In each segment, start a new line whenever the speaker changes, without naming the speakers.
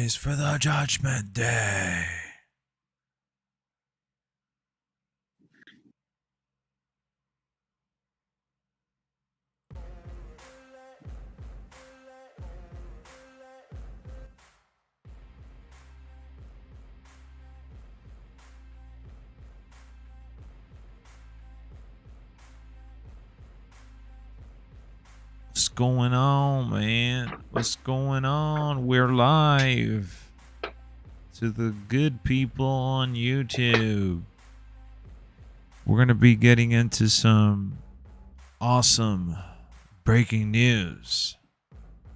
rise for the judgment day. What's going on, man? What's going on? We're live. To the good people on YouTube. We're going to be getting into some awesome breaking news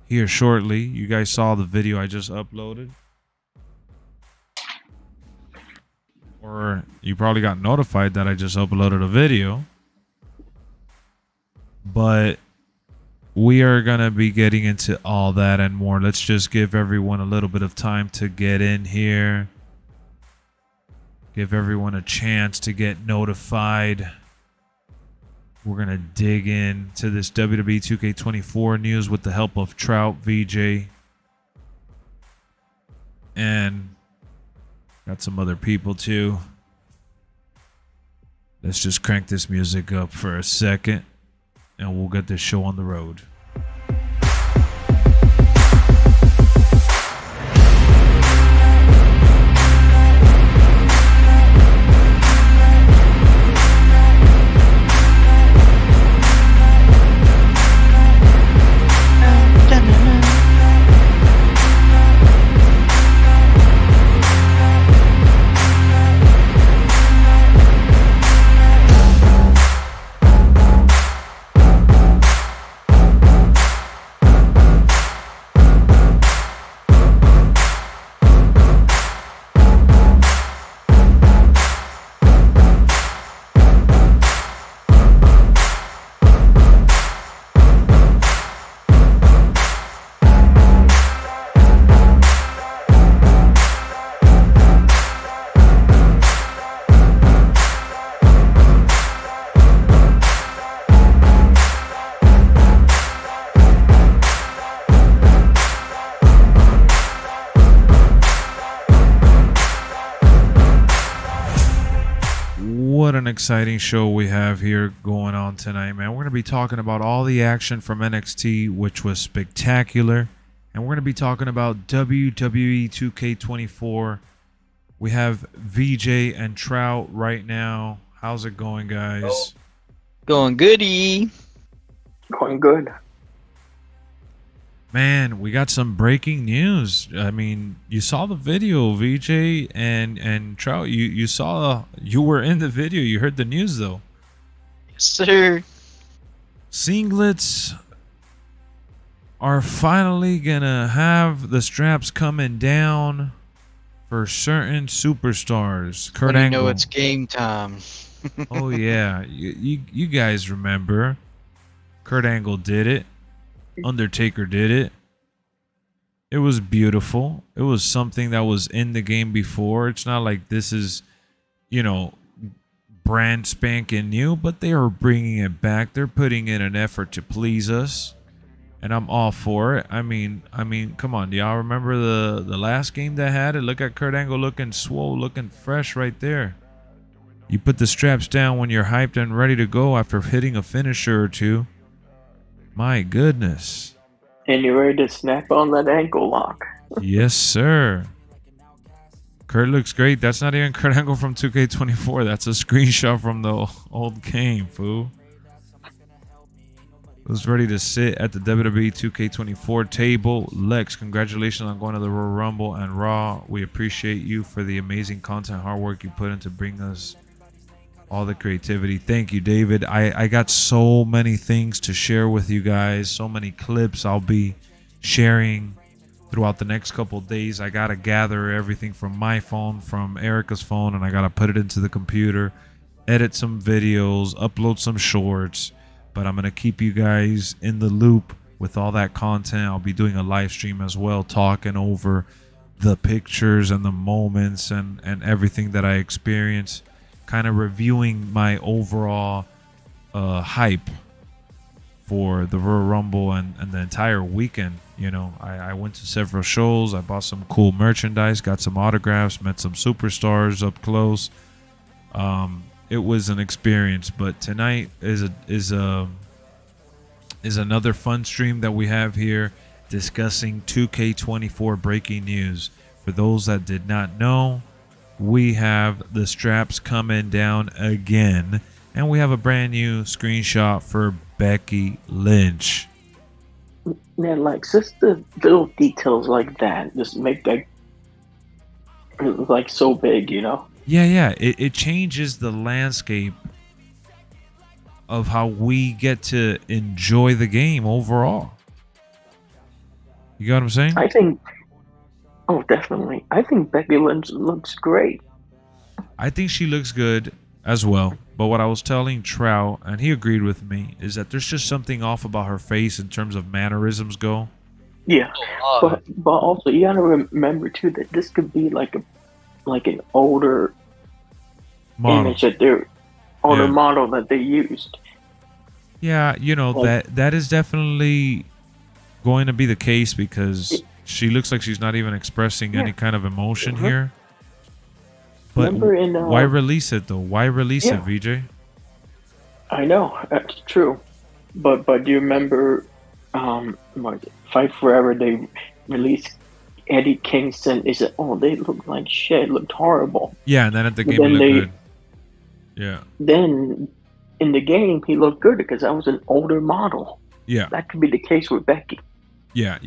here shortly. You guys saw the video I just uploaded. Or you probably got notified that I just uploaded a video. But we are going to be getting into all that and more. Let's just give everyone a little bit of time to get in here. Give everyone a chance to get notified. We're going to dig into this WWE 2k24 news with the help of Trout, VJ, and got some other people too. Let's just crank this music up for a second and we'll get this show on the road. What an exciting show we have here going on tonight, man. We're going to be talking about all the action from NXT, which was spectacular. And we're going to be talking about WWE 2k24. We have VJ and Trout right now. How's it going, guys?
Going goody.
Going good.
Man, we got some breaking news. I mean, you saw the video, VJ and Trout. You were in the video. You heard the news, though.
Yes, sir.
Singlets are finally gonna have the straps coming down for certain superstars. Kurt Angle.
You know it's game time.
Oh yeah, you guys remember? Kurt Angle did it. Undertaker did it. It was beautiful. It was something that was in the game before. It's not like this is, brand spanking new, but they are bringing it back. They're putting in an effort to please us, and I'm all for it. I mean, come on, do y'all remember the last game that had it? Look at Kurt Angle looking swole, looking fresh right there. You put the straps down when you're hyped and ready to go after hitting a finisher or two. My goodness.
And you're ready to snap on that ankle lock.
Yes, sir. Kurt looks great. That's not even Kurt Angle from 2K24. That's a screenshot from the old game, fool. Was ready to sit at the WWE 2K24 table. Lexx, congratulations on going to the Royal Rumble and Raw. We appreciate you for the amazing content, hard work you put in to bring us all the creativity. Thank you, David. I got so many things to share with you guys, so many clips I'll be sharing throughout the next couple of days. I gotta gather everything from my phone, from Erica's phone, and I gotta put it into the computer, edit some videos, upload some shorts. But I'm gonna keep you guys in the loop with all that content. I'll be doing a live stream as well, talking over the pictures and the moments and everything that I experienced, kind of reviewing my overall hype for the Royal Rumble and the entire weekend. You know, I went to several shows. I bought some cool merchandise, got some autographs, met some superstars up close. It was an experience, but tonight is another fun stream that we have here discussing 2K24 breaking news. For those that did not know, we have the straps coming down again, and we have a brand new screenshot for Becky Lynch.
Man, like just the little details like that just make like so big, you know?
Yeah. It changes the landscape of how we get to enjoy the game overall. You got what I'm saying?
I think, oh, definitely. I think Becky Lynch looks great.
I think she looks good as well. But what I was telling Trout, and he agreed with me, is that there's just something off about her face in terms of mannerisms go.
Yeah, but also you gotta remember too that this could be like an older
Model.
image that they're older model that they used.
Yeah, you know,
Like,
that is definitely going to be the case because she looks like she's not even expressing any kind of emotion here. But why release it though? Why release it, VJ?
I know that's true, but do you remember, Fight Forever? They released Eddie Kingston. They said, "Oh, they look like shit. It looked horrible."
Yeah, and then at the game it looked good. Yeah.
Then in the game he looked good because that was an older model.
Yeah.
That could be the case with Becky.
Yeah.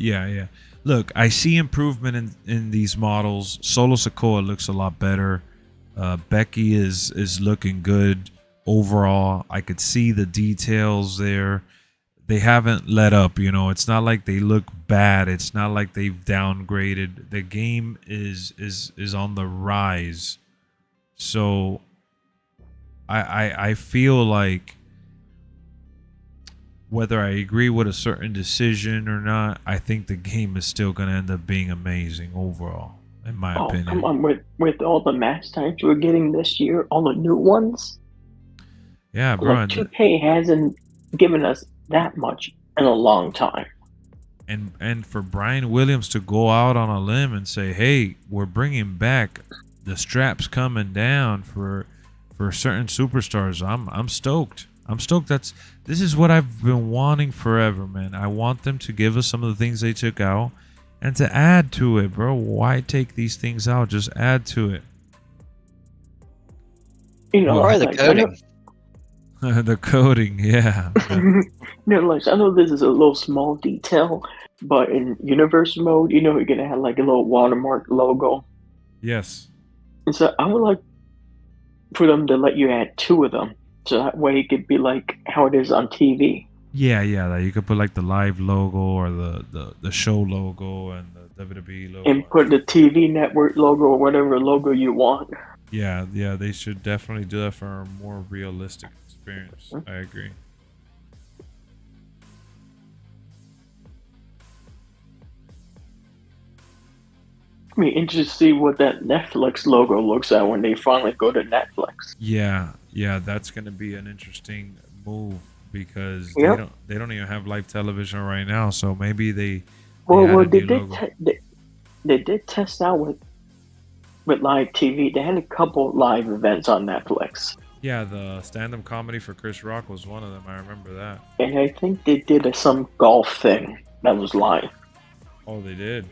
Look, I see improvement in these models. Solo Sikoa looks a lot better. Becky is looking good overall. I could see the details there. They haven't let up, you know. It's not like they look bad. It's not like they've downgraded. The game is on the rise. So I feel like whether I agree with a certain decision or not, I think the game is still going to end up being amazing overall, in my opinion.
Come on, with all the match types we're getting this year, all the new ones.
Yeah, bro.
Like 2K hasn't given us that much in a long time.
And for Brian Williams to go out on a limb and say, "Hey, we're bringing back the straps coming down for certain superstars," I'm stoked. I'm stoked. This is what I've been wanting forever, man. I want them to give us some of the things they took out and to add to it, bro. Why take these things out? Just add to it.
You know,
or the coding.
The coding, yeah.
You know, like I know this is a little small detail, but in universe mode, you know, you're gonna have like a little watermark logo.
Yes.
And so I would like for them to let you add 2 of them, so that way it could be like how it is on TV.
Yeah. Like you could put like the live logo or the show logo and the WWE logo.
And put the TV network logo or whatever logo you want.
Yeah, they should definitely do that for a more realistic experience. I agree.
I mean, interested to see what that Netflix logo looks like when they finally go to Netflix.
Yeah, that's gonna be an interesting move because they don't even have live television right now. So maybe they
did test out with live TV. They had a couple live events on Netflix.
Yeah, the stand-up comedy for Chris Rock was one of them. I remember that.
And I think they did some golf thing that was live.
Oh, they did.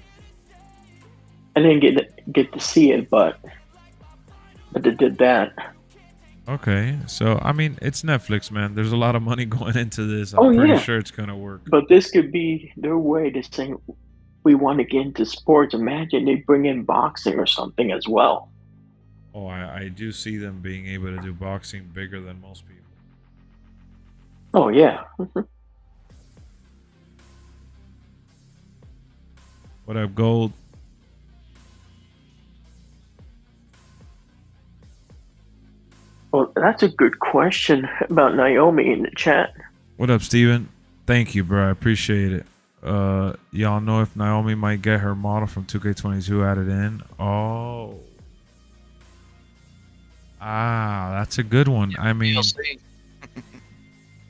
I didn't get to see it, but they did that.
Okay, so I mean, it's Netflix, man. There's a lot of money going into this. I'm pretty sure it's gonna work.
But this could be their way to say we want to get into sports. Imagine they bring in boxing or something as well.
Oh, I do see them being able to do boxing bigger than most people.
Oh yeah.
What up, Gold?
Well, that's a good question about Naomi in the chat.
What up, Steven? Thank you, bro. I appreciate it. Y'all know if Naomi might get her model from 2K22 added in? Oh. That's a good one. I mean,
DLC.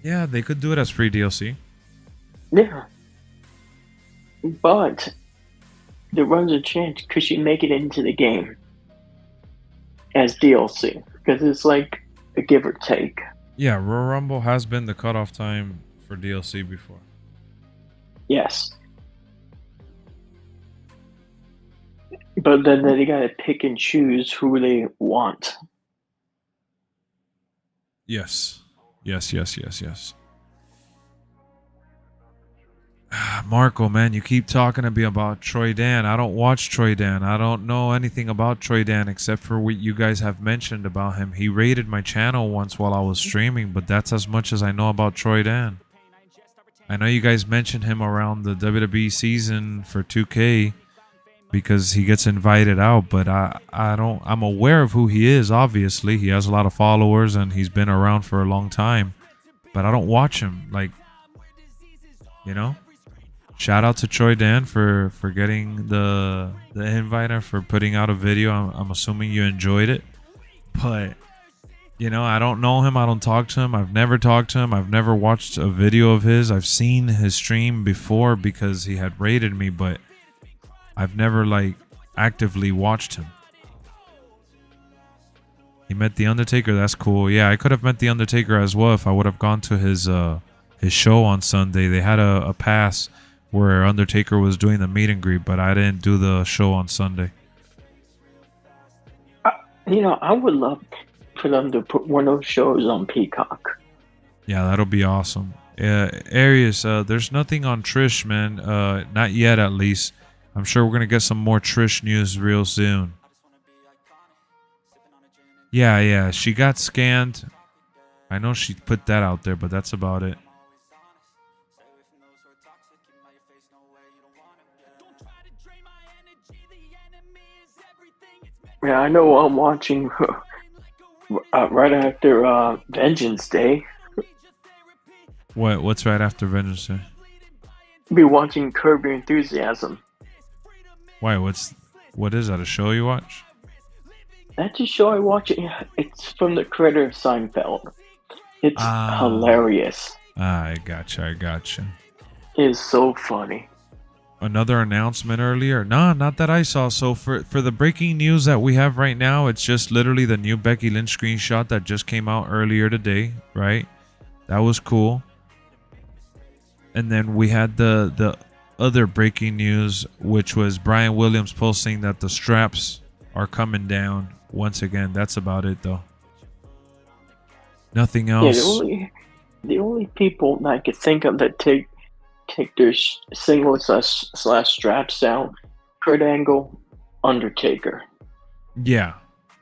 yeah, they could do it as free DLC.
Yeah. But there runs a chance could she make it into the game as DLC? Because it's like a give or take.
Yeah, Royal Rumble has been the cutoff time for DLC before.
Yes. But then they gotta pick and choose who they want.
Yes. Marco, man, you keep talking to me about Troy Dan. I don't watch Troy Dan. I don't know anything about Troy Dan except for what you guys have mentioned about him. He raided my channel once while I was streaming, but that's as much as I know about Troy Dan. I know you guys mentioned him around the WWE season for 2K because he gets invited out, but I'm aware of who he is, obviously. He has a lot of followers and he's been around for a long time, but I don't watch him, like, you know? Shout out to Troy Dan for getting the invite and for putting out a video. I'm assuming you enjoyed it. But, you know, I don't know him. I don't talk to him. I've never talked to him. I've never watched a video of his. I've seen his stream before because he had raided me, but I've never, like, actively watched him. He met The Undertaker. That's cool. Yeah, I could have met The Undertaker as well if I would have gone to his show on Sunday. They had a pass where Undertaker was doing the meet and greet, but I didn't do the show on Sunday.
You know, I would love for them to put one of those shows on Peacock.
Yeah, that'll be awesome. Arius, there's nothing on Trish, man. Not yet, at least. I'm sure we're going to get some more Trish news real soon. Yeah, she got scanned. I know she put that out there, but that's about it.
Yeah, I know I'm watching right after Vengeance Day.
What's right after Vengeance Day?
Be watching Curb Your Enthusiasm.
Why? What is that? A show you watch?
That's a show I watch. It's from the creator of Seinfeld. It's hilarious.
I gotcha.
It's so funny.
Another announcement earlier? No, not that I saw. So for the breaking news that we have right now, it's just literally the new Becky Lynch screenshot that just came out earlier today, right? That was cool. And then we had the other breaking news, which was Brian Williams posting that the straps are coming down once again. That's about it, though. Nothing else.
Yeah, the only people that I could think of that take their singlet slash straps down: Kurt Angle, Undertaker.
Yeah,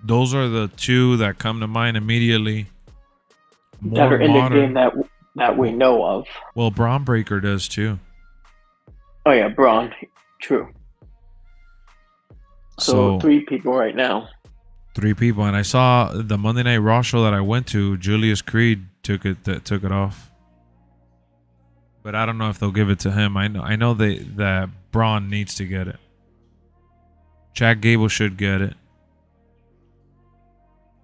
those are the two that come to mind immediately.
That are in the game that we know of.
Well, Braun Breaker does too.
Oh yeah, Braun. True. So 3 people right now.
3 people, and I saw the Monday Night Raw show that I went to. Julius Creed took it off, but I don't know if they'll give it to him. I know that Braun needs to get it. Chad Gable should get it.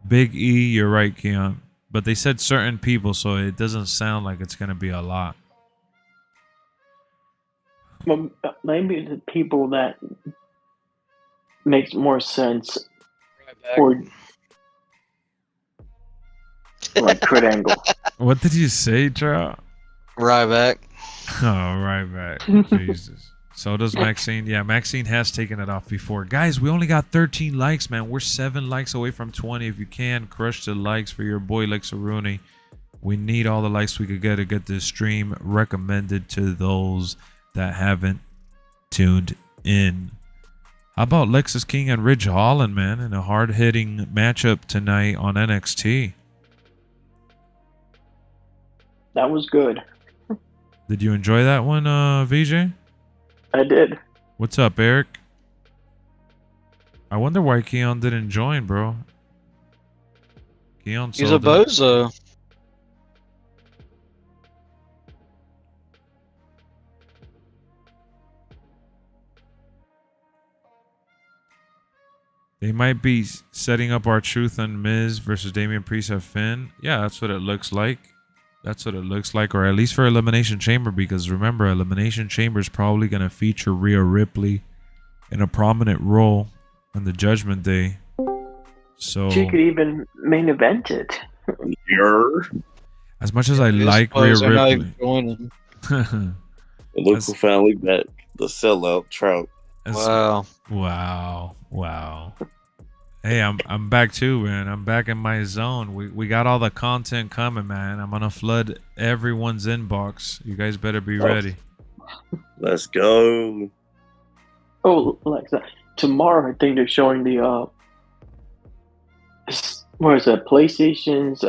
Big E, you're right, Keon. But they said certain people, so it doesn't sound like it's gonna be a lot.
Well, maybe the people that makes more sense, or like Kurt Angle.
What did you say, Trout?
Ryback.
Oh, Ryback. Jesus. So does Maxine. Yeah, Maxine has taken it off before. Guys, we only got 13 likes, man. We're 7 likes away from 20. If you can, crush the likes for your boy Lexxaruni. We need all the likes we could get to get this stream recommended to those that haven't tuned in. How about Lexus King and Ridge Holland, man, in a hard-hitting matchup tonight on NXT?
That was good.
Did you enjoy that one, VJ?
I did.
What's up, Eric? I wonder why Keon didn't join, bro. Keon,
He's a bozo.
They might be setting up R-Truth and Miz versus Damian Priest at Finn. Yeah, that's what it looks like. That's what it looks like, or at least for Elimination Chamber, because remember, Elimination Chamber is probably going to feature Rhea Ripley in a prominent role on the Judgment Day. So
She could even main event it.
as much as I
I
like Rhea
suppose they're not
Ripley,
even joining.
The local family bet the sellout Trout.
Wow.
wow. Hey, I'm back too, man. I'm back in my zone. We got all the content coming, man. I'm gonna flood everyone's inbox. You guys better be ready.
Let's go.
Oh, like that. Tomorrow, I think they're showing the what is that? PlayStation's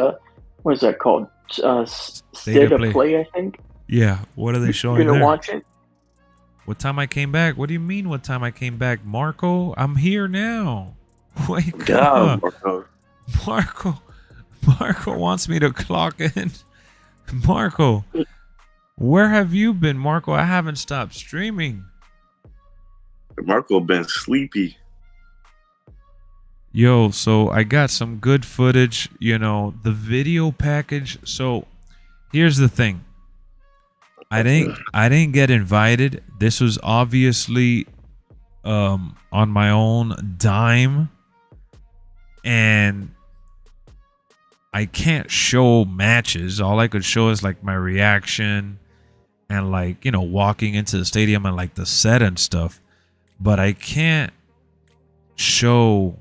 what is that called? State of Play, I think.
Yeah. What are they showing
You're gonna
there?
watch it?
What time I came back? What do you mean? What time I came back, Marco? I'm here now. Wake up, Marco. Marco wants me to clock in. Marco, where have you been, Marco? I haven't stopped streaming.
Marco been sleepy.
Yo, so I got some good footage, you know, the video package. So here's the thing. I didn't get invited. This was obviously on my own dime. And I can't show matches. All I could show is like my reaction and like, you know, walking into the stadium and like the set and stuff. But I can't show,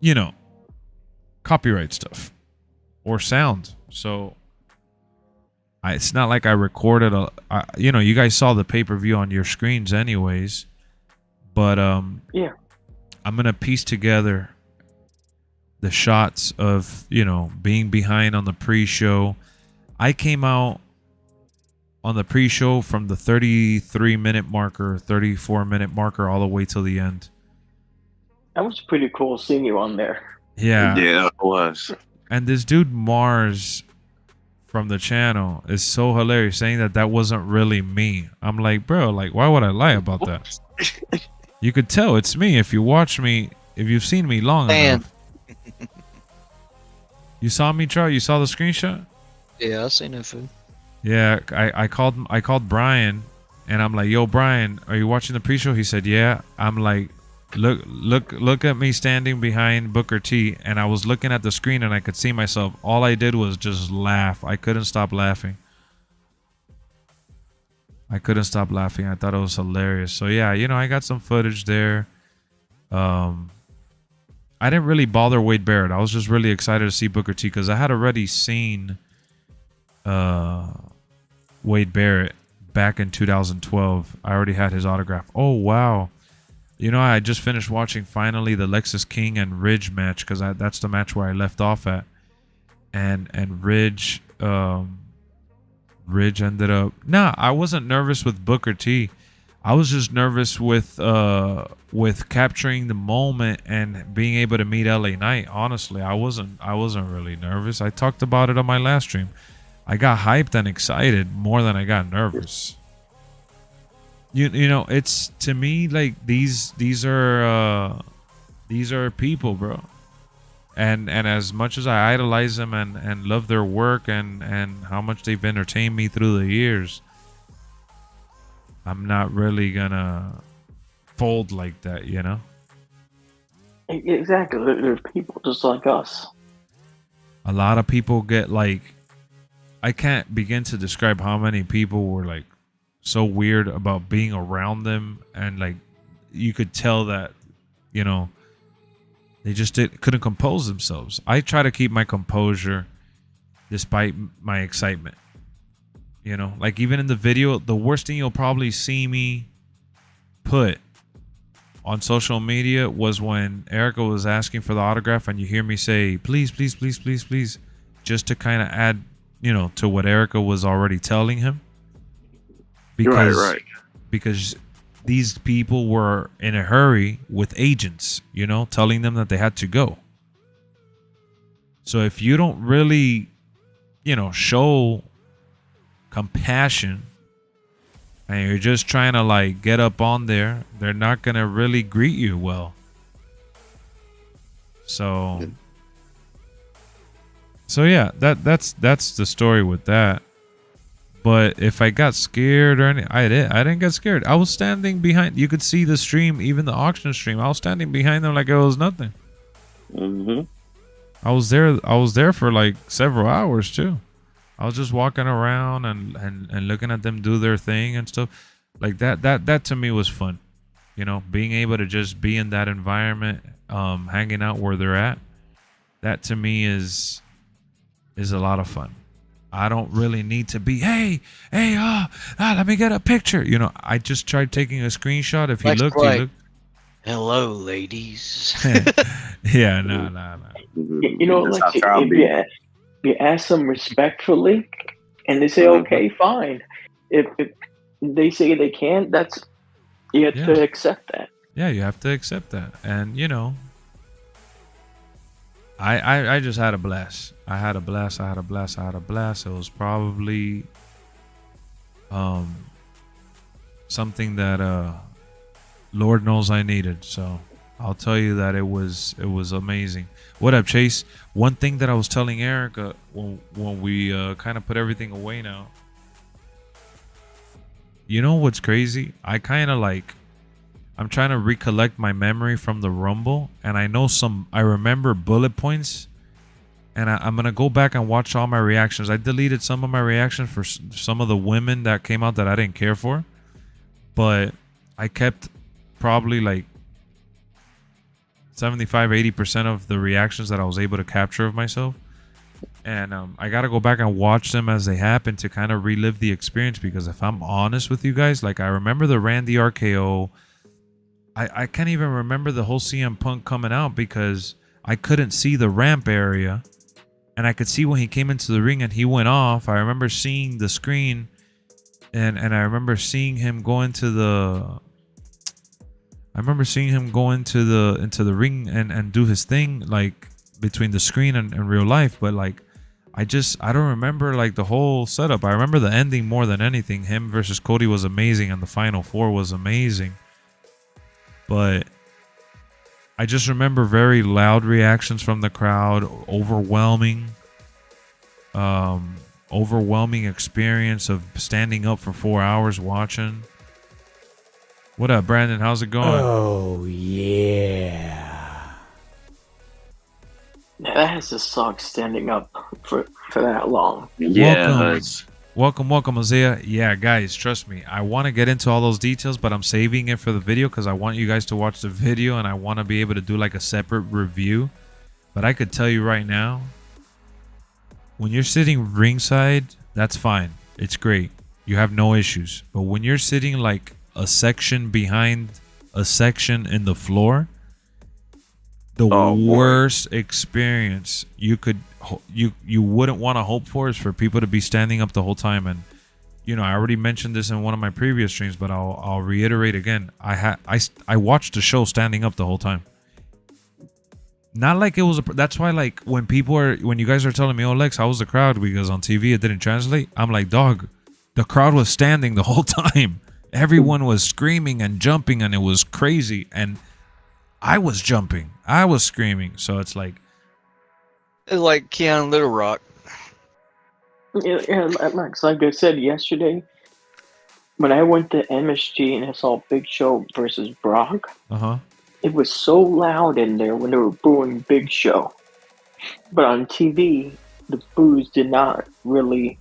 you know, copyright stuff or sound. So it's not like I recorded you know, you guys saw the pay-per-view on your screens anyways. But
yeah.
I'm going to piece together the shots of, you know, being behind on the pre-show. I came out on the pre-show from the 33-minute marker, 34-minute marker, all the way till the end.
That was pretty cool seeing you on there.
Yeah.
Yeah, it was.
And this dude Mars from the channel is so hilarious, saying that wasn't really me. I'm like, bro, like, why would I lie about that? You could tell it's me if you watch me, if you've seen me long enough. You saw me, Charlie? You saw the screenshot?
Yeah, I seen that food.
Yeah, I called Brian, and I'm like, yo, Brian, are you watching the pre-show? He said, yeah. I'm like, look at me standing behind Booker T, and I was looking at the screen, and I could see myself. All I did was just laugh. I couldn't stop laughing. I thought it was hilarious. So yeah, you know, I got some footage there. I didn't really bother Wade Barrett. I was just really excited to see Booker T because I had already seen Wade Barrett back in 2012. I already had his autograph. Oh wow. You know, I just finished watching finally the Lexus King and Ridge match because that's the match where I left off at. And Ridge ended up... Nah, I wasn't nervous with Booker T. I was just nervous with capturing the moment and being able to meet LA Knight. Honestly, I wasn't really nervous. I talked about it on my last stream. I got hyped and excited more than I got nervous. You know, it's to me like these are people, bro. And as much as I idolize them and love their work and how much they've entertained me through the years, I'm not really gonna fold like that, you know?
Exactly. They're people just like us.
A lot of people get like, I can't begin to describe how many people were like so weird about being around them, and like you could tell that, you know, they just couldn't compose themselves. I try to keep my composure despite my excitement. You know, like even in the video, the worst thing you'll probably see me put on social media was when Erica was asking for the autograph and you hear me say, please, please, please, please, please, just to kind of add, you know, to what Erica was already telling him. Because these people were in a hurry with agents, you know, telling them that they had to go. So if you don't really, you know, show compassion and you're just trying to like get up on there, they're not going to really greet you well. So So yeah, that's the story with that. But if I got scared or anything, I didn't get scared. I was standing behind. You could see the stream, even the auction stream. I was standing behind them like it was nothing.
Mm-hmm.
I was there for like several hours too. I was just walking around and looking at them do their thing and stuff. Like that to me was fun. You know, being able to just be in that environment, hanging out where they're at. That to me is a lot of fun. I don't really need to be, hey, let me get a picture. You know, I just tried taking a screenshot. If he
Like,
looked,
like-
he looked.
Hello, ladies.
Yeah, no.
You know,
That's
like
how Trump be.
if you ask them respectfully, and they say,
Mhm.
"Okay, fine." If they say they can't, you have to accept that.
Yeah, you have to accept that. And, you know, I just had a blast. I had a blast. It was probably something that Lord knows I needed. So I'll tell you that it was amazing. What up, Chase? One thing that I was telling Erica when we kind of put everything away now. You know what's crazy? I kind of like, I'm trying to recollect my memory from the Rumble, and I remember bullet points, and I'm going to go back and watch all my reactions. I deleted some of my reactions for some of the women that came out that I didn't care for, but I kept probably like 75-80% of the reactions that I was able to capture of myself. And I got to go back and watch them as they happen to kind of relive the experience, because if I'm honest with you guys, like I remember the Randy RKO. I can't even remember the whole CM Punk coming out because I couldn't see the ramp area. And I could see when he came into the ring and he went off. I remember seeing the screen, and I remember seeing him go into the into the ring and do his thing, like between the screen and real life. But like I don't remember like the whole setup. I remember the ending more than anything. Him versus Cody was amazing, and the final four was amazing. But I just remember very loud reactions from the crowd, overwhelming experience of standing up for 4 hours watching. What up, Brandon? How's it going?
Oh, yeah.
That has to suck standing up for that long.
Yeah,
Welcome, Isaiah. Yeah, guys, trust me. I want to get into all those details, but I'm saving it for the video because I want you guys to watch the video and I want to be able to do like a separate review. But I could tell you right now, when you're sitting ringside, that's fine. It's great. You have no issues. But when you're sitting like a section behind a section in the floor, the worst experience you wouldn't want to hope for is for people to be standing up the whole time. And you know, I already mentioned this in one of my previous streams, but I'll reiterate again. I watched the show standing up the whole time. Not like it was that's why, like, when you guys are telling me, "Oh, Lex, how was the crowd?" because on TV it didn't translate. I'm like, dog, the crowd was standing the whole time. Everyone was screaming and jumping, and it was crazy. And I was jumping, I was screaming. So it's like
Keanu Little Rock.
Yeah, Lex, like I said yesterday, when I went to MSG and I saw Big Show versus Brock, it was so loud in there when they were booing Big Show. But on TV, the boos did not really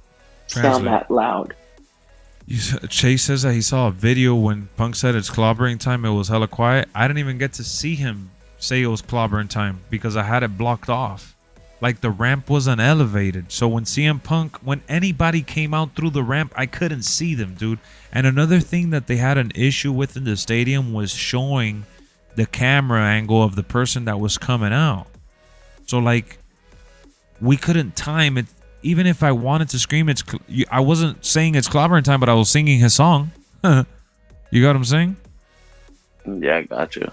sound that loud.
Chase says that he saw a video when Punk said it's clobbering time. It was hella quiet. I didn't even get to see him say it was clobbering time because I had it blocked off. Like, the ramp wasn't elevated. So when CM Punk, when anybody came out through the ramp, I couldn't see them, dude. And another thing that they had an issue with in the stadium was showing the camera angle of the person that was coming out. So, like, we couldn't time it. Even if I wanted to scream, I wasn't saying it's clobbering time, but I was singing his song. You got what I'm saying?
Yeah, I got you.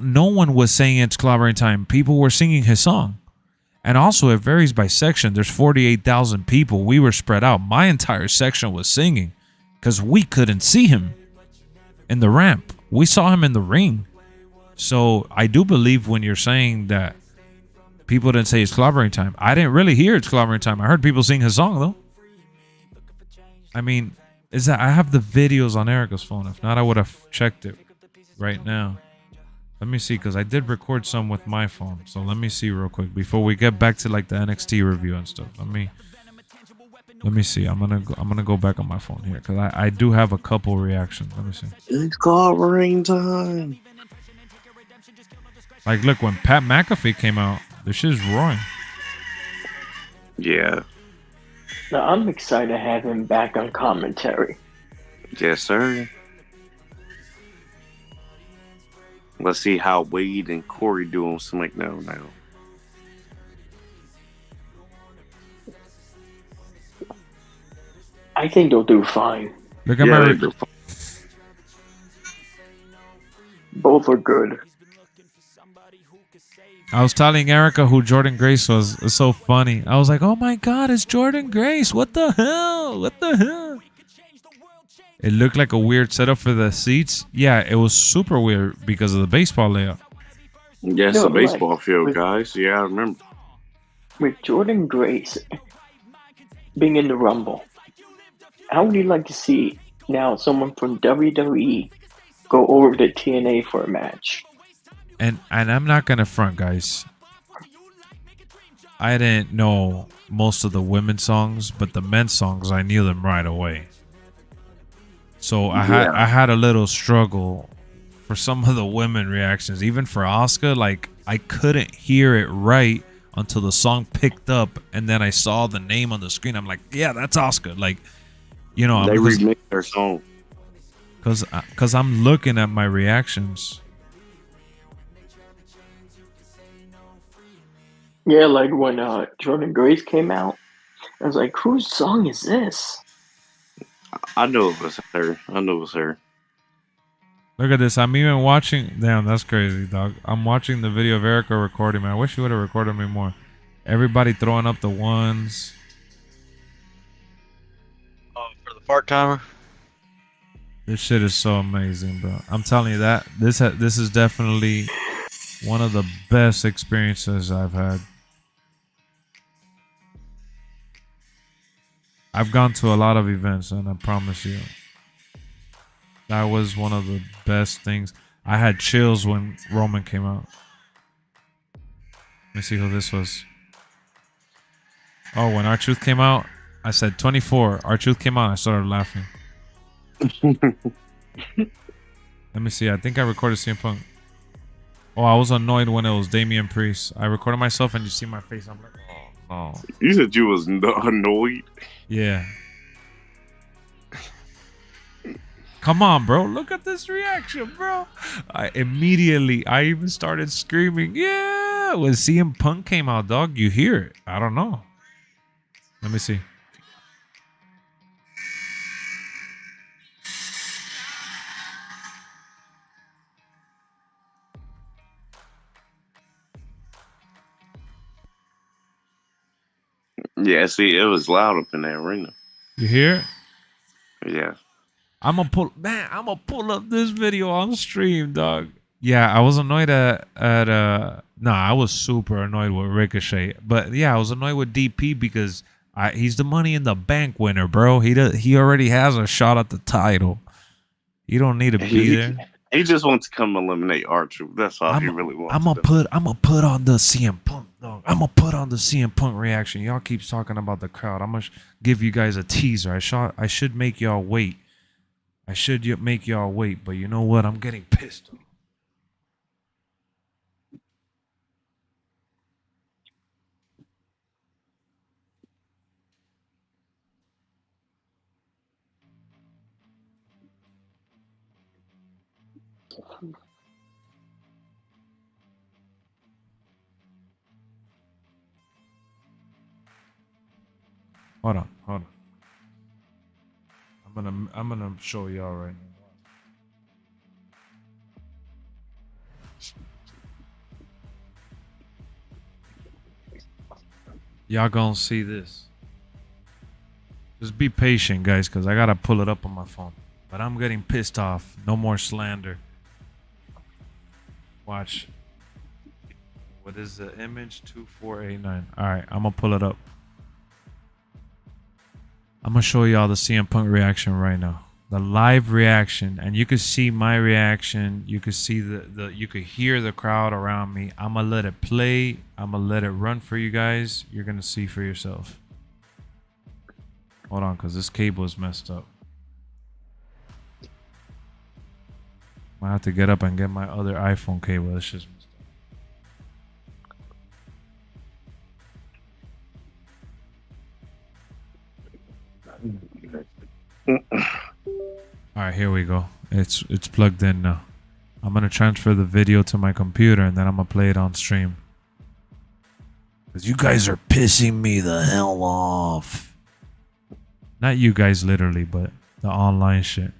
No one was saying it's clobbering time. People were singing his song. And also, it varies by section. There's 48,000 people. We were spread out. My entire section was singing because we couldn't see him in the ramp. We saw him in the ring. So I do believe when you're saying that people didn't say it's clobbering time. I didn't really hear it's clobbering time. I heard people sing his song though. I mean, is that I have the videos on Erica's phone. If not, I would have checked it right now. Let me see, because I did record some with my phone. So let me see real quick before we get back to like the NXT review and stuff. Let me see. I'm gonna go back on my phone here because I do have a couple reactions. Let me see.
It's covering time.
Like, look, when Pat McAfee came out, this shit's roaring.
Yeah.
Now, I'm excited to have him back on commentary.
Yes, sir. Let's see how Wade and Corey do on SmackDown now.
I think they'll do fine.
Look at my.
Both are good.
I was telling Erica who Jordan Grace was. It's so funny. I was like, oh my God, it's Jordan Grace. What the hell? What the hell? It looked like a weird setup for the seats. Yeah, it was super weird because of the baseball layout.
Yes,
No,
the baseball
like,
field, guys. Yeah, I remember.
With Jordan Grace being in the Rumble, how would you like to see now someone from WWE go over to TNA for a match?
And I'm not gonna front, guys. I didn't know most of the women's songs, but the men's songs I knew them right away. So I had a little struggle for some of the women reactions. Even for Asuka, like I couldn't hear it right until the song picked up, and then I saw the name on the screen. I'm like, yeah, that's Asuka. Like, you know,
they remixed their song.
Cause I'm looking at my reactions.
Yeah, like when Jordan Grace came out, I was like, whose song is this?
I know it was her. I know it was her.
Look at this. I'm even watching. Damn, that's crazy, dog. I'm watching the video of Erica recording, man. I wish you would have recorded me more. Everybody throwing up the ones.
Oh, for the fart timer?
This shit is so amazing, bro. I'm telling you that. This is definitely one of the best experiences I've had. I've gone to a lot of events, and I promise you, that was one of the best things. I had chills when Roman came out. Let me see who this was. Oh, when R-Truth came out, I said 24. R-Truth came out, I started laughing. Let me see. I think I recorded CM Punk. Oh, I was annoyed when it was Damian Priest. I recorded myself, and you see my face. I'm like, oh no.
You said you was annoyed.
Yeah. Come on, bro. Look at this reaction, bro. I even started screaming. Yeah. When CM Punk came out, dog, you hear it. I don't know. Let me see.
Yeah, see, it was loud up in that arena.
You hear it?
Yeah.
I'm gonna pull up this video on stream, dog. Yeah, I was annoyed I was super annoyed with Ricochet. But yeah, I was annoyed with DP because he's the Money in the Bank winner, bro. He already has a shot at the title. You don't need to be there.
He just wants to come eliminate R-Truth. That's all he really wants.
I'm gonna put on the CM Punk, dog. I'm gonna put on the CM Punk reaction. Y'all keep talking about the crowd. I'm gonna give you guys a teaser. I should make y'all wait. I should make y'all wait, but you know what? I'm getting pissed off. Hold on. I'm gonna show y'all right now. Y'all gonna see this. Just be patient, guys, because I gotta pull it up on my phone. But I'm getting pissed off. No more slander. Watch. What is the image? 2489. All right, I'm gonna pull it up. I'm gonna show y'all the CM Punk reaction right now. The live reaction, and you could see my reaction. You could see you could hear the crowd around me. I'm gonna let it play. I'm gonna let it run for you guys. You're gonna see for yourself. Hold on, cause this cable is messed up. I have to get up and get my other iPhone cable. It's just messed up. All right, here we go. It's plugged in now. I'm gonna transfer the video to my computer and then I'm gonna play it on stream. Cause you guys are pissing me the hell off. Not you guys literally, but the online shit.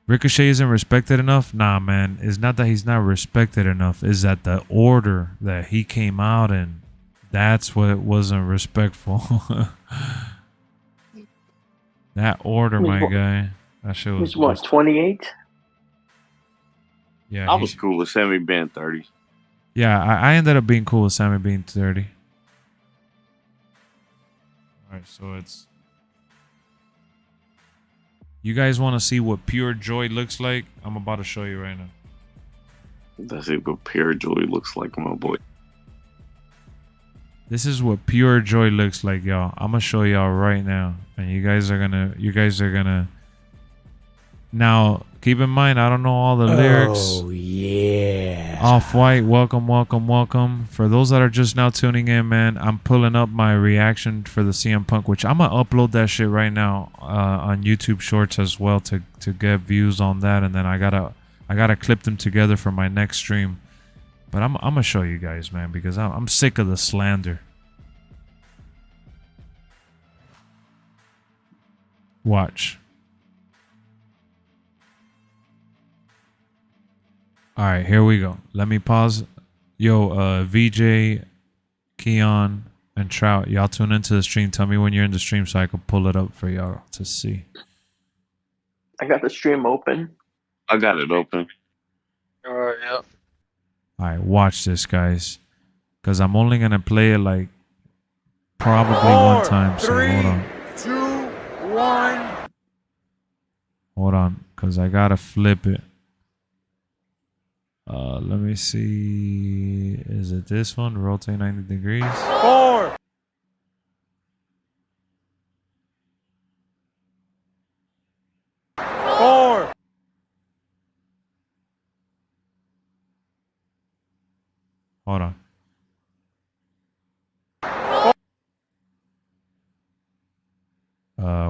Ricochet isn't respected enough? Nah, man. It's not that he's not respected enough. It's that the order that he came out in, that's what wasn't respectful. That order, my guy. That shit was...
He's what, 28?
Yeah,
I was cool with Sammy being 30.
Yeah, I ended up being cool with Sammy being 30. Alright, so it's... You guys want to see what pure joy looks like? I'm about to show you right now.
That's it, what pure joy looks like, my boy.
This is what pure joy looks like, y'all. I'm gonna show y'all right now, and you guys are gonna. Now, keep in mind, I don't know all the lyrics.
Oh yeah.
Off-White, welcome, welcome, welcome. For those that are just now tuning in, man, I'm pulling up my reaction for the CM Punk, which I'm gonna upload that shit right now on YouTube Shorts as well to get views on that, and then I gotta clip them together for my next stream. But I'm gonna show you guys, man, because I'm sick of the slander. Watch. All right, here we go. Let me pause. Yo, VJ, Keon, and Trout, y'all tune into the stream. Tell me when you're in the stream so I can pull it up for y'all to see.
I got the stream open.
I got it open.
All right, yep.
All right, watch this, guys, because I'm only gonna play it like probably one time. So hold on.
2, 1.
Hold on, because I gotta flip it. Let me see. Is it this one? Rotate 90 degrees.
4.
Hold on.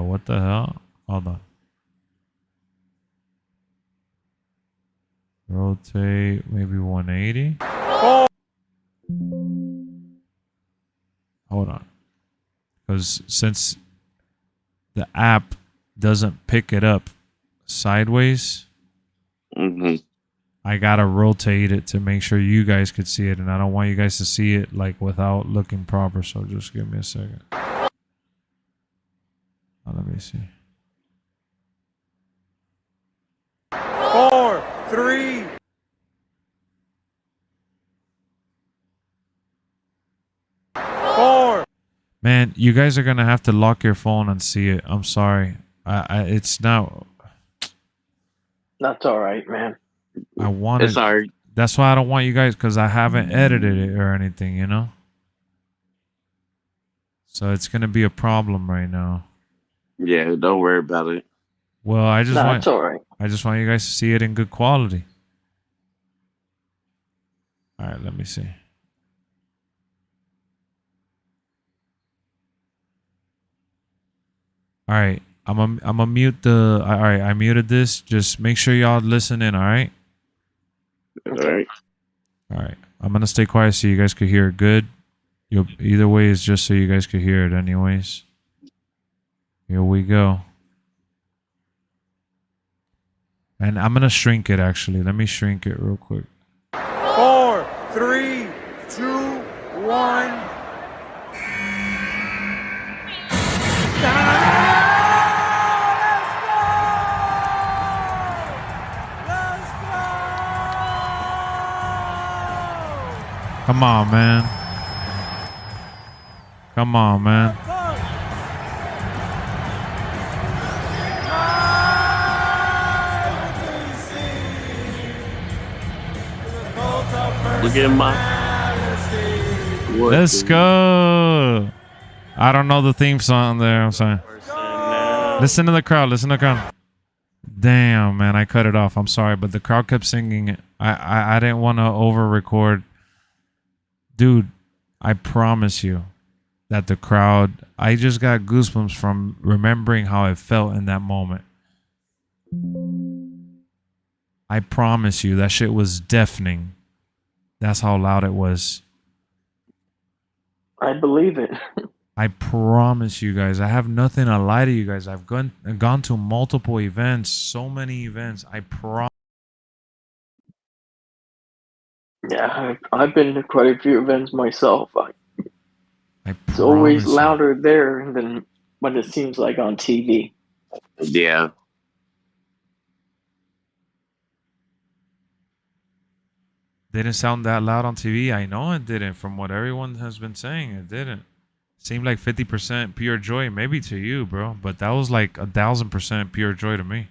What the hell? Hold on. Rotate maybe 180. Hold on. Because since the app doesn't pick it up sideways, I gotta rotate it to make sure you guys could see it, and I don't want you guys to see it like without looking proper. So just give me a second. Let me see.
4, 3.
Man, you guys are gonna have to lock your phone and see it. I'm sorry. It's not.
That's all right, man.
I want it.
It's all right.
That's why I don't want you guys, because I haven't edited it or anything, you know? So it's going to be a problem right now.
Yeah, don't worry about it.
Well, I just
It's all right.
I just want you guys to see it in good quality. All right, let me see. All right, I'm gonna mute the. All right, I muted this. Just make sure y'all listen in. All right.
All right.
All right. I'm gonna stay quiet so you guys could hear it good. Either way, it's just so you guys could hear it, anyways. Here we go. And I'm gonna shrink it. Actually, let me shrink it real quick.
4, 3, 2, 1.
Come on, man. Come on, man.
Look at my.
Let's go. I don't know the theme song there. I'm sorry. Listen to the crowd. Listen to the crowd. Damn, man. I cut it off. I'm sorry, but the crowd kept singing it. I didn't want to over record. Dude, I promise you that the crowd, I just got goosebumps from remembering how it felt in that moment. I promise you that shit was deafening. That's how loud it was.
I believe it.
I promise you guys, I have nothing to lie to you guys. I've gone to multiple events, so many events. I promise.
Yeah, I've been to quite a few events myself. It's
promise
always
you.
louder there than what it seems like on TV.
Yeah.
Didn't sound that loud on TV. I know it didn't. From what everyone has been saying, it didn't. Seemed like 50% pure joy, maybe to you, bro. But that was like 1,000% pure joy to me.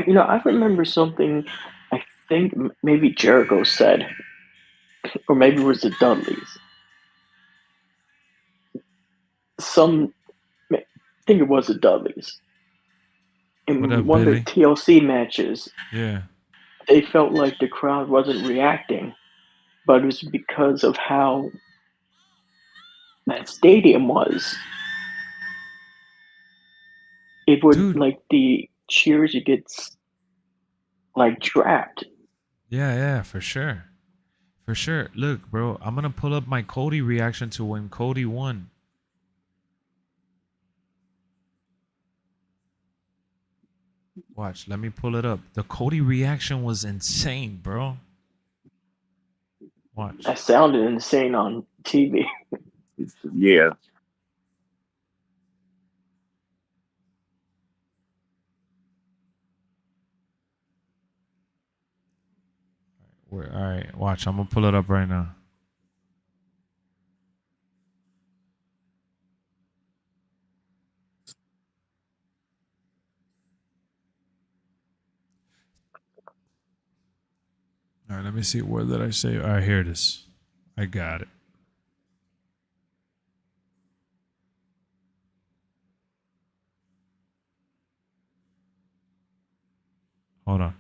You know, I remember something. I think maybe Jericho said, or maybe it was the Dudleys. I think it was the Dudleys. In
What up,
one
Billy?
of the TLC matches,
Yeah.
they felt like the crowd wasn't reacting, but it was because of how that stadium was. It would,
Dude.
like, the cheers, you get, like, trapped.
Yeah, for sure. For sure. Look, bro, I'm going to pull up my Cody reaction to when Cody won. Watch, let me pull it up. The Cody reaction was insane, bro. Watch.
That sounded insane on TV.
Yeah.
All right, watch. I'm going to pull it up right now. All right, let me see. Where did I say? All right, here it is. I got it. Hold on.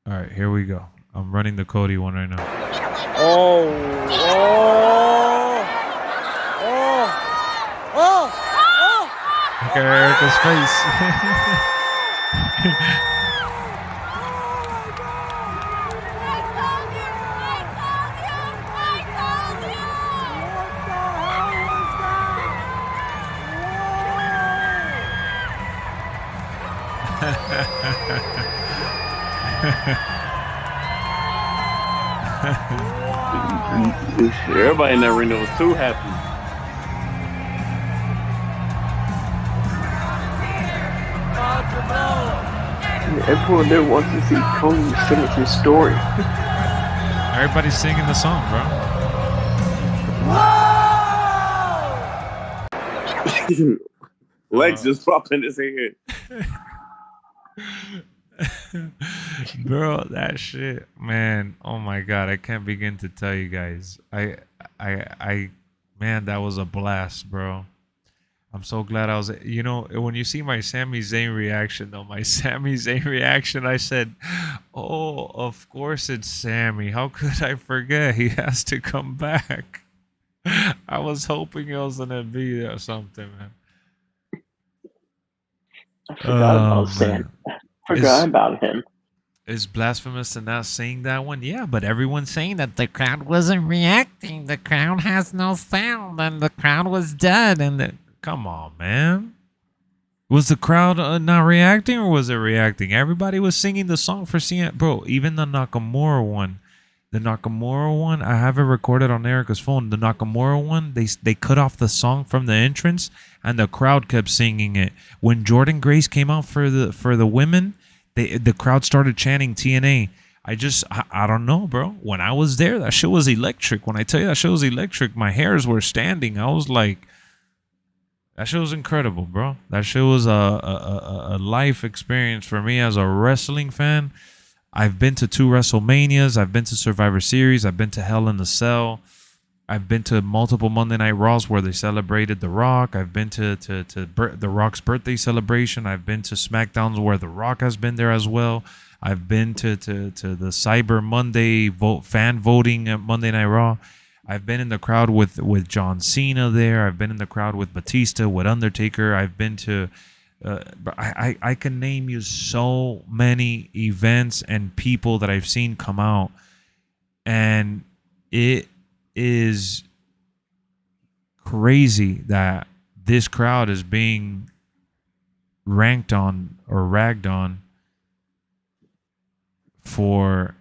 All right, here we go. I'm running the Cody one right now.
Oh,
Look at Erica's face.
Everybody in that arena was too happy.
Everyone there wants to see Cody finish his story.
Everybody's singing the song, bro.
Lex just popping his head.
Bro, that shit, man. Oh my god, I can't begin to tell you guys. Man, that was a blast, bro. I'm so glad I was, you know, when you see my Sami Zayn reaction, though, I said, oh, of course it's Sammy. How could I forget? He has to come back. I was hoping it was going to be something, man.
I forgot about Sam. Forgot about him.
It's blasphemous to not sing that one. Yeah, but everyone's saying that the crowd wasn't reacting. The crowd has no sound, and the crowd was dead. And come on, man. Was the crowd not reacting, or was it reacting? Everybody was singing the song for CM. Bro, even the Nakamura one, The Nakamura one, I have it recorded on Erica's phone. The Nakamura one, they cut off the song from the entrance, and the crowd kept singing it. When Jordan Grace came out for the women, the crowd started chanting TNA. I don't know, bro. When I was there, that shit was electric. When I tell you that shit was electric, my hairs were standing. I was like, that shit was incredible, bro. That shit was a life experience for me as a wrestling fan. I've been to 2 WrestleManias. I've been to Survivor Series. I've been to Hell in the Cell. I've been to multiple Monday Night Raws where they celebrated The Rock. I've been to The Rock's birthday celebration. I've been to SmackDowns where The Rock has been there as well. I've been to the Cyber Monday fan voting at Monday Night Raw. I've been in the crowd with John Cena there. I've been in the crowd with Batista, with Undertaker. I've been to... I can name you so many events and people that I've seen come out. And it is crazy that this crowd is being ranked on or ragged on for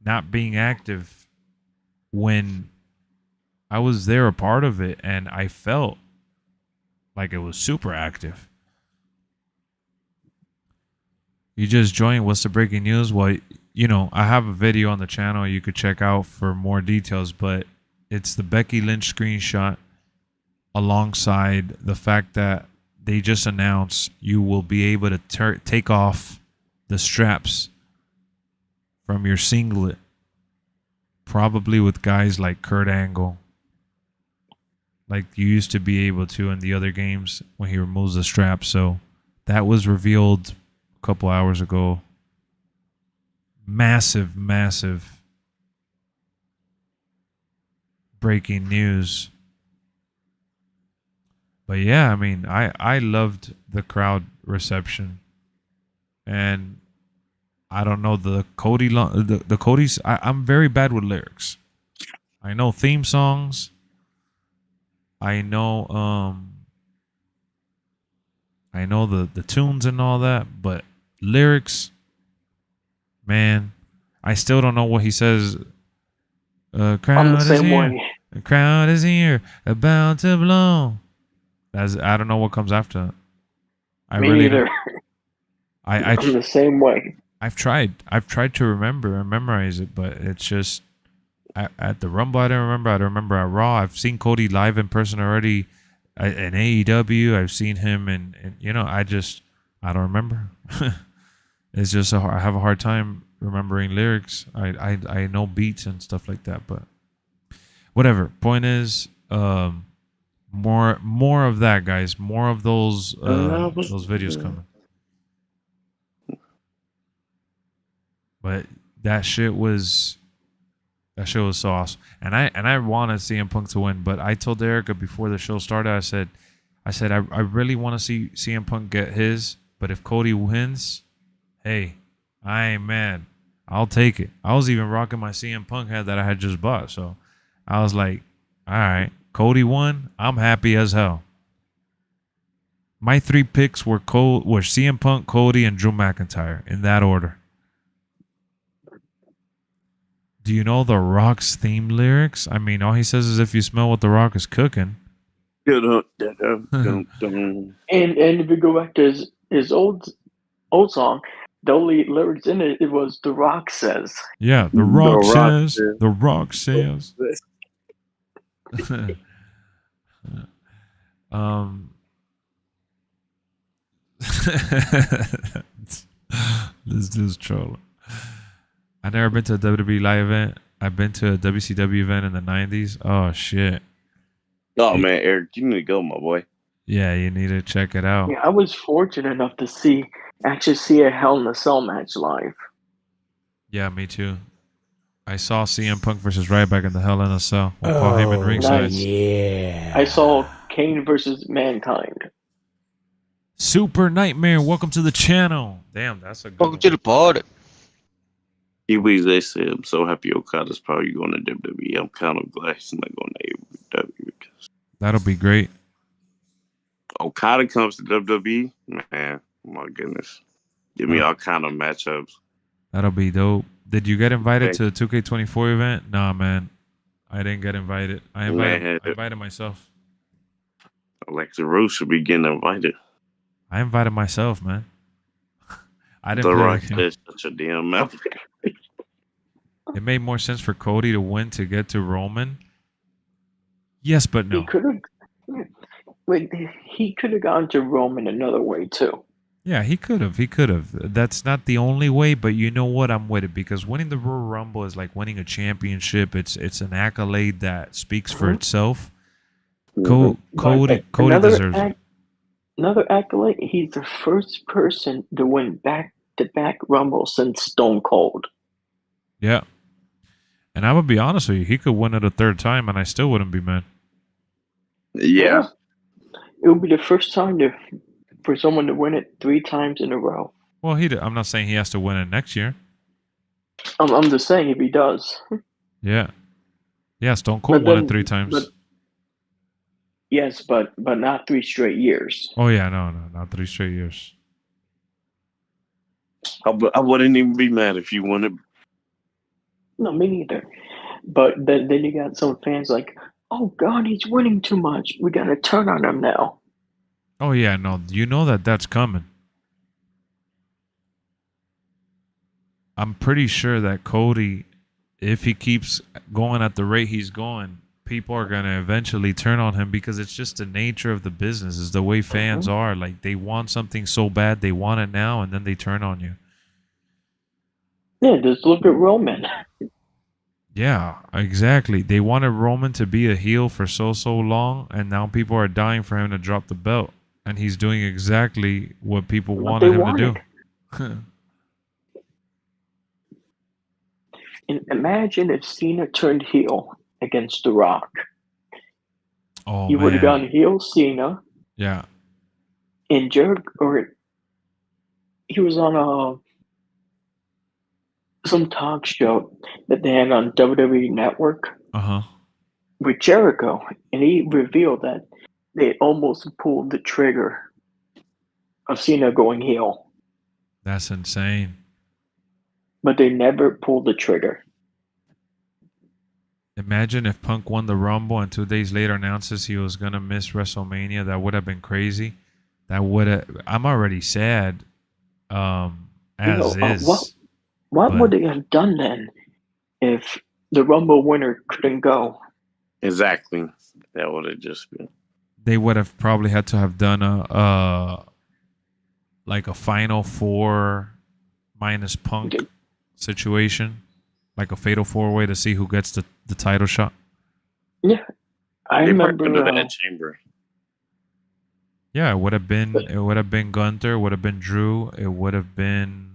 not being active when I was there a part of it and I felt like it was super active. You just joined. What's the breaking news? Well, you know, I have a video on the channel you could check out for more details, but it's the Becky Lynch screenshot alongside the fact that they just announced you will be able to take off the straps from your singlet, probably with guys like Kurt Angle, like you used to be able to in the other games when he removes the strap. So that was revealed a couple hours ago. Massive breaking news. But yeah, I mean, I loved the crowd reception. And I don't know, the Cody's, I'm very bad with lyrics. I know theme songs. I know the tunes and all that, but lyrics, man, I still don't know what he says. Crowd is here. The crowd is here, about to blow. I don't know what comes after.
Me neither.
I'm
the same way.
I've tried to remember and memorize it, but it's just at the Rumble I don't remember. I don't remember at Raw. I've seen Cody live in person already in AEW. I've seen him and you know, I don't remember. It's just I have a hard time remembering lyrics. I know beats and stuff like that, but whatever. Point is, more of that, guys. More of those videos coming. But that shit was so awesome, and I wanted CM Punk to win. But I told Erica before the show started, I said I really want to see CM Punk get his. But if Cody wins, hey, I ain't mad. I'll take it. I was even rocking my CM Punk hat that I had just bought, so I was like, all right, Cody won. I'm happy as hell. My 3 picks were CM Punk, Cody, and Drew McIntyre in that order. Do you know The Rock's theme lyrics? I mean, all he says is if you smell what The Rock is cooking.
And if you go back to his old song, the only lyrics in it was The Rock says.
Yeah, The Rock says. The Rock says. This dude's trolling. I've never been to a WWE live event. I've been to a WCW event in the 90s. Oh, shit.
Oh, man, Eric, you need to go, my boy.
Yeah, you need to check it out.
Yeah, I was fortunate enough to actually see a Hell in a Cell match live.
Yeah, me too. I saw CM Punk versus Ryback in the Hell in a Cell. Paul Heyman ringside.
Nice. Yeah. I saw Kane versus Mankind.
Super Nightmare, welcome to the channel. Damn, that's a good
Welcome to the party.
They said, I'm so happy Okada's probably going to WWE. I'm kind of glad he's not going to AEW.
That'll be great.
Okada comes to WWE, man, my goodness. Give me all kind of matchups.
That'll be dope. Did you get invited
Okay.
to the 2K24 event? Nah, man. I didn't get invited. I
Man,
invited myself.
Alexa Rose should be getting invited.
I invited myself, man. I didn't
The
play
Rock
the game.
said such a damn mouth.
It made more sense for Cody to win to get to Roman. Yes, but
He
no.
could have. Wait, he could have gone to Roman another way too.
Yeah, he could have. He could have. That's not the only way, but you know what? I'm with it because winning the Royal Rumble is like winning a championship. It's an accolade that speaks for itself. Cody deserves it.
Another accolade. He's the first person to win back-to-back Rumble since Stone Cold.
Yeah. And I'm gonna be honest with you, he could win it a third time, and I still wouldn't be mad.
Yeah.
It would be the first time for someone to win it 3 times in a row.
Well, I'm not saying he has to win it next year.
I'm just saying if he does.
Yeah. Yeah, Stone Cold won it 3 times.
Yes, but not 3 straight years.
Oh yeah, no, not 3 straight years.
I wouldn't even be mad if you won it.
No, me neither. But then you got some fans like, oh God, he's winning too much. We got to turn on him now.
Oh yeah, no, you know that's coming. I'm pretty sure that Cody, if he keeps going at the rate he's going, people are going to eventually turn on him because it's just the nature of the business. Is the way fans are. Like, they want something so bad, they want it now, and then they turn on you.
Yeah, just look at Roman.
Yeah, exactly. They wanted Roman to be a heel for so long, and now people are dying for him to drop the belt. And he's doing exactly what people wanted him to do.
And imagine if Cena turned heel against The Rock.
Oh,
He would have
man.
gone heel Cena.
Yeah.
And he was on some talk show that they had on WWE Network with Jericho, and he revealed that they almost pulled the trigger of Cena going heel,
That's insane.
but they never pulled the trigger.
Imagine if Punk won the Rumble and 2 days later announces he was going to miss WrestleMania. That would have been crazy. I'm already sad is.
What would they have done then if the Rumble winner couldn't go?
Exactly. That would have just been.
They would have probably had to have done a Final 4 minus Punk situation, like a Fatal 4-way to see who gets the title shot.
Yeah, I remember.
Could have been a chamber.
Yeah, it would have been Gunther, it would have been Drew, it would have been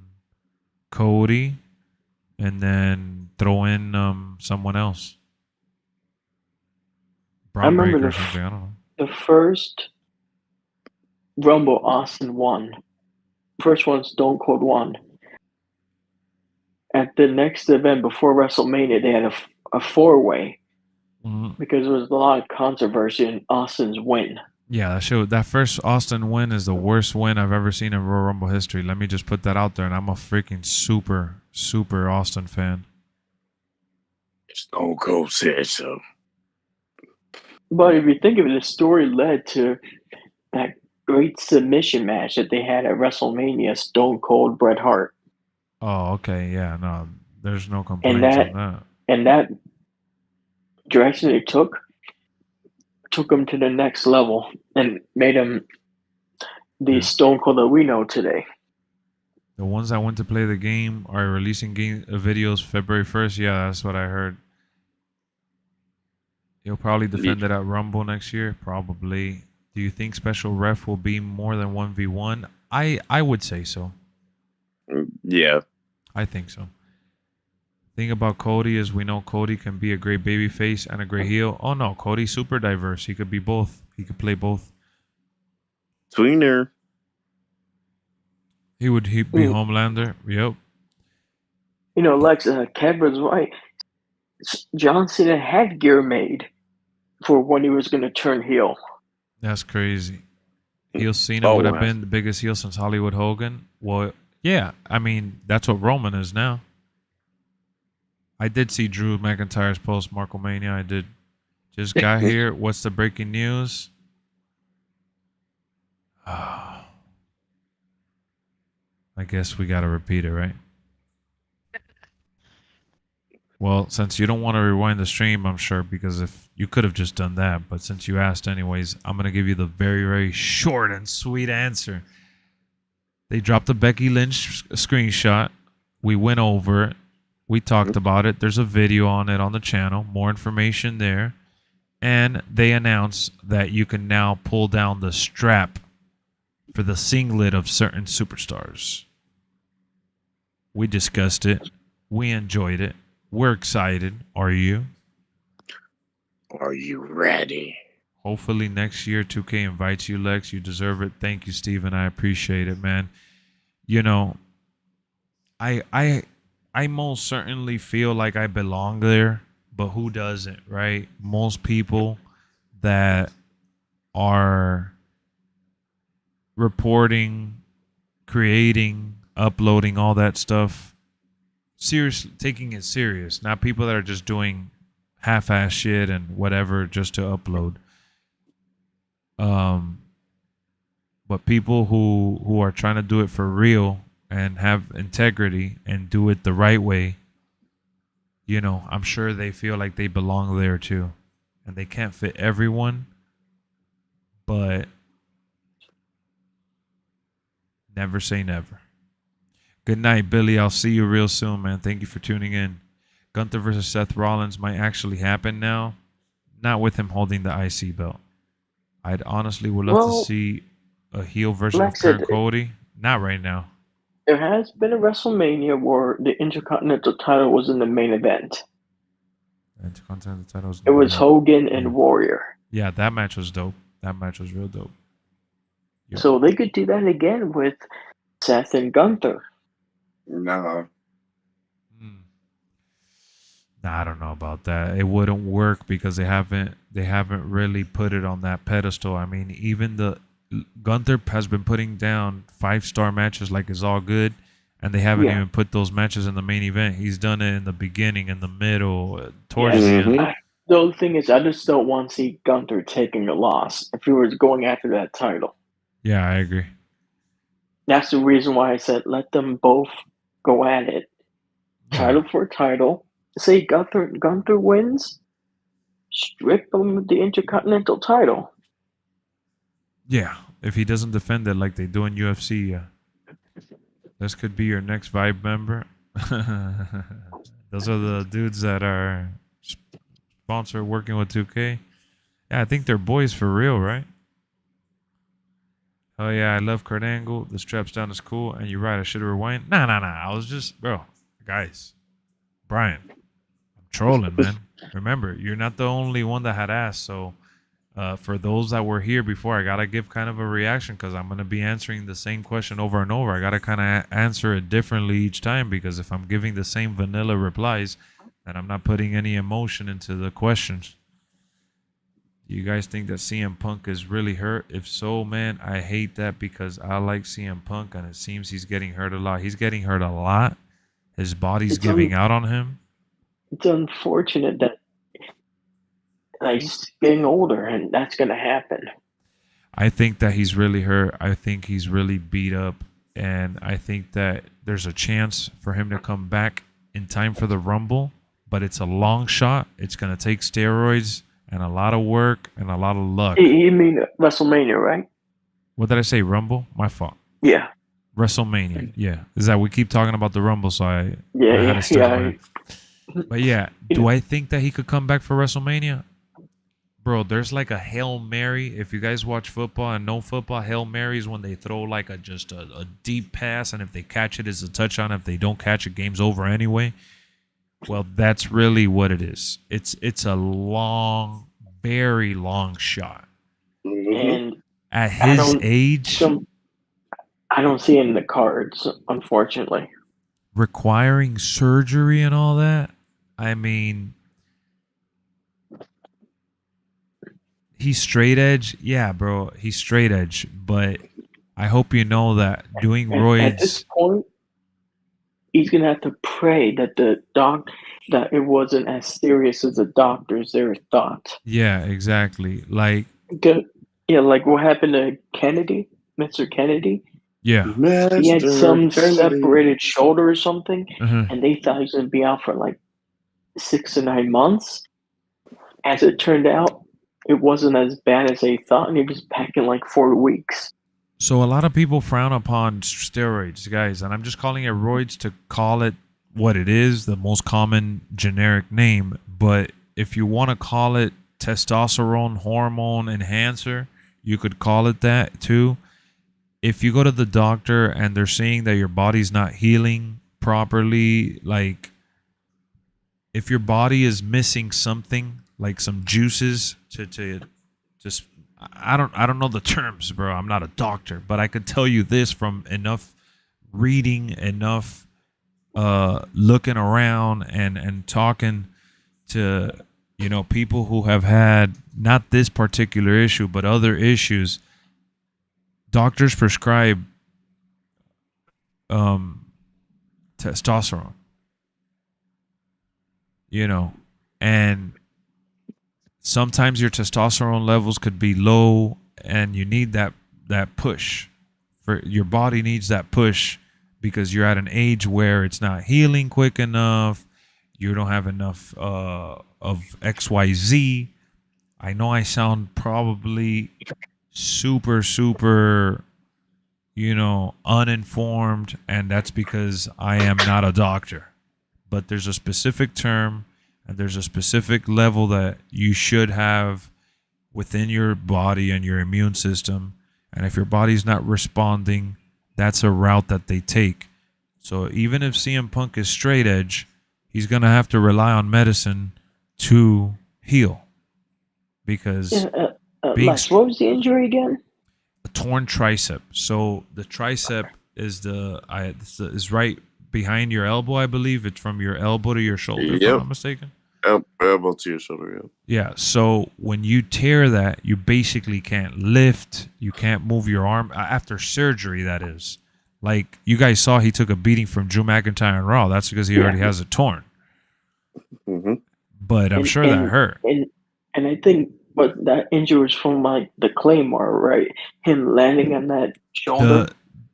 Cody, and then throw in someone else.
I remember
Breaker or something. I don't know.
The first Rumble Austin won. First one Stone Cold won. At the next event before WrestleMania, they had a 4-way because there was a lot of controversy in Austin's win.
Yeah, that first Austin win is the worst win I've ever seen in Royal Rumble history. Let me just put that out there, and I'm a freaking super Austin fan.
Stone Cold said so.
But if you think of it, the story led to that great submission match that they had at WrestleMania, Stone Cold Bret Hart.
Oh, okay, yeah, no, there's no complaints on that.
And that direction they took him to the next level and made him the Stone Cold that we know today.
The ones that went to play the game are releasing videos February 1st. Yeah, that's what I heard. He'll probably defend it at Rumble next year. Probably. Do you think special ref will be more than 1v1? I would say so.
Yeah.
I think so. Thing about Cody is we know Cody can be a great babyface and a great heel. Oh no, Cody's super diverse. He could be both. He could play both.
Tweener.
He'd be Homelander. Yep.
You know, Lex, Kev was right. John Cena had gear made for when he was going to turn heel.
That's crazy. Heel Cena would have been the biggest heel since Hollywood Hogan. Well, yeah. I mean, that's what Roman is now. I did see Drew McIntyre's post Marklemania. I did. Just got here. What's the breaking news? I guess we got to repeat it, right? Well, since you don't want to rewind the stream, I'm sure, because if you could have just done that, but since you asked anyways, I'm going to give you the very, very short and sweet answer. They dropped the Becky Lynch screenshot. We went over it. We talked about it. There's a video on it on the channel. More information there. And they announced that you can now pull down the strap for the singlet of certain superstars. We discussed it. We enjoyed it. We're excited. Are you?
Are you ready?
Hopefully next year 2K invites you, Lex. You deserve it. Thank you, Steven. I appreciate it, man. You know, I most certainly feel like I belong there, but who doesn't, right? Most people that are reporting, creating, uploading, all that stuff, seriously, taking it serious. Not people that are just doing half-ass shit and whatever just to upload. But people who are trying to do it for real and have integrity and do it the right way, you know, I'm sure they feel like they belong there too. And they can't fit everyone, but never say never. Good night, Billy. I'll see you real soon, man. Thank you for tuning in. Gunther versus Seth Rollins might actually happen now. Not with him holding the IC belt. I'd honestly would love to see a heel version of Kurt Cody. Not right now.
There has been a WrestleMania where the Intercontinental title was in the main event.
Intercontinental titles.
It was Hogan and Warrior.
Yeah, that match was dope. That match was real dope.
Yep. So they could do that again with Seth and Gunther.
No.
I don't know about that. It wouldn't work because they haven't really put it on that pedestal. I mean, even the Gunther has been putting down 5-star matches like it's all good, and they haven't even put those matches in the main event. He's done it in the beginning, in the middle, towards the end.
The only thing is, I just don't want to see Gunther taking a loss if he was going after that title.
Yeah, I agree.
That's the reason why I said let them both go at it. Title for title. Say Gunther wins, strip him of the Intercontinental title.
Yeah, if he doesn't defend it like they do in UFC, this could be your next Vibe member. Those are the dudes that are sponsored working with 2K. Yeah, I think they're boys for real, right? Oh yeah, I love Kurt Angle. The straps down is cool, and you're right. I should have rewind. Nah. I was just, bro, guys, Brian. Trolling, man. Remember, you're not the only one that had asked. So for those that were here before, I gotta give kind of a reaction because I'm gonna be answering the same question over and over. I gotta kind of answer it differently each time because if I'm giving the same vanilla replies, then I'm not putting any emotion into the questions. Do you guys think that CM Punk is really hurt? If so, man, I hate that because I like CM Punk and it seems he's getting hurt a lot. He's getting hurt a lot. His body's giving out on him.
It's unfortunate that he's getting older and that's going to happen.
I think that he's really hurt. I think he's really beat up. And I think that there's a chance for him to come back in time for the Rumble. But it's a long shot. It's going to take steroids and a lot of work and a lot of luck.
You mean WrestleMania, right?
What did I say? Rumble? My fault.
Yeah.
WrestleMania. Yeah. Is that we keep talking about the Rumble, so I had to start. But yeah, do I think that he could come back for WrestleMania? Bro, there's like a Hail Mary. If you guys watch football and know football, Hail Mary is when they throw like a deep pass, and if they catch it, it's a touchdown. If they don't catch it, game's over anyway. Well, that's really what it is. It's a long, very long shot.
And
at his age,
I don't see it in the cards, unfortunately.
Requiring surgery and all that. I mean, he's straight edge. Yeah, bro, he's straight edge. But I hope you know that doing roids.
At this point, he's going to have to pray that the that it wasn't as serious as the doctors there thought.
Yeah, exactly. Like,
Good. Yeah, like what happened to Kennedy, Mr. Kennedy.
yeah.
He had
Master
some
Kennedy.
separated shoulder or something,
Uh-huh.
and they thought he was going to be out for like 6 to 9 months. As it turned out, it wasn't as bad as they thought, and he was back in like 4 weeks.
So a lot of people frown upon steroids, guys, and I'm just calling it roids to call it what it is, the most common generic name. But if you want to call it testosterone hormone enhancer, you could call it that too. If you go to the doctor and they're saying that your body's not healing properly, like if your body is missing something, like some juices to just I don't know the terms, bro. I'm not a doctor, but I could tell you this from enough reading, enough looking around and talking to people who have had not this particular issue but other issues. Doctors prescribe testosterone, and sometimes your testosterone levels could be low and you need that push. For your body needs that push because you're at an age where it's not healing quick enough. You don't have enough of XYZ. I know I sound probably super uninformed, and that's because I am not a doctor. But there's a specific term and there's a specific level that you should have within your body and your immune system. And if your body's not responding, that's a route that they take. So even if CM Punk is straight edge, he's going to have to rely on medicine to heal. Because
Lex, what was the injury again?
a torn tricep. So the tricep is right behind your elbow, I believe. It's from your elbow to your shoulder, if I'm not mistaken.
Elbow to your shoulder, yeah.
Yeah, so when you tear that, you basically can't lift. You can't move your arm. After surgery, that is. Like, you guys saw he took a beating from Drew McIntyre on Raw. That's because he already has it torn.
Mm-hmm.
But I'm sure that hurt.
And I think that injury was from, like, the Claymore, right? Him landing on that shoulder.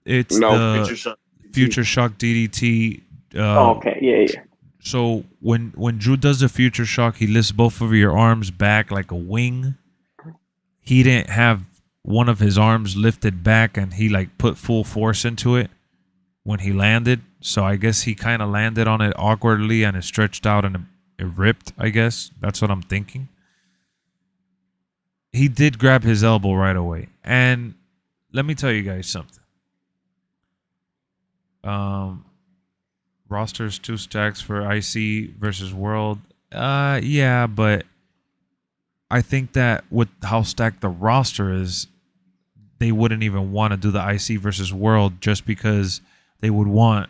Future Shock DDT.
Okay, yeah.
So when Drew does the Future Shock, he lifts both of your arms back like a wing. He didn't have one of his arms lifted back, and he like put full force into it when he landed. So I guess he kind of landed on it awkwardly, and it stretched out and it ripped. I guess that's what I'm thinking. He did grab his elbow right away, and let me tell you guys something. Rosters 2 stacks for IC versus World. Yeah, but I think that with how stacked the roster is, they wouldn't even want to do the IC versus World just because they would want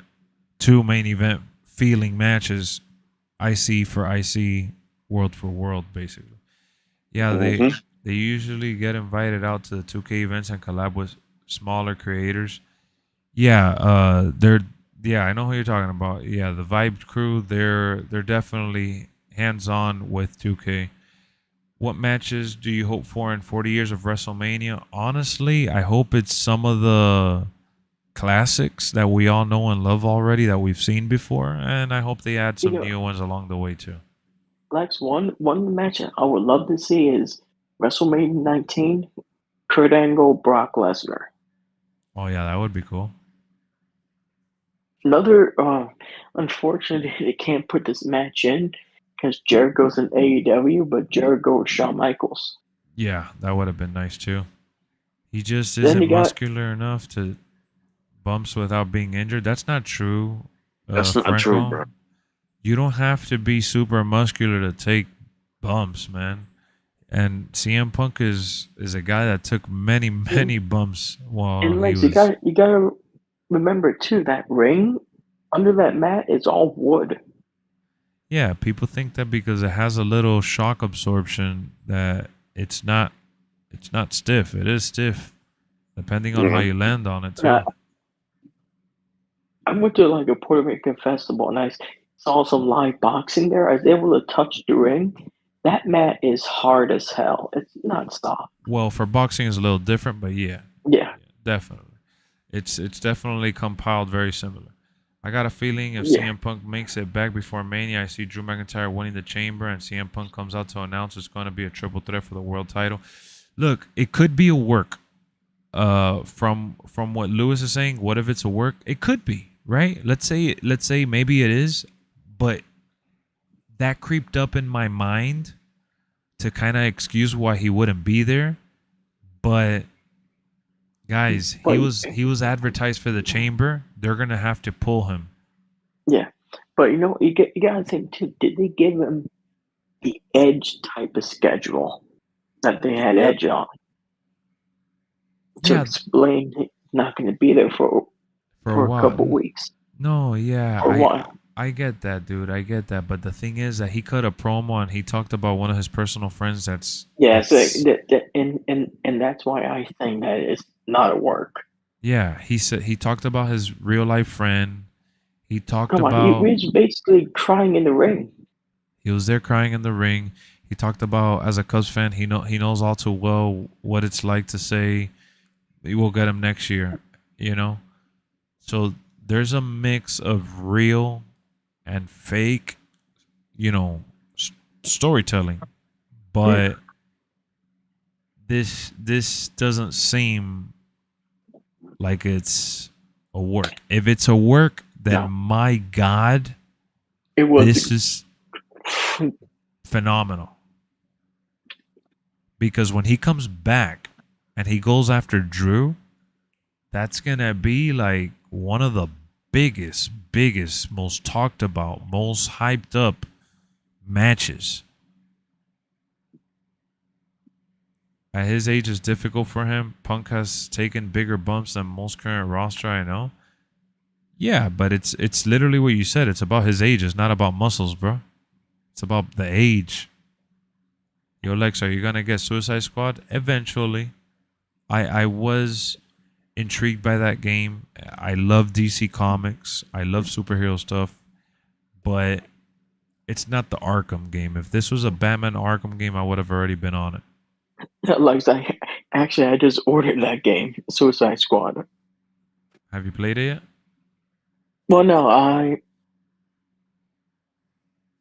2 main event feeling matches, IC for IC, World for World, basically. Yeah, they usually get invited out to the 2K events and collab with smaller creators. Yeah, I know who you're talking about. Yeah, the Vibe crew, they're definitely hands-on with 2K. What matches do you hope for in 40 years of WrestleMania? Honestly, I hope it's some of the classics that we all know and love already that we've seen before, and I hope they add some new ones along the way too.
Lex, one match I would love to see is WrestleMania 19, Kurt Angle, Brock Lesnar.
Oh yeah, that would be cool.
Another, unfortunately, they can't put this match in because Jericho's in AEW, but Jericho is Shawn Michaels.
Yeah, that would have been nice too. He just isn't muscular enough to bumps without being injured. That's not true.
That's not true, bro.
You don't have to be super muscular to take bumps, man. And CM Punk is a guy that took many bumps while
and Lex,
he was...
you gotta remember too, that ring under that mat is all wood.
Yeah, people think that because it has a little shock absorption that it's not stiff. It is stiff, depending on how you land on it too.
I went to like a Puerto Rican festival, and I saw some live boxing there. I was able to touch the ring. That mat is hard as hell. It's not soft.
Well, for boxing is a little different, but yeah,
Yeah.
definitely. It's definitely compiled very similar. I got a feeling if
Yeah.
CM Punk makes it back before Mania, I see Drew McIntyre winning the Chamber, and CM Punk comes out to announce it's going to be a triple threat for the world title. Look, it could be a work. From what Lewis is saying, what if it's a work? It could be, right? Let's say maybe it is, but that creeped up in my mind to kind of excuse why he wouldn't be there. But guys, he was advertised for the Chamber. They're gonna have to pull him.
Yeah. But you gotta think too, did they give him the Edge type of schedule that they had Edge on? To explain he's not gonna be there for a couple weeks.
No, yeah.
For a while.
I get that, dude. I get that. But the thing is that he cut a promo and he talked about one of his personal friends that's...
Yeah, and that's why I think that it's not a work.
Yeah, he talked about his real life friend. He talked
Come on,
about...
he was basically crying in the ring.
He was there crying in the ring. He talked about, as a Cubs fan, he knows all too well what it's like to say, we'll get him next year, you know? So there's a mix of real and fake, storytelling, but this doesn't seem like it's a work. If it's a work, then my God, this is phenomenal. Because when he comes back and he goes after Drew, that's gonna be like one of the biggest, most talked about, most hyped up matches. At his age, it's difficult for him. Punk has taken bigger bumps than most current roster, I know. Yeah, but it's literally what you said. It's about his age. It's not about muscles, bro. It's about the age. Yo, Lex, are you gonna get Suicide Squad? Eventually. I was intrigued by that game. I love DC Comics. I love superhero stuff. But it's not the Arkham game. If this was a Batman Arkham game, I would have already been on it.
Like, I just ordered that game, Suicide Squad.
Have you played it yet?
Well, no, I'm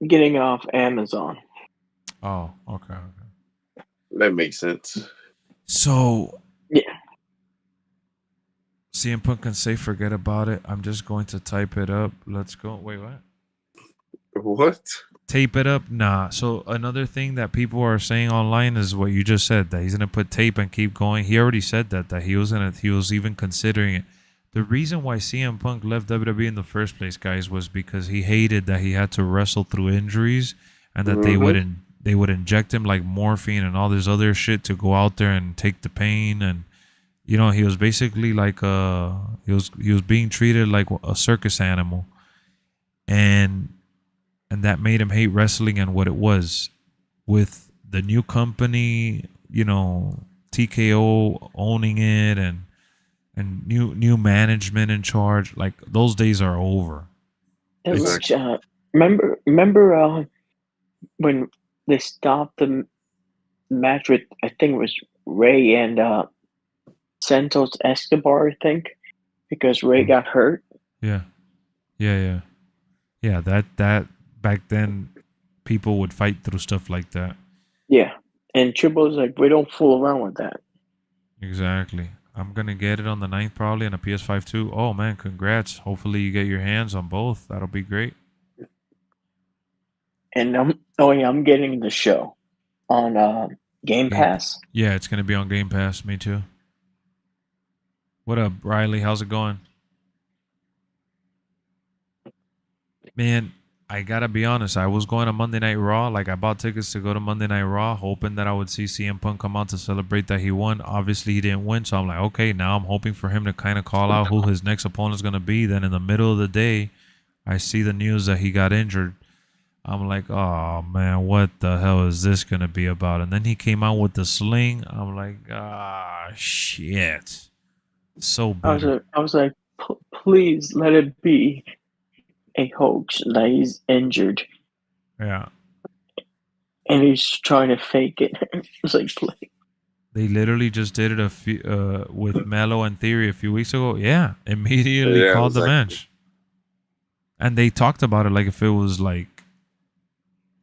getting off Amazon.
Oh, okay.
That makes sense.
So,
yeah.
CM Punk can say forget about it. I'm just going to type it up. Let's go. Wait, what?
What?
Tape it up? Nah. So another thing that people are saying online is what you just said, that he's gonna put tape and keep going. He already said that he was even considering it. The reason why CM Punk left WWE in the first place, guys, was because he hated that he had to wrestle through injuries and that they would inject him like morphine and all this other shit to go out there and take the pain. And he was basically like he was being treated like a circus animal, and that made him hate wrestling and what it was. With the new company, TKO owning it and new management in charge, like those days are over.
Remember when they stopped the match with, I think it was Ray and Santos Escobar, I think, because Ray got hurt.
Yeah. That back then, people would fight through stuff like that.
Yeah, and Triple's like, we don't fool around with that.
Exactly. I'm gonna get it on the 9th probably, and a PS5 too. Oh man, congrats! Hopefully you get your hands on both. That'll be great.
And I'm getting the show on Game Pass.
Yeah, it's gonna be on Game Pass. Me too. What up, Riley? How's it going? Man, I gotta be honest. I was going to Monday Night Raw. Like, I bought tickets to go to Monday Night Raw, hoping that I would see CM Punk come out to celebrate that he won. Obviously, he didn't win, so I'm like, okay, now I'm hoping for him to kind of call out who his next opponent is gonna be. Then in the middle of the day, I see the news that he got injured. I'm like, oh man, what the hell is this gonna be about? And then he came out with the sling. I'm like, shit. So bitter.
I was like, please let it be a hoax, that he's injured,
Yeah.
and he's trying to fake it. It's like,
They literally just did it with Mello and Theory a few weeks ago. Yeah, immediately
Yeah,
called the
exactly.
match, and they talked about it like if it was like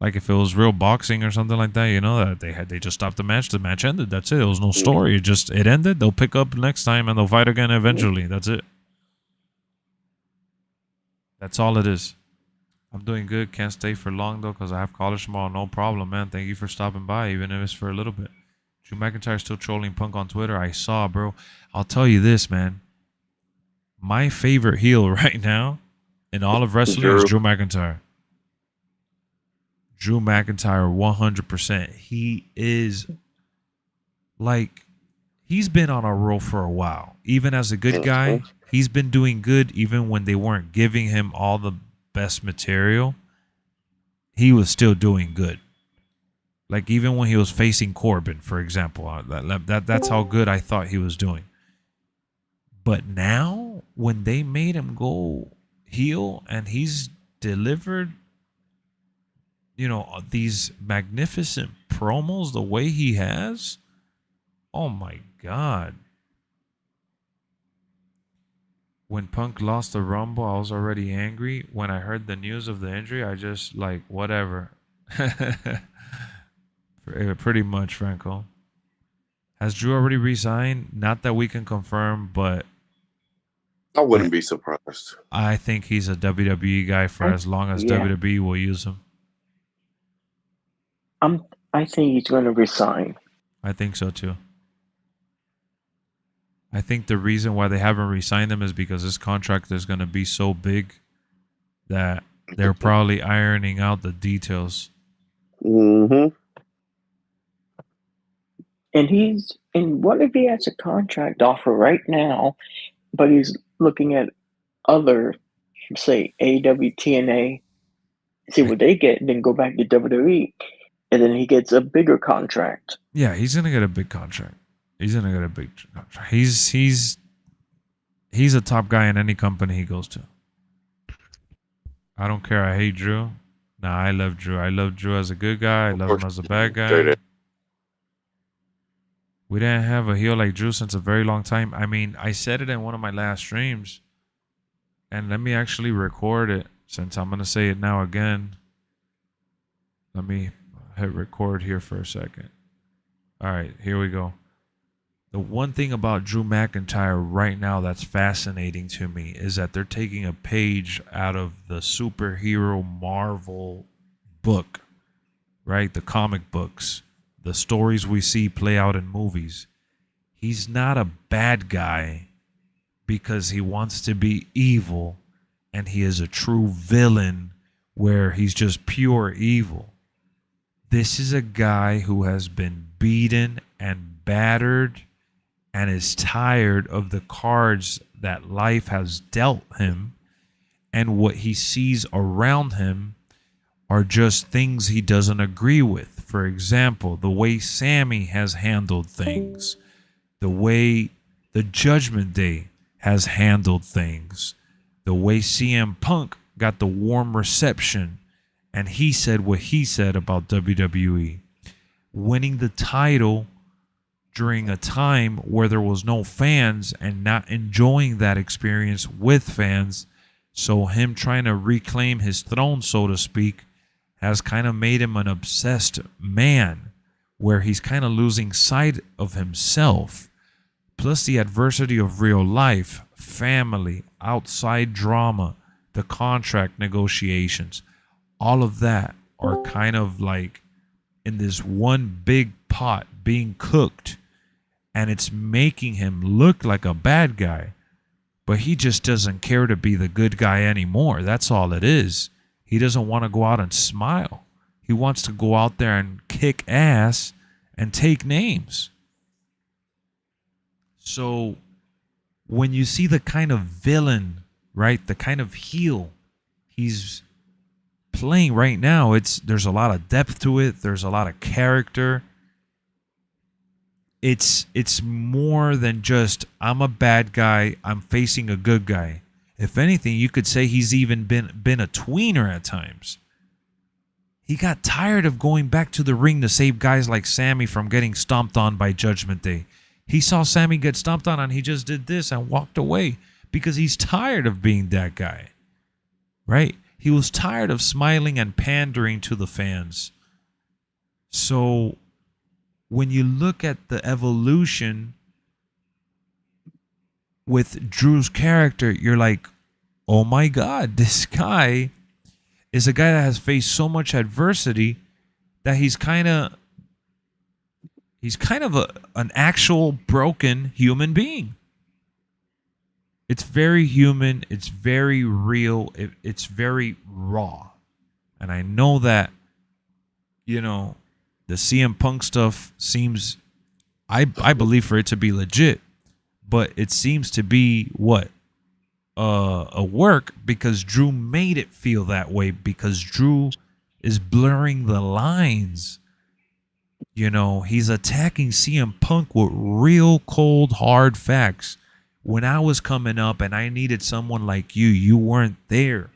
if it was real boxing or something like that. You know that they just stopped the match. The match ended. That's it. There was no story. It ended. They'll pick up next time and they'll fight again eventually. That's it. That's all it is. I'm doing good. Can't stay for long though because I have college tomorrow. No problem, man. Thank you for stopping by, even if it's for a little bit. Drew McIntyre still trolling Punk on Twitter. I saw, bro. I'll tell you this, man. My favorite heel right now in all of wrestling is Drew McIntyre. Drew McIntyre, 100%. He is like, he's been on a roll for a while. Even as a good guy, he's been doing good even when they weren't giving him all the best material. He was still doing good. Like even when he was facing Corbin, for example, that's how good I thought he was doing. But now, when they made him go heel and he's delivered, these magnificent promos the way he has, oh my God. When Punk lost the Rumble, I was already angry. When I heard the news of the injury, I just whatever. Pretty much, Franco. Has Drew already resigned? Not that we can confirm, but
I wouldn't be surprised.
I think he's a WWE guy for as long as WWE will use him.
I think he's going to resign.
I think so too. I think the reason why they haven't re-signed him is because this contract is going to be so big that they're probably ironing out the details.
And what if he has a contract offer right now, but he's looking at other, say, AEW, TNA, see what they get, then go back to WWE, and then he gets a bigger contract.
Yeah, he's gonna get a big contract. He's a top guy in any company he goes to. I don't care. I hate Drew. Nah, I love Drew. I love Drew as a good guy. I love him as a bad guy. We didn't have a heel like Drew since a very long time. I mean, I said it in one of my last streams. And let me actually record it since I'm going to say it now again. Let me hit record here for a second. All right, here we go. The one thing about Drew McIntyre right now that's fascinating to me is that they're taking a page out of the superhero Marvel book, right? The comic books, the stories we see play out in movies. He's not a bad guy because he wants to be evil, and he is a true villain where he's just pure evil. This is a guy who has been beaten and battered and is tired of the cards that life has dealt him, and what he sees around him are just things he doesn't agree with. For example, the way Sammy has handled things, the way the Judgment Day has handled things, the way CM Punk got the warm reception and he said what he said about WWE. Winning the title during a time where there was no fans and not enjoying that experience with fans. So him trying to reclaim his throne, so to speak, has kind of made him an obsessed man where he's kind of losing sight of himself. Plus the adversity of real life, family, outside drama, the contract negotiations, all of that are kind of like in this one big pot being cooked, and it's making him look like a bad guy, but he just doesn't care to be the good guy anymore. That's all it is. He doesn't want to go out and smile. He wants to go out there and kick ass and take names. So when you see the kind of villain, right, the kind of heel he's playing right now, there's a lot of depth to it. There's a lot of character. It's more than just I'm a bad guy, I'm facing a good guy. If anything, you could say he's even been a tweener at times. He got tired of going back to the ring to save guys like Sammy from getting stomped on by Judgment Day. He saw Sammy get stomped on and he just did this and walked away because he's tired of being that guy. Right? He was tired of smiling and pandering to the fans. So when you look at the evolution with Drew's character, you're like, oh my God, this guy is a guy that has faced so much adversity that he's kind of an actual broken human being. It's very human. It's very real. It's very raw. And I know that, you know, the CM Punk stuff seems, I believe for it to be legit, but it seems to be what? A work because Drew made it feel that way because Drew is blurring the lines. You know, he's attacking CM Punk with real cold, hard facts. When I was coming up and I needed someone like you, you weren't there.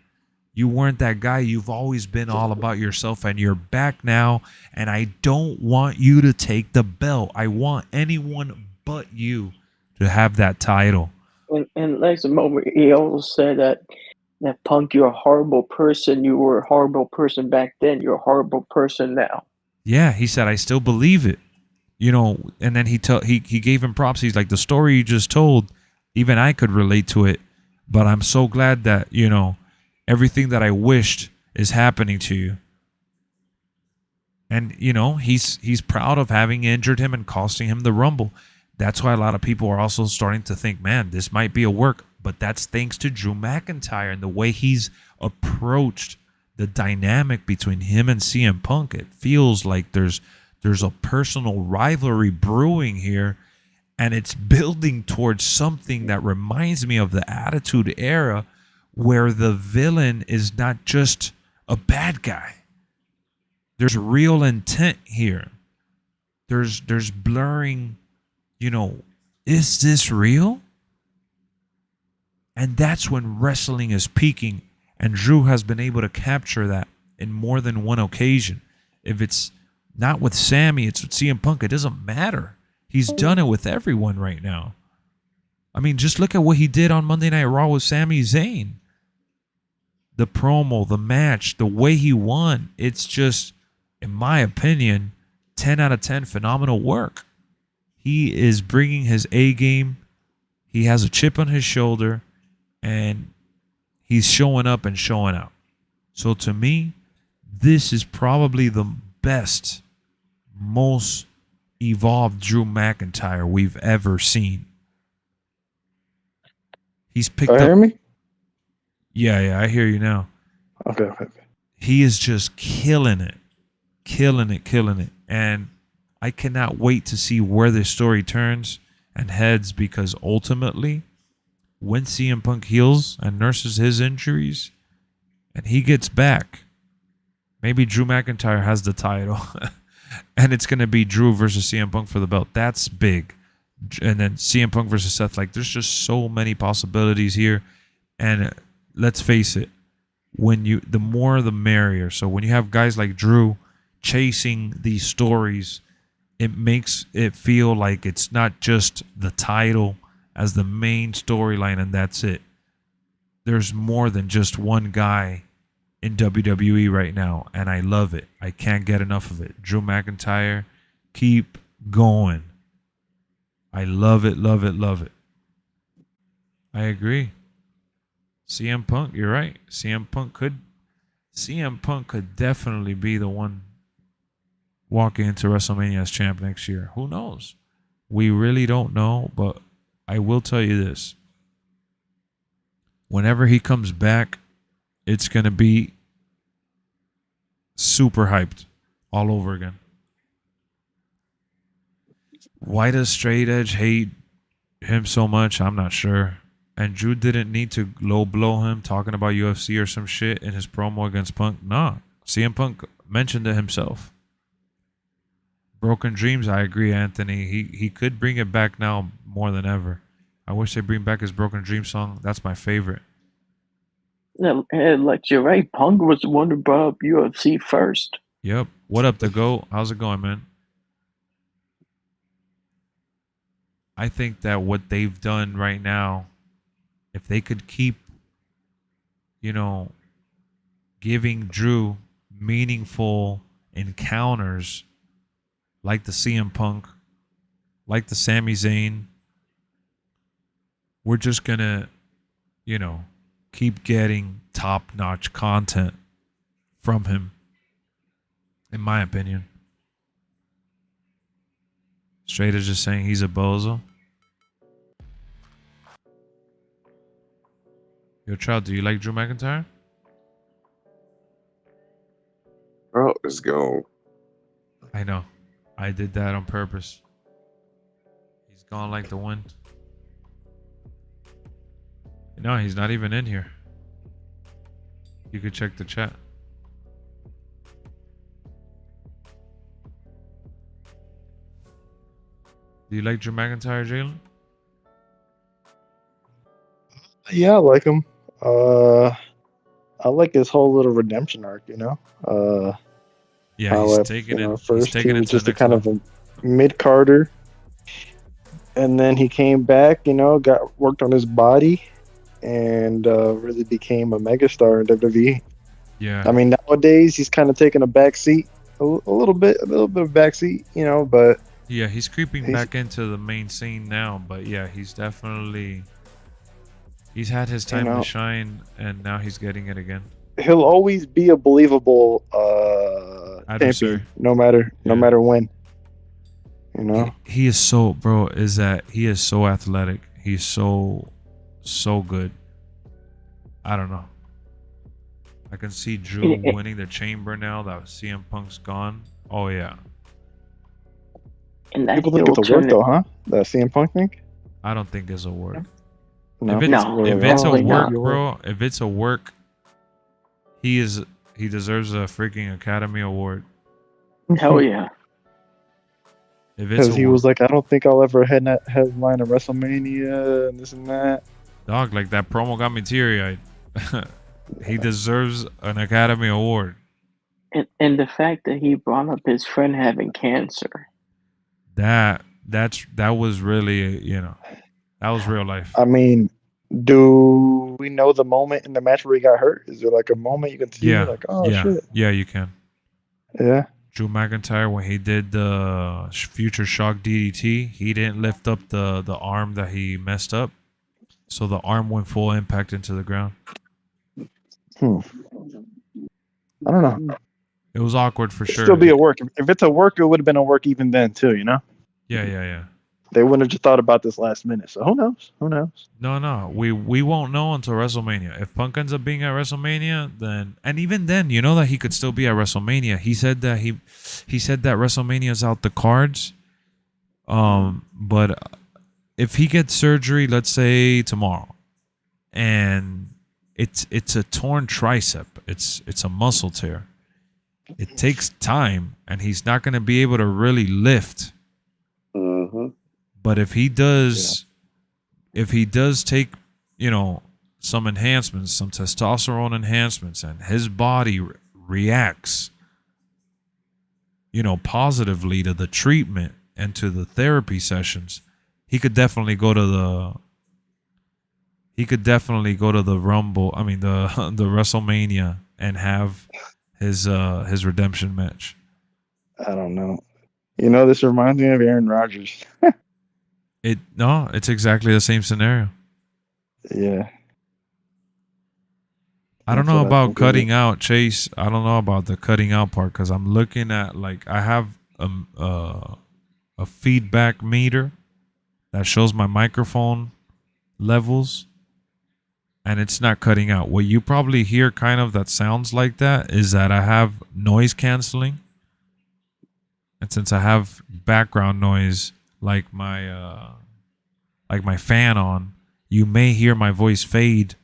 You weren't that guy. You've always been all about yourself and you're back now. And I don't want you to take the belt. I want anyone but you to have that title.
And Lex, a moment he also said that Punk, you're a horrible person. You were a horrible person back then. You're a horrible person now.
Yeah, he said, I still believe it. You know, and then he gave him props. He's like, the story you just told, even I could relate to it. But I'm so glad that, you know, everything that I wished is happening to you. And, you know, he's proud of having injured him and costing him the Rumble. That's why a lot of people are also starting to think, man, this might be a work. But that's thanks to Drew McIntyre and the way he's approached the dynamic between him and CM Punk. It feels like there's a personal rivalry brewing here. And it's building towards something that reminds me of the Attitude Era, where the villain is not just a bad guy. There's real intent here. There's blurring, you know, is this real? And that's when wrestling is peaking. And Drew has been able to capture that in more than one occasion. If it's not with Sammy, it's with CM Punk. It doesn't matter. He's done it with everyone right now. I mean, just look at what he did on Monday Night Raw with Sami Zayn. The promo, the match, the way he won. It's just, in my opinion, 10 out of 10 phenomenal work. He is bringing his A game. He has a chip on his shoulder. And he's showing up and showing out. So to me, this is probably the best, most evolved Drew McIntyre we've ever seen. He's picked up.
Hear me?
Yeah, I hear you now.
Okay.
He is just killing it. And I cannot wait to see where this story turns and heads, because ultimately, when CM Punk heals and nurses his injuries and he gets back, maybe Drew McIntyre has the title and it's going to be Drew versus CM Punk for the belt. That's big. And then CM Punk versus Seth. Like, there's just so many possibilities here. And let's face it, the more the merrier. So when you have guys like Drew chasing these stories, it makes it feel like it's not just the title as the main storyline and that's it. There's more than just one guy in WWE right now, and I love it. I can't get enough of it. Drew McIntyre, keep going. I love it. I agree. CM Punk, you're right. CM Punk could definitely be the one walking into WrestleMania as champ next year. Who knows? We really don't know, but I will tell you this. Whenever he comes back, it's going to be super hyped all over again. Why does Straight Edge hate him so much? I'm not sure. And Drew didn't need to low blow him talking about UFC or some shit in his promo against Punk. Nah, CM Punk mentioned it himself. Broken Dreams, I agree, Anthony. He could bring it back now more than ever. I wish they bring back his Broken Dreams song. That's my favorite.
Yeah, hey, Lex, you're right. Punk was the one who brought up UFC first.
Yep. What up, the GOAT? How's it going, man? I think that what they've done right now, if they could keep, giving Drew meaningful encounters like the CM Punk, like the Sami Zayn, we're just going to, keep getting top-notch content from him, in my opinion. Straight is just saying he's a bozo. Yo, child, do you like Drew McIntyre?
Oh, it's gone.
I know. I did that on purpose. He's gone like the wind. No, he's not even in here. You could check the chat. Do you like Drew McIntyre, Jalen?
Yeah, I like him. I like his whole little redemption arc,
Yeah,
how
he's
at,
taking it. He's
first
taking
he
it
was
to
just
the
a
next
kind
level.
of a mid-carder. And then he came back, got worked on his body and really became a megastar in WWE.
Yeah.
I mean, nowadays he's kind of taking a back seat, a little bit of back seat, but
Yeah, he's creeping back into the main scene now, but yeah, he's had his time to shine, and now he's getting it again.
he'll always be a believable
Adversary.
champion, no matter when.
He is so, bro, he is so athletic. He's so good. I don't know. I can see Drew winning the chamber now that CM Punk's gone. Oh yeah.
And
People think it's a work though, huh? That CM Punk thing?
I don't think it's a work.
No,
If it's a work,
not.
bro, if it's a work, he deserves a freaking Academy Award.
Hell yeah.
If it's
Because he was like, I don't think I'll ever headline a WrestleMania and this and that.
dog, like that promo got me teary-eyed. He deserves an Academy Award.
And the fact that he brought up his friend having cancer.
That was really, that was real life.
I mean, do we know the moment in the match where he got hurt? Is there like a moment you can see?
Yeah.
Like, oh
yeah.
shit.
Yeah, you can.
Yeah.
Drew McIntyre, when he did the Future Shock DDT, he didn't lift up the arm that he messed up. So the arm went full impact into the ground.
I don't know.
It was awkward for sure.
Still be a work. If it's a work, it would have been a work even then too,
Yeah.
They wouldn't have just thought about this last minute. So who knows?
No. We won't know until WrestleMania. If Punk ends up being at WrestleMania, then, and even then, you know that he could still be at WrestleMania. He said that he said that WrestleMania is out the cards. But if he gets surgery, let's say tomorrow, and it's a torn tricep, it's a muscle tear. It takes time, and he's not going to be able to really lift.
Mm-hmm.
But if he does take, some enhancements, some testosterone enhancements, and his body reacts, positively to the treatment and to the therapy sessions, he could definitely go to the Rumble. I mean the WrestleMania and have his redemption match.
I don't know. This reminds me of Aaron Rodgers.
It's exactly the same scenario.
Yeah.
I don't know about cutting out, Chase. I don't know about the cutting out part because I'm looking at, like, I have a feedback meter that shows my microphone levels, and it's not cutting out. What you probably hear kind of that sounds like that is that I have noise canceling. And since I have background noise like my fan on, you may hear my voice fade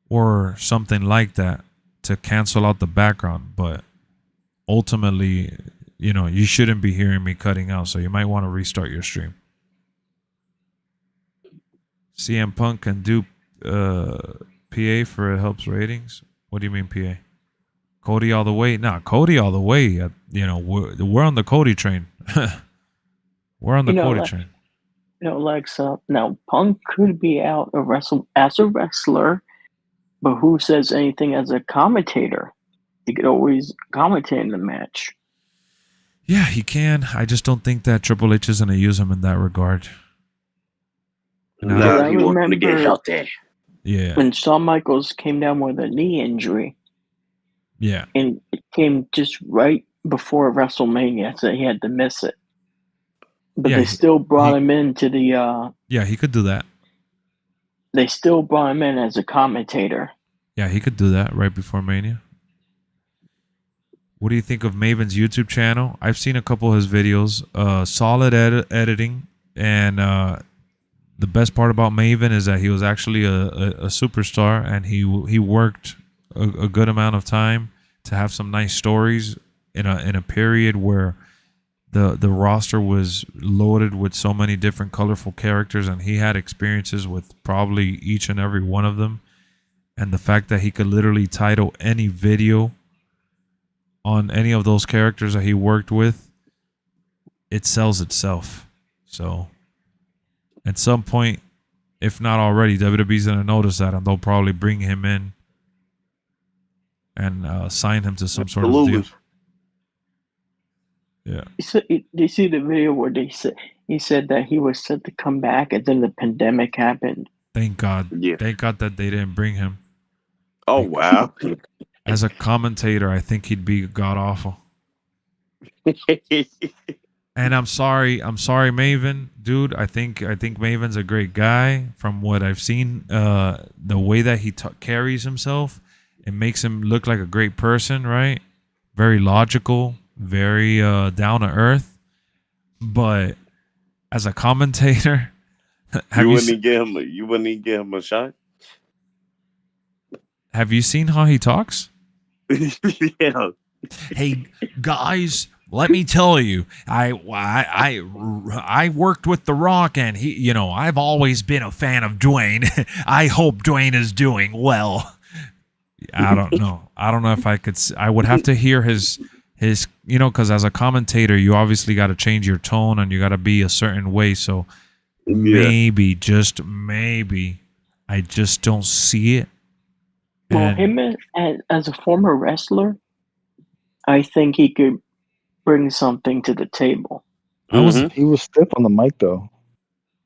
or something like that to cancel out the background. But ultimately, you shouldn't be hearing me cutting out, so you might want to restart your stream. PA for it helps ratings. What do you mean PA? Cody all the way? Nah, Cody all the way. We're on the Cody train. We're on the Cody train.
Lex, now Punk could be out as a wrestler, but who says anything as a commentator? He could always commentate in the match.
Yeah, he can. I just don't think that Triple H is going to use him in that regard.
No, he wants to get healthy.
Yeah.
When Shawn Michaels came down with a knee injury.
Yeah.
And it came just right before WrestleMania, so he had to miss it. But they still brought him into the...
yeah, he could do that.
They still brought him in as a commentator.
Yeah, he could do that right before Mania. What do you think of Maven's YouTube channel? I've seen a couple of his videos. Solid editing. And the best part about Maven is that he was actually a superstar. And he worked a good amount of time to have some nice stories in a period where the roster was loaded with so many different colorful characters. And he had experiences with probably each and every one of them. And the fact that he could literally title any video on any of those characters that he worked with, it sells itself. So at some point, if not already, WWE's going to notice that, and they'll probably bring him in and sign him to some sort of deal. Yeah.
So, you see the video where he said that he was set to come back, and then the pandemic happened.
Thank God.
Yeah.
Thank God that they didn't bring him.
Oh, wow.
As a commentator, I think he'd be god awful. And I'm sorry, Maven, dude. I think Maven's a great guy. From what I've seen, the way that he carries himself, it makes him look like a great person, right? Very logical, very down to earth. But as a commentator,
you wouldn't even give him a shot.
Have you seen how he talks?
Yeah.
Hey guys, let me tell you, I worked with The Rock, and he, I've always been a fan of Dwayne. I hope Dwayne is doing well. I don't know. I don't know if I could. I would have to hear his, because as a commentator, you obviously got to change your tone and you got to be a certain way. So maybe, just maybe, I just don't see it.
Well, him as a former wrestler, I think he could bring something to the table.
He was stiff on the mic, though.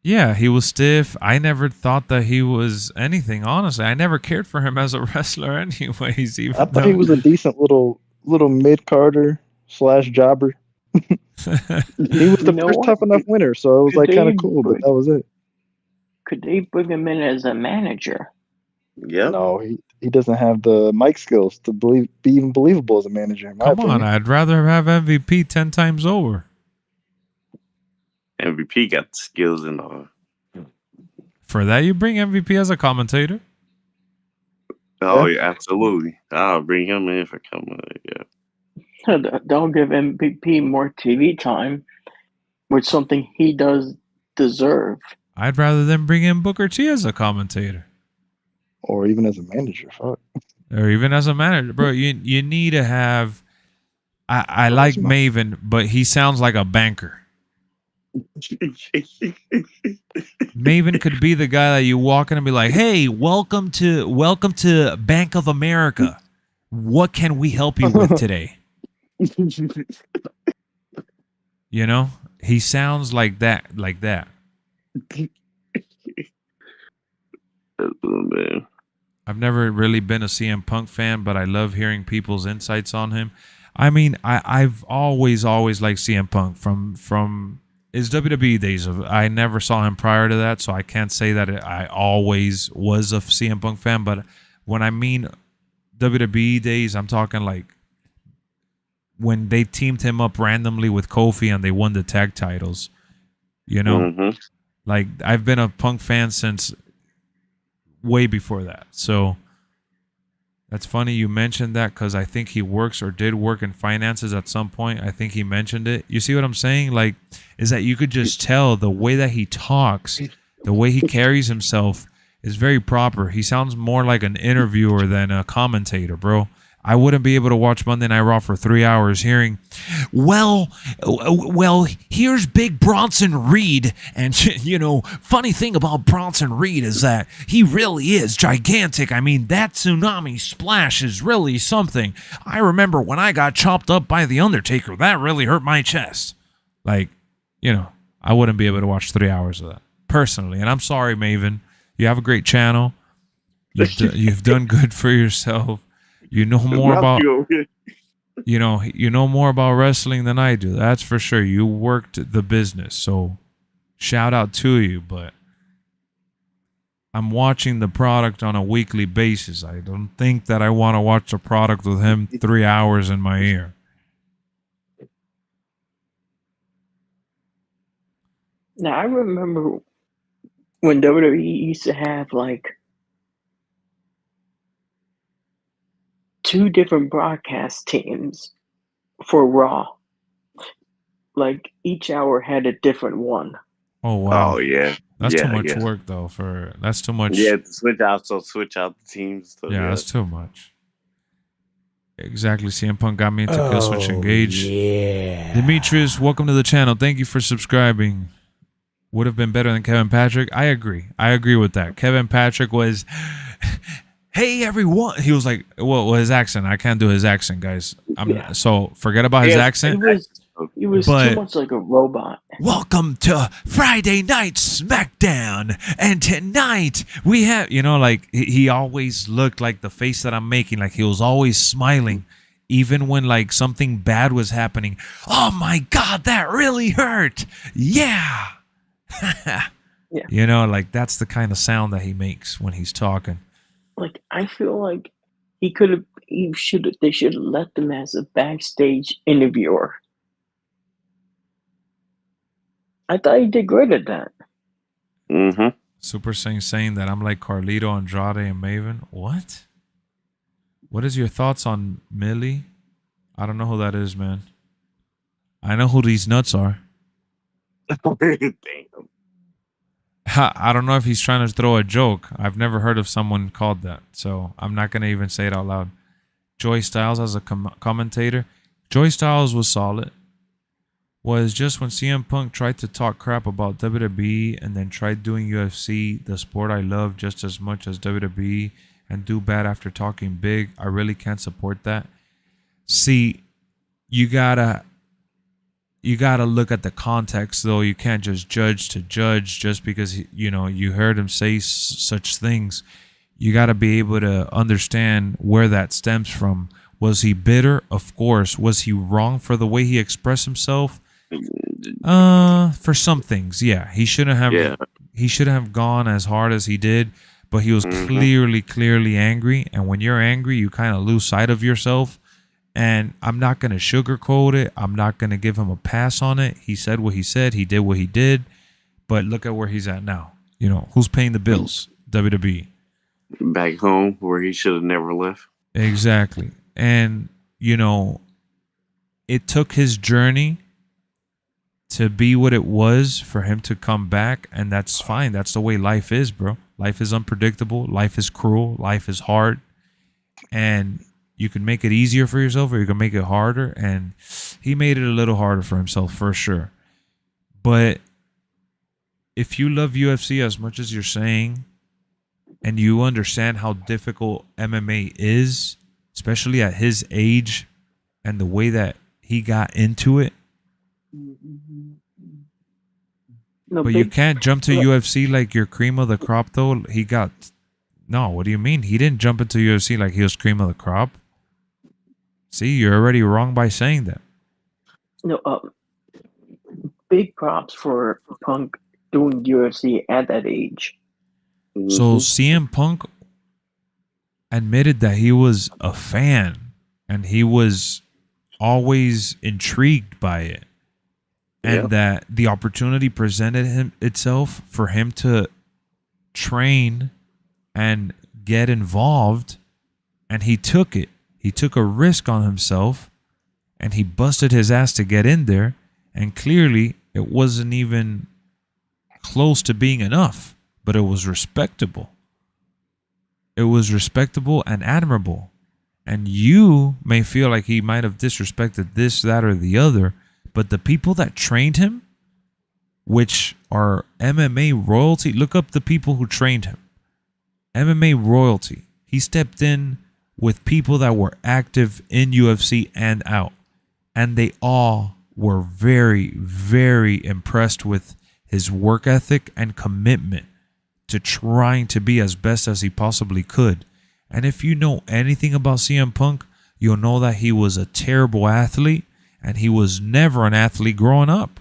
Yeah, he was stiff. I never thought that he was anything, honestly. I never cared for him as a wrestler anyways. I
thought he was a decent little mid-carder / jobber. He was the first Tough Enough winner, so it was kind of cool, but that was it.
Could they bring him in as a manager?
Yeah.
No, he doesn't have the mic skills to be even believable as a manager.
Come on, I'd rather have MVP 10 times over.
MVP got the skills and all.
For that, you bring MVP as a commentator?
Oh, yeah, absolutely. I'll bring him in if I come in. Yeah.
Don't give MVP more TV time, which is something he does deserve.
I'd rather than bring in Booker T as a commentator.
Or even as a manager, fuck.
Or even as a manager. Bro, you need to have... I like Maven, but he sounds like a banker. Maven could be the guy that you walk in and be like, hey, welcome to Bank of America. What can we help you with today? He sounds like that.
Man.
I've never really been a CM Punk fan, but I love hearing people's insights on him. I mean, I've always liked CM Punk from his WWE days. I never saw him prior to that, so I can't say that I always was a CM Punk fan. But when I mean WWE days, I'm talking like when they teamed him up randomly with Kofi and they won the tag titles. Like I've been a Punk fan since way before that. So that's funny you mentioned that, because I think he works or did work in finances at some point. I think he mentioned it. You see what I'm saying? Like, is that you could just tell the way that he talks, the way he carries himself, is very proper. He sounds more like an interviewer than a commentator, bro. I wouldn't be able to watch Monday Night Raw for 3 hours hearing, well, here's Big Bronson Reed. And, funny thing about Bronson Reed is that he really is gigantic. I mean, that tsunami splash is really something. I remember when I got chopped up by The Undertaker, that really hurt my chest. Like, I wouldn't be able to watch 3 hours of that, personally. And I'm sorry, Maven. You have a great channel. You've done good for yourself. You know more about you know more about wrestling than I do. That's for sure. You worked the business, so shout out to you. But I'm watching the product on a weekly basis. I don't think that I want to watch a product with him 3 hours in my ear.
Now I remember when WWE used to have like 2 different broadcast teams for Raw. Like each hour had a different one.
Oh wow!
Oh yeah,
that's too much work though. That's too much.
Yeah, to switch out the teams. So,
yeah, that's too much. Exactly. CM Punk got me into Killswitch Engage. Yeah. Demetrius, welcome to the channel. Thank you for subscribing. Would have been better than Kevin Patrick. I agree with that. Kevin Patrick was, hey everyone. He was like, well, his accent. I can't do his accent, guys. So forget about his accent.
He was too much like a robot.
Welcome to Friday Night SmackDown, and tonight we have, he always looked like the face that I'm making, like he was always smiling, even when like something bad was happening. Oh my God, that really hurt. Yeah.
Yeah.
Like that's the kind of sound that he makes when he's talking.
Like I feel like they should have let them as a backstage interviewer. I thought he did great at that.
Mm-hmm.
Super saying that I'm like Carlito, Andrade, and Maven. What? What is your thoughts on Millie? I don't know who that is, man. I know who these nuts are.
Damn.
I don't know if he's trying to throw a joke. I've never heard of someone called that, so I'm not going to even say it out loud. Joey Styles as a commentator. Joey Styles was solid. Was just when CM Punk tried to talk crap about WWE and then tried doing UFC, the sport I love just as much as WWE, and do bad after talking big. I really can't support that. See, you gotta look at the context, though. You can't just judge just because you heard him say such things. You gotta be able to understand where that stems from. Was he bitter? Of course. Was he wrong for the way he expressed himself? For some things, yeah. He shouldn't have gone as hard as he did, but he was clearly angry. And when you're angry, you kind of lose sight of yourself. And I'm not going to sugarcoat it. I'm not going to give him a pass on it. He said what he said. He did what he did. But look at where he's at now. Who's paying the bills? WWE.
Back home where he should have never left.
Exactly. And, it took his journey to be what it was for him to come back. And that's fine. That's the way life is, bro. Life is unpredictable. Life is cruel. Life is hard. And you can make it easier for yourself or you can make it harder. And he made it a little harder for himself for sure. But if you love UFC as much as you're saying and you understand how difficult MMA is, especially at his age and the way that he got into it, but you can't jump to UFC like you're cream of the crop, though. What do you mean? He didn't jump into UFC like he was cream of the crop. See, you're already wrong by saying that.
No, big props for Punk doing UFC at that age.
So CM Punk admitted that he was a fan and he was always intrigued by it. And that the opportunity presented itself for him to train and get involved, and he took it. He took a risk on himself, and he busted his ass to get in there, and clearly it wasn't even close to being enough, but it was respectable. It was respectable and admirable. And you may feel like he might have disrespected this, that, or the other, but the people that trained him, which are MMA royalty, look up the people who trained him. MMA royalty. He stepped in with people that were active in UFC and out. And they all were very, very impressed with his work ethic and commitment to trying to be as best as he possibly could. And if you know anything about CM Punk, you'll know that he was a terrible athlete and he was never an athlete growing up.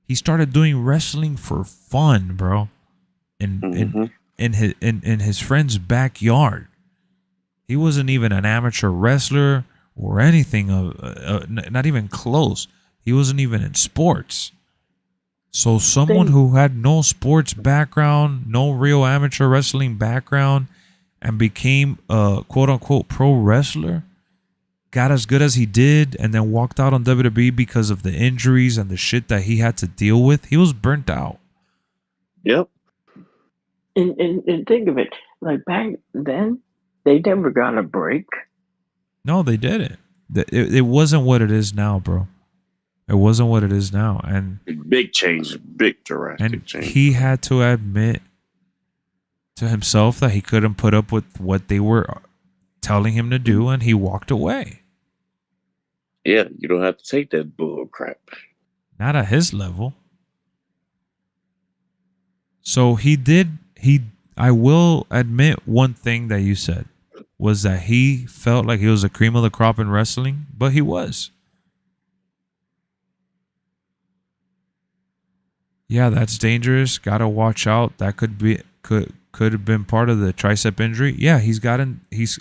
He started doing wrestling for fun, bro. In his friend's backyard. He wasn't even an amateur wrestler or anything, not even close. He wasn't even in sports. So someone who had no sports background, no real amateur wrestling background, and became a quote-unquote pro wrestler, got as good as he did, and then walked out on WWE because of the injuries and the shit that he had to deal with. He was burnt out.
Yep.
And think of it, like back then, they never got a break.
No, they didn't. It wasn't what it is now, bro. It wasn't what it is now. And
big change, big drastic change.
He had to admit to himself that he couldn't put up with what they were telling him to do, and he walked away.
Yeah, you don't have to take that bull crap.
Not at his level. So I will admit one thing that you said was that he felt like he was the cream of the crop in wrestling, but he was. Yeah, that's dangerous. Gotta watch out. That could have been part of the tricep injury. Yeah,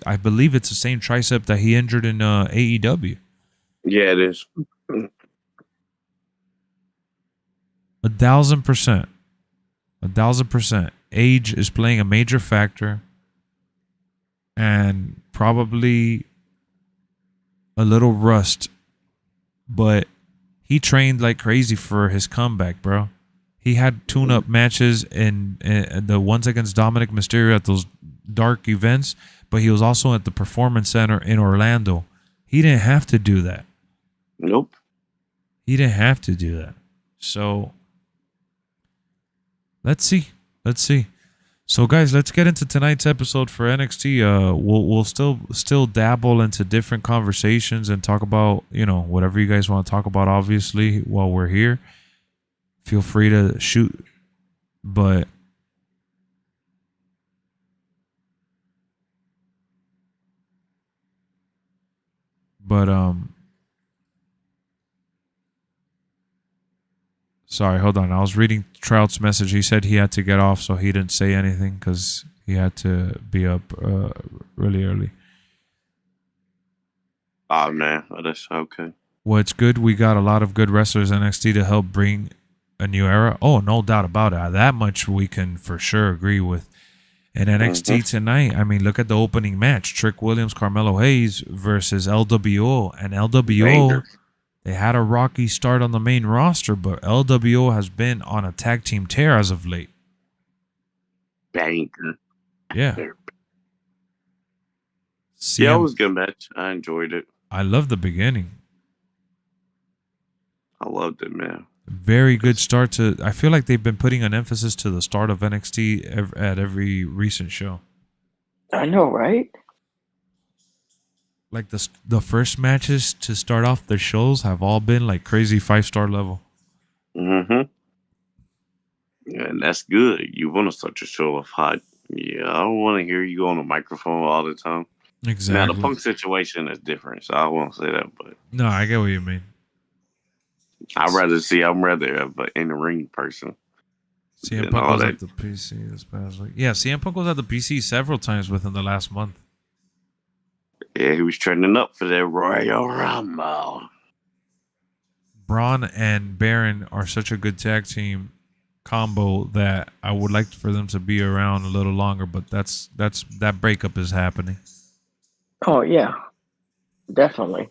I believe it's the same tricep that he injured in AEW.
Yeah, it is.
1,000%. 1,000%. Age is playing a major factor, and probably a little rust, but he trained like crazy for his comeback, bro. He had tune-up matches in the ones against Dominic Mysterio at those dark events, but he was also at the Performance Center in Orlando. He didn't have to do that.
Nope.
He didn't have to do that. So let's see. So guys, let's get into tonight's episode for NXT. We'll still dabble into different conversations and talk about, whatever you guys want to talk about, obviously, while we're here. Feel free to shoot, but sorry, hold on. I was reading Trout's message. He said he had to get off, so he didn't say anything because he had to be up really early.
Oh man, that's okay.
Well, it's good. We got a lot of good wrestlers in NXT to help bring a new era. Oh, no doubt about it. That much we can for sure agree with. In NXT tonight, I mean, look at the opening match. Trick Williams, Carmelo Hayes versus LWO. And LWO, they had a rocky start on the main roster, but LWO has been on a tag team tear as of late.
Banker.
Yeah.
Yeah, it was a good match. I enjoyed it.
I love the beginning.
I loved it, man.
Very good start to. I feel like they've been putting an emphasis to the start of NXT at every recent show.
I know, right?
Like the first matches to start off the shows have all been like crazy 5-star level.
Yeah, and that's good. You want to start your show off hot. Yeah, I don't want to hear you on the microphone all the time.
Exactly.
Now the Punk situation is different, so I won't say that. But
no, I get what you mean.
I'm rather of an in-the-ring person.
CM Punk was at the PC this past week. Yeah, CM Punk was at the PC several times within the last month.
Yeah, he was trending up for that Royal Rumble.
Braun and Baron are such a good tag team combo that I would like for them to be around a little longer, but that breakup is happening.
Oh yeah, definitely.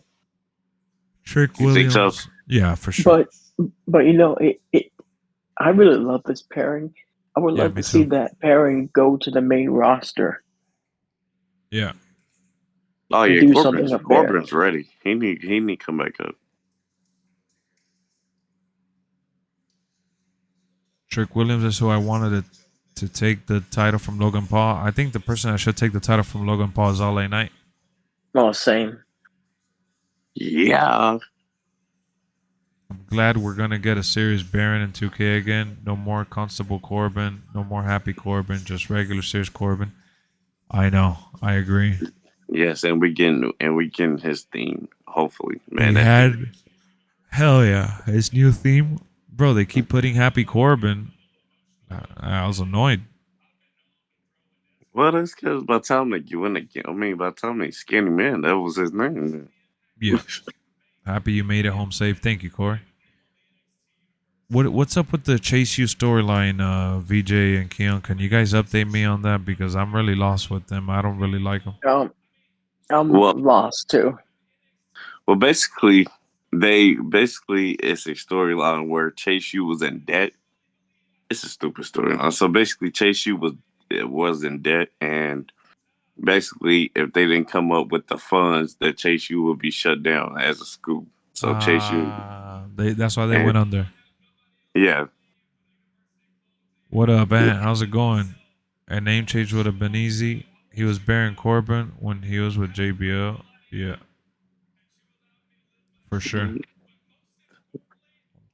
Trick Williams.
Think so?
Yeah, for sure.
But I really love this pairing. would
Yeah,
like
me
to see
too.
that pairing go to the main roster
Yeah.
Oh
and
yeah,
do something up there.
Corbin's ready. He need to come back up.
Trick Williams is who I wanted to take the title from Logan Paul. I think the person that should take the title from Logan Paul is LA Knight.
Oh, same.
Yeah.
I'm glad we're gonna get a serious Baron in 2K again. No more Constable Corbin. No more Happy Corbin. Just regular serious Corbin. I know. I agree.
Yes, and we getting his theme. Hopefully, man.
They
That
had
theme.
hell yeah his new theme, bro. They keep putting Happy Corbin. I was annoyed.
Well, that's because by the time they win again, by the time they skinned him in, that was his name.
Yeah. Happy you made it home safe. Thank you, Corey. What's up with the Chase U storyline, VJ and Keon? Can you guys update me on that? Because I'm really lost with them. I don't really like them.
I'm
Well,
lost too.
well, basically, it's a storyline where Chase U was in debt. It's a stupid storyline. So basically, Chase U was in debt, and basically, if they didn't come up with the funds, that Chase U would be shut down as a school. So Chase U,
That's why they
and
went under.
yeah,
What up, Ant? How's it going? A name change would have been easy. He was Baron Corbin when he was with JBL. Yeah, for sure.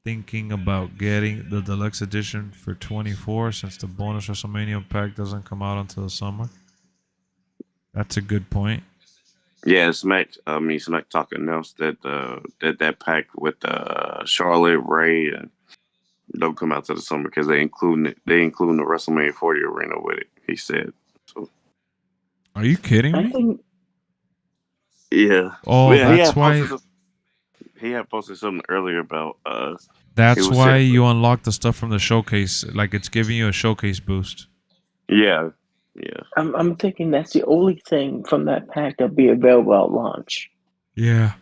Thinking about getting the deluxe edition for 24 since the bonus WrestleMania pack doesn't come out until the summer. That's a good point.
yeah. Smack Talk announced that that pack with Charlotte, Ray, and don't come out to the summer because they including the WrestleMania 40 arena with it. He said. So
Are you kidding
I
me?
think
yeah.
Oh,
Yeah,
that's why.
He had posted something earlier about
That's
was
why
saying,
you unlock the stuff from the showcase. Like it's giving you a showcase boost.
yeah.
I'm thinking that's the only thing from that pack that'll be available at launch.
Yeah.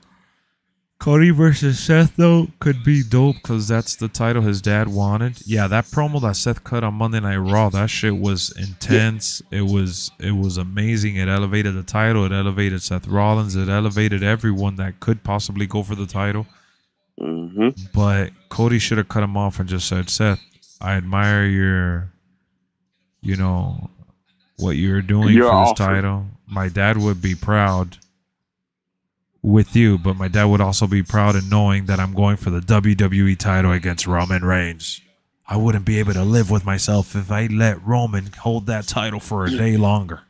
Cody versus Seth though could be dope because that's the title his dad wanted. Yeah, that promo that Seth cut on Monday Night Raw, that shit was intense. It was amazing. It elevated the title. It elevated Seth Rollins. It elevated everyone that could possibly go for the title.
Mm-hmm.
But Cody should have cut him off and just said, Seth, I admire your, what you're doing
Your
for this
offer.
title. My dad would be proud with you, but my dad would also be proud in knowing that I'm going for the WWE title against Roman Reigns. I wouldn't be able to live with myself if I let Roman hold that title for a day longer.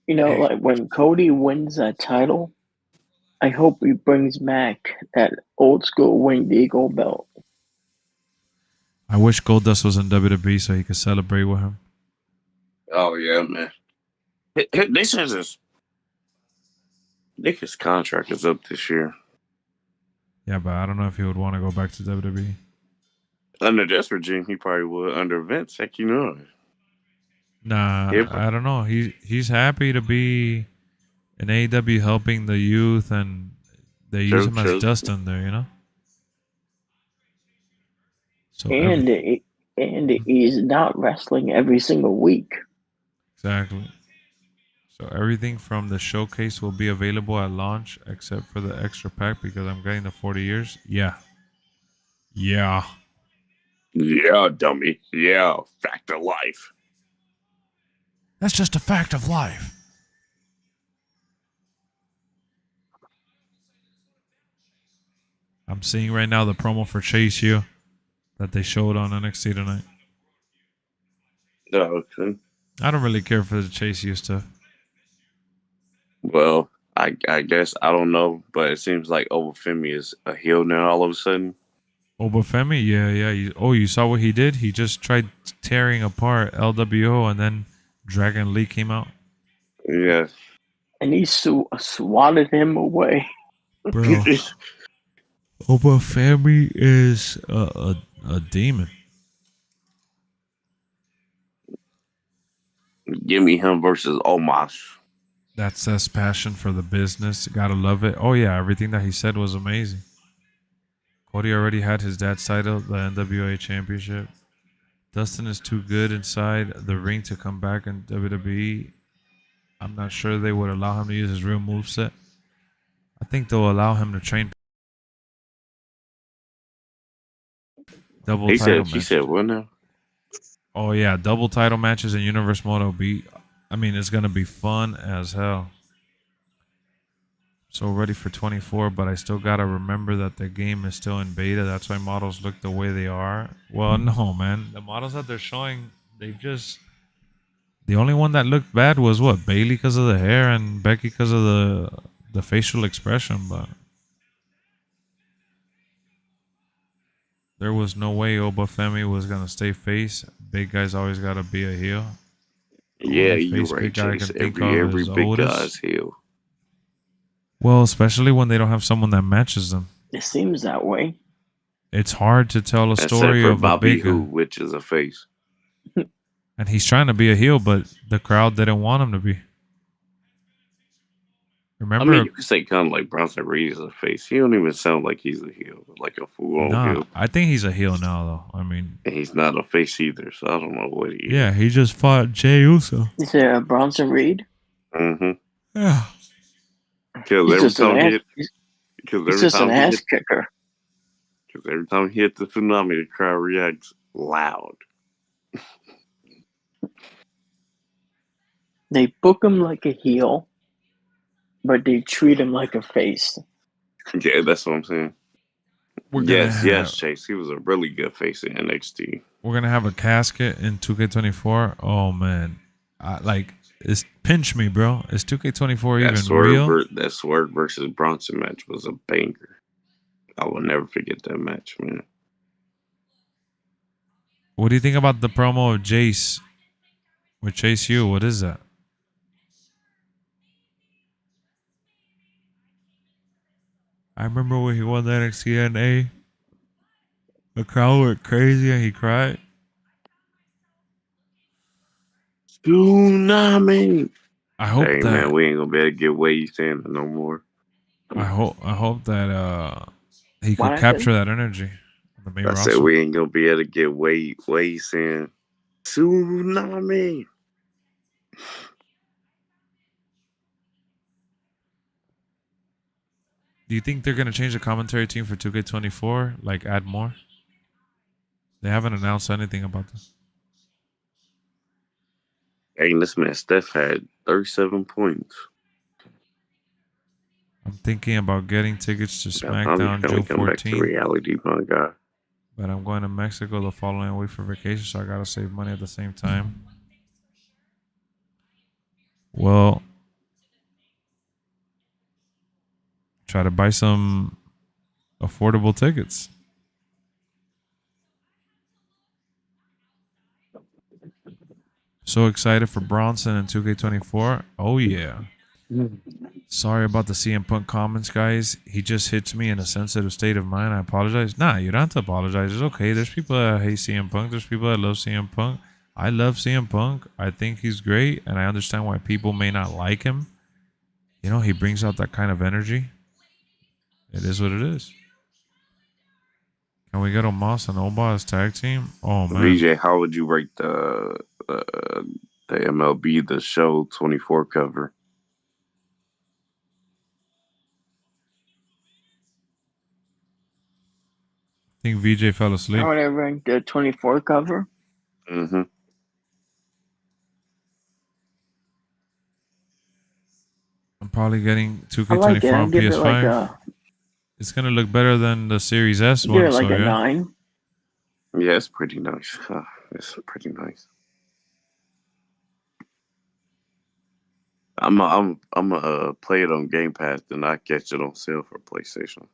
Like when Cody wins that title, I hope he brings back that old school Winged Eagle belt.
I wish Goldust was in WWE so he could celebrate with him.
Oh yeah, man. They said his contract is up this year.
Yeah, but I don't know if he would want to go back to WWE.
Under this regime, he probably would. Under Vince, heck, you know.
Nah,
Yeah.
I don't know. He's happy to be in AEW helping the youth, and they use him as Dustin there, So
And he's not wrestling every single week.
exactly. So everything from the showcase will be available at launch, except for the extra pack because I'm getting the 40 years. Yeah.
Yeah, dummy. Yeah, fact of life.
That's just a fact of life. I'm seeing right now the promo for Chase U that they showed on NXT tonight.
Oh, okay.
I don't really care for the Chase U stuff.
Well, I guess I don't know, but it seems like Obafemi is a heel now all of a sudden.
Obafemi? Yeah. You saw what he did? He just tried tearing apart LWO and then Dragon Lee came out.
Yeah.
And he swatted him away.
Bro. Obafemi is a demon.
Give me him versus Omos.
That's Seth's passion for the business. Gotta love it. Oh yeah, everything that he said was amazing. Cody already had his dad's title, the NWA Championship. Dustin is too good inside the ring to come back in WWE. I'm not sure they would allow him to use his real moveset. I think they'll allow him to train double
He
title
said, she
matches.
said, what now?
Oh yeah, double title matches in Universe Mode will be. I mean, it's gonna be fun as hell. So ready for 24, but I still gotta remember that the game is still in beta. That's why models look the way they are. Well, no, man, the models that they're showing, they've just. The only one that looked bad was what, Bailey because of the hair and Becky because of the facial expression, but there was no way Obafemi was gonna stay face. Big guys always gotta be a heel. The
Yeah,
only
you're
face
right,
big guy I
Chase.
can think
Every
of is
big
Otis.
guy's heel.
Well, especially when they don't have someone that matches them.
It seems that way.
It's hard to tell a
Except
story
for
of a
Bobby
big
Who,
guy.
which is a face.
And he's trying to be a heel, but the crowd didn't want him to be.
I
Remember?
mean, you could say kind of like Bronson Reed is a face. He don't even sound like he's a heel, like a full-on
Nah,
heel.
I think he's a heel now, though. I mean,
And he's not a face either, so I don't know what he is.
yeah, he just fought Jey Uso.
Is it Bronson Reed?
Mm-hmm.
Yeah.
Because
He's
every
just an
time he
ass.
hit,
He's
because
he's
every
just an
time he
ass
hit,
kicker.
because every time he hit the tsunami, the crowd reacts loud.
They book him like a heel, but they treat him like a face.
Yeah, that's what I'm saying.
We're gonna
Yes, Chase. He was a really good face in NXT.
We're gonna have a casket in 2K24. Oh man, it's pinch me, bro. Is 2K24 even real?
That Swerve versus Bronson match was a banger. I will never forget that match, man.
What do you think about the promo of Jace with Chase U? What is that? I remember when he won the NXT TNA. The crowd went crazy and he cried.
Tsunami.
I hope
Hey,
that
man, we ain't gonna be able to get Wade Sanders no more.
I hope that he
What
could
happened?
capture that energy on the main
I
roster.
said we ain't gonna be able to get Wade saying Tsunami.
Do you think they're gonna change the commentary team for 2K24? Like add more? They haven't announced anything about this.
Hey, this man Steph had 37 points.
I'm thinking about getting tickets to
I'm
SmackDown June
come back to
14th,
reality, my guy.
but I'm going to Mexico the following week for vacation, so I gotta save money at the same time. Well, try to buy some affordable tickets. So excited for Bronson and 2K24. Oh yeah. Sorry about the CM Punk comments, guys. He just hits me in a sensitive state of mind. I apologize. Nah, you don't have to apologize. It's okay. There's people that hate CM Punk. There's people that love CM Punk. I love CM Punk. I think he's great, and I understand why people may not like him. You know, he brings out that kind of energy. It is what it is. Can we get Omos and Oba as tag team? Oh man.
VJ, how would you rate the MLB The Show 24 cover?
I think VJ fell asleep.
How would I rank the 24 cover?
Mm-hmm.
I'm probably getting
I
2K24
like it. I
on
give it like
PS5. It's gonna look better than the Series S
give
one.
it like
So
a
yeah.
9.
Yeah, it's pretty nice. It's pretty nice. I'm play it on Game Pass and not catch it on sale for PlayStation.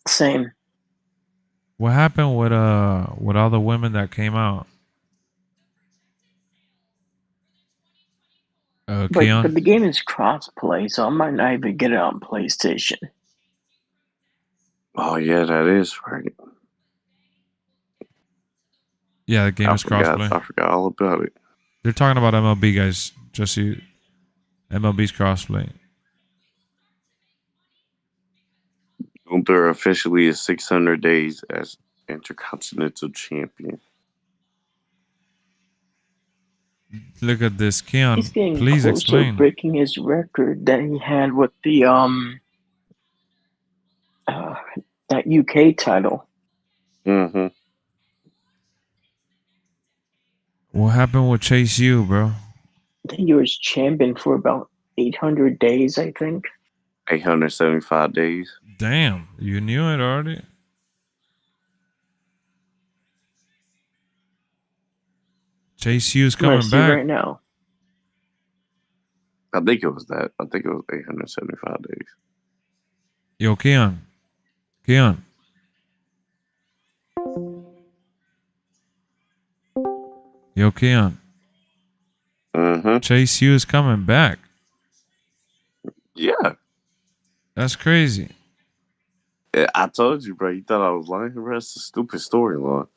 Same.
What happened with all the women that came out? Keon?
But the game is cross-play, so I might not even get it on PlayStation.
Oh yeah, that is right.
Yeah, the game is crossplay.
I forgot all about it.
They're talking about MLB, guys. Just so MLB's crossplay.
Gunther officially is 600 days as Intercontinental Champion.
Look at this, Keon.
He's getting
Please
closer
explain.
breaking his record that he had with the that UK title.
Mm-hmm.
What happened with Chase U, bro?
I think he was champion for about 800 days, I think.
875 days.
Damn, you knew it already. Chase U's
I'm gonna
coming
see
back.
right now.
I think it was that. I think it was 875 days.
Yo, Keon. Keon. Yo, Keon.
Mm-hmm.
Chase U is coming back.
Yeah.
That's crazy.
I told you, bro. You thought I was lying, bro? It's a stupid storyline.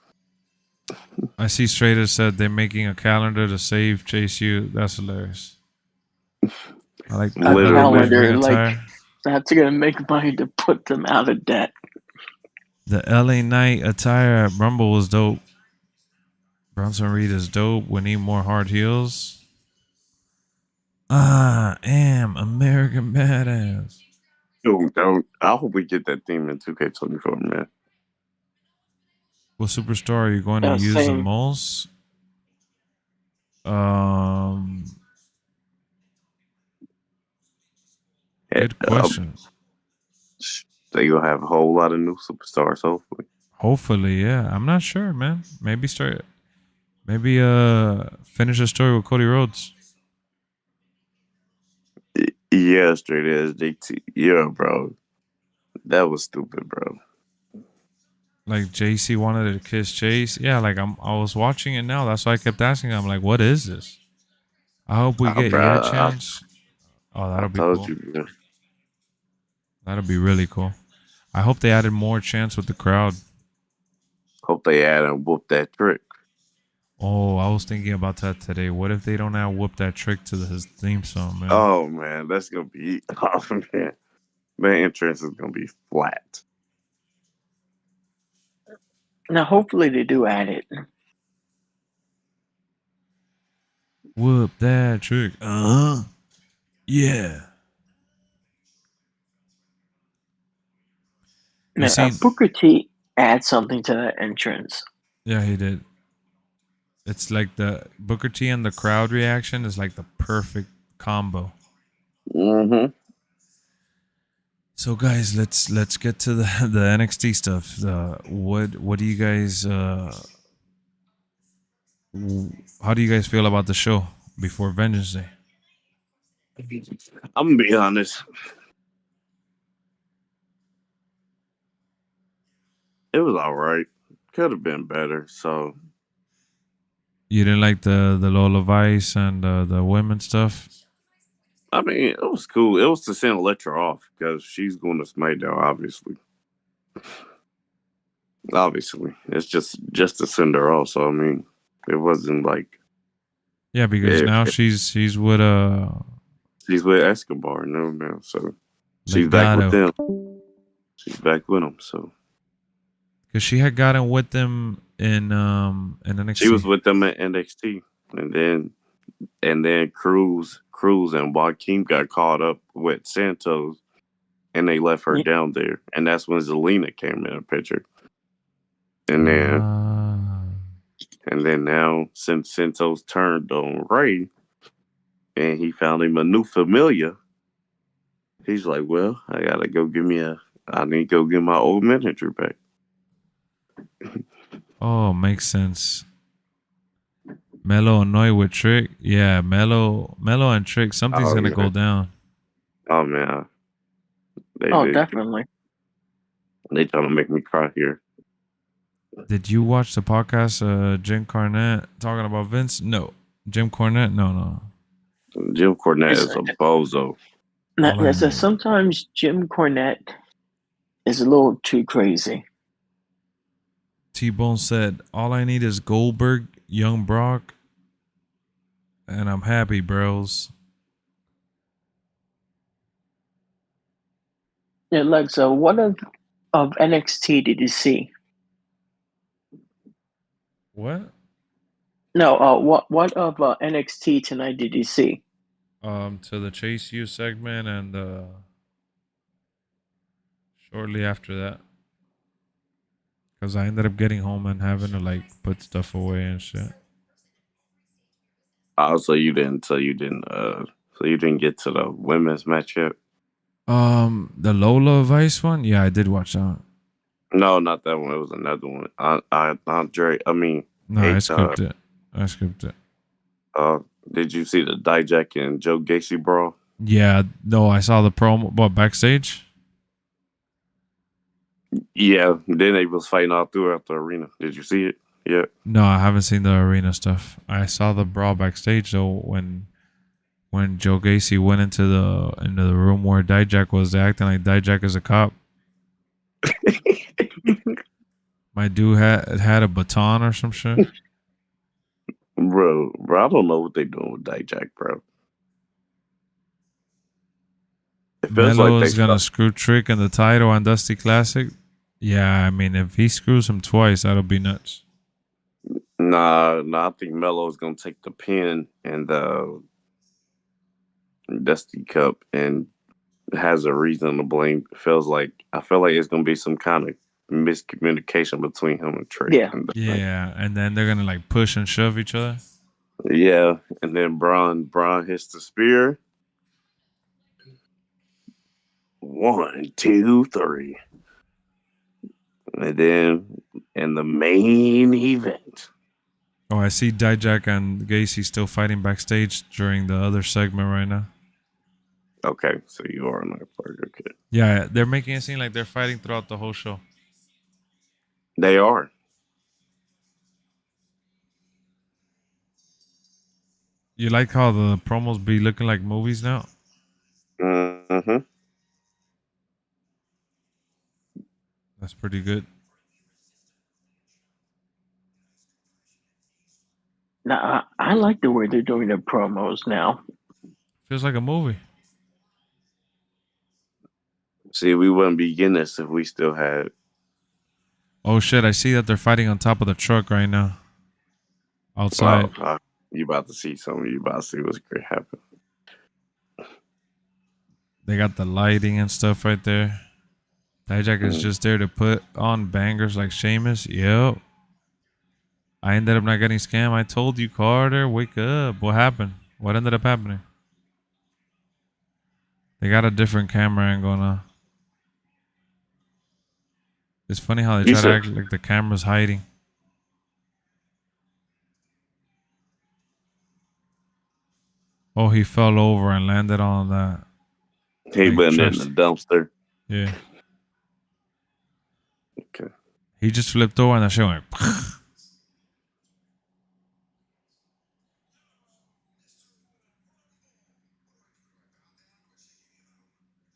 I see Strader said they're making a calendar to save Chase U. That's hilarious. I like
A
Literally.
calendar, like
McIntyre.
that's gonna make money to put them out of debt.
The LA Knight attire at Rumble was dope. Bronson Reed is dope. We need more hard heels. I am American Badass.
Don't. I hope we get that theme in 2K24, man.
What superstar are you going to use the
Same.
most? Good question.
They gonna have a whole lot of new superstars, hopefully.
Hopefully, yeah. I'm not sure, man. Maybe finish a story with Cody Rhodes.
Yeah, straight as JT. Yeah, bro. That was stupid, bro.
Like JC wanted to kiss Chase. Yeah, like I was watching it now. That's why I kept asking. I'm like, what is this? I hope we get your chance. That'll be
told
cool.
you, man.
That'll be really cool. I hope they added more chance with the crowd.
Hope they add and whoop that trick.
Oh, I was thinking about that today. What if they don't add whoop that trick to his theme song, man?
Oh man, that's gonna be awesome, man. Man, entrance is gonna be flat.
Now, hopefully, they do add it.
Whoop that trick. Yeah.
Now, Booker T add something to that entrance.
Yeah, he did. It's like the Booker T and the crowd reaction is like the perfect combo.
Mm-hmm.
So guys, let's get to the NXT stuff. What do you guys how do you guys feel about the show before Vengeance Day?
I'm gonna be honest. It was all right. Could have been better. So
you didn't like the Lola Vice and the women stuff?
I mean, it was cool. It was to send Electra off because she's going to SmackDown, obviously. Obviously, it's just to send her off. So I mean, it wasn't like
because now she's with
Escobar now, so she's back with them. She's back with them, so
because she had gotten with them in NXT.
She was with them at NXT, and then Cruz and Joaquin got caught up with Santos, and they left her down there, and that's when Zelina came in the picture. And then now, since Santos turned on Ray, and he found him a new familiar, he's like, well, I need to go get my old manager back.
Oh, makes sense. Melo annoyed with Trick. Yeah, Melo and Trick, something's gonna go down.
Oh man.
Definitely.
They trying to make me cry here.
Did you watch the podcast Jim Cornette talking about Vince? No. Jim Cornette? No.
Jim Cornette is a bozo.
Sometimes Jim Cornette is a little too crazy.
T-Bone said, all I need is Goldberg, Young Brock, and I'm happy, bros.
Yeah, Lex, what of NXT did you see?
What?
No, what of NXT tonight did you see?
To the Chase U segment and shortly after that, because I ended up getting home and having to like put stuff away and shit.
Oh, so you didn't get to the women's match yet?
The Lola Vice one, yeah, I did watch that.
No, not that one. It was another one. Andre. I mean,
No, I skipped it.
Did you see the Dijak and Joe Gacy brawl?
Yeah, no, I saw the promo, but backstage.
Yeah, then they was fighting all throughout the arena. Did you see it? Yeah.
No, I haven't seen the arena stuff. I saw the brawl backstage though when Joe Gacy went into the room where Dijak was acting like Dijak is a cop. My dude had a baton or some shit.
Bro, I don't know what they doing with Dijak, bro. It feels
Melo
like
is gonna screw Trick in the title on Dusty Classic. Yeah, I mean, if he screws him twice, that'll be nuts.
Nah, I think Melo is gonna take the pin and the Dusty Cup and has a reason to blame. I feel like it's gonna be some kind of miscommunication between him and Trick.
Yeah.
Yeah, and then they're gonna like push and shove each other.
Yeah, and then Braun hits the spear. 1, 2, 3. And then in the main event.
Oh, I see Dijak and Gacy still fighting backstage during the other segment right now.
Okay, so you are on that part. Okay.
Yeah, they're making it seem like they're fighting throughout the whole show.
They are.
You like how the promos be looking like movies now?
Mm-hmm.
That's pretty good.
Now, I like the way they're doing their promos now.
Feels like a movie.
See, we wouldn't be getting this if we still had.
Oh shit, I see that they're fighting on top of the truck right now. Outside.
You about to see something. You about to see what's going to happen.
They got the lighting and stuff right there. Dijak is just there to put on bangers like Sheamus. Yep. I ended up not getting scammed. I told you, Carter, wake up. What happened? What ended up happening? They got a different camera angle now. It's funny how they try to act like the camera's hiding. Oh, he fell over and landed on that.
He went in the dumpster.
Yeah.
Okay.
He just flipped over and that shit went.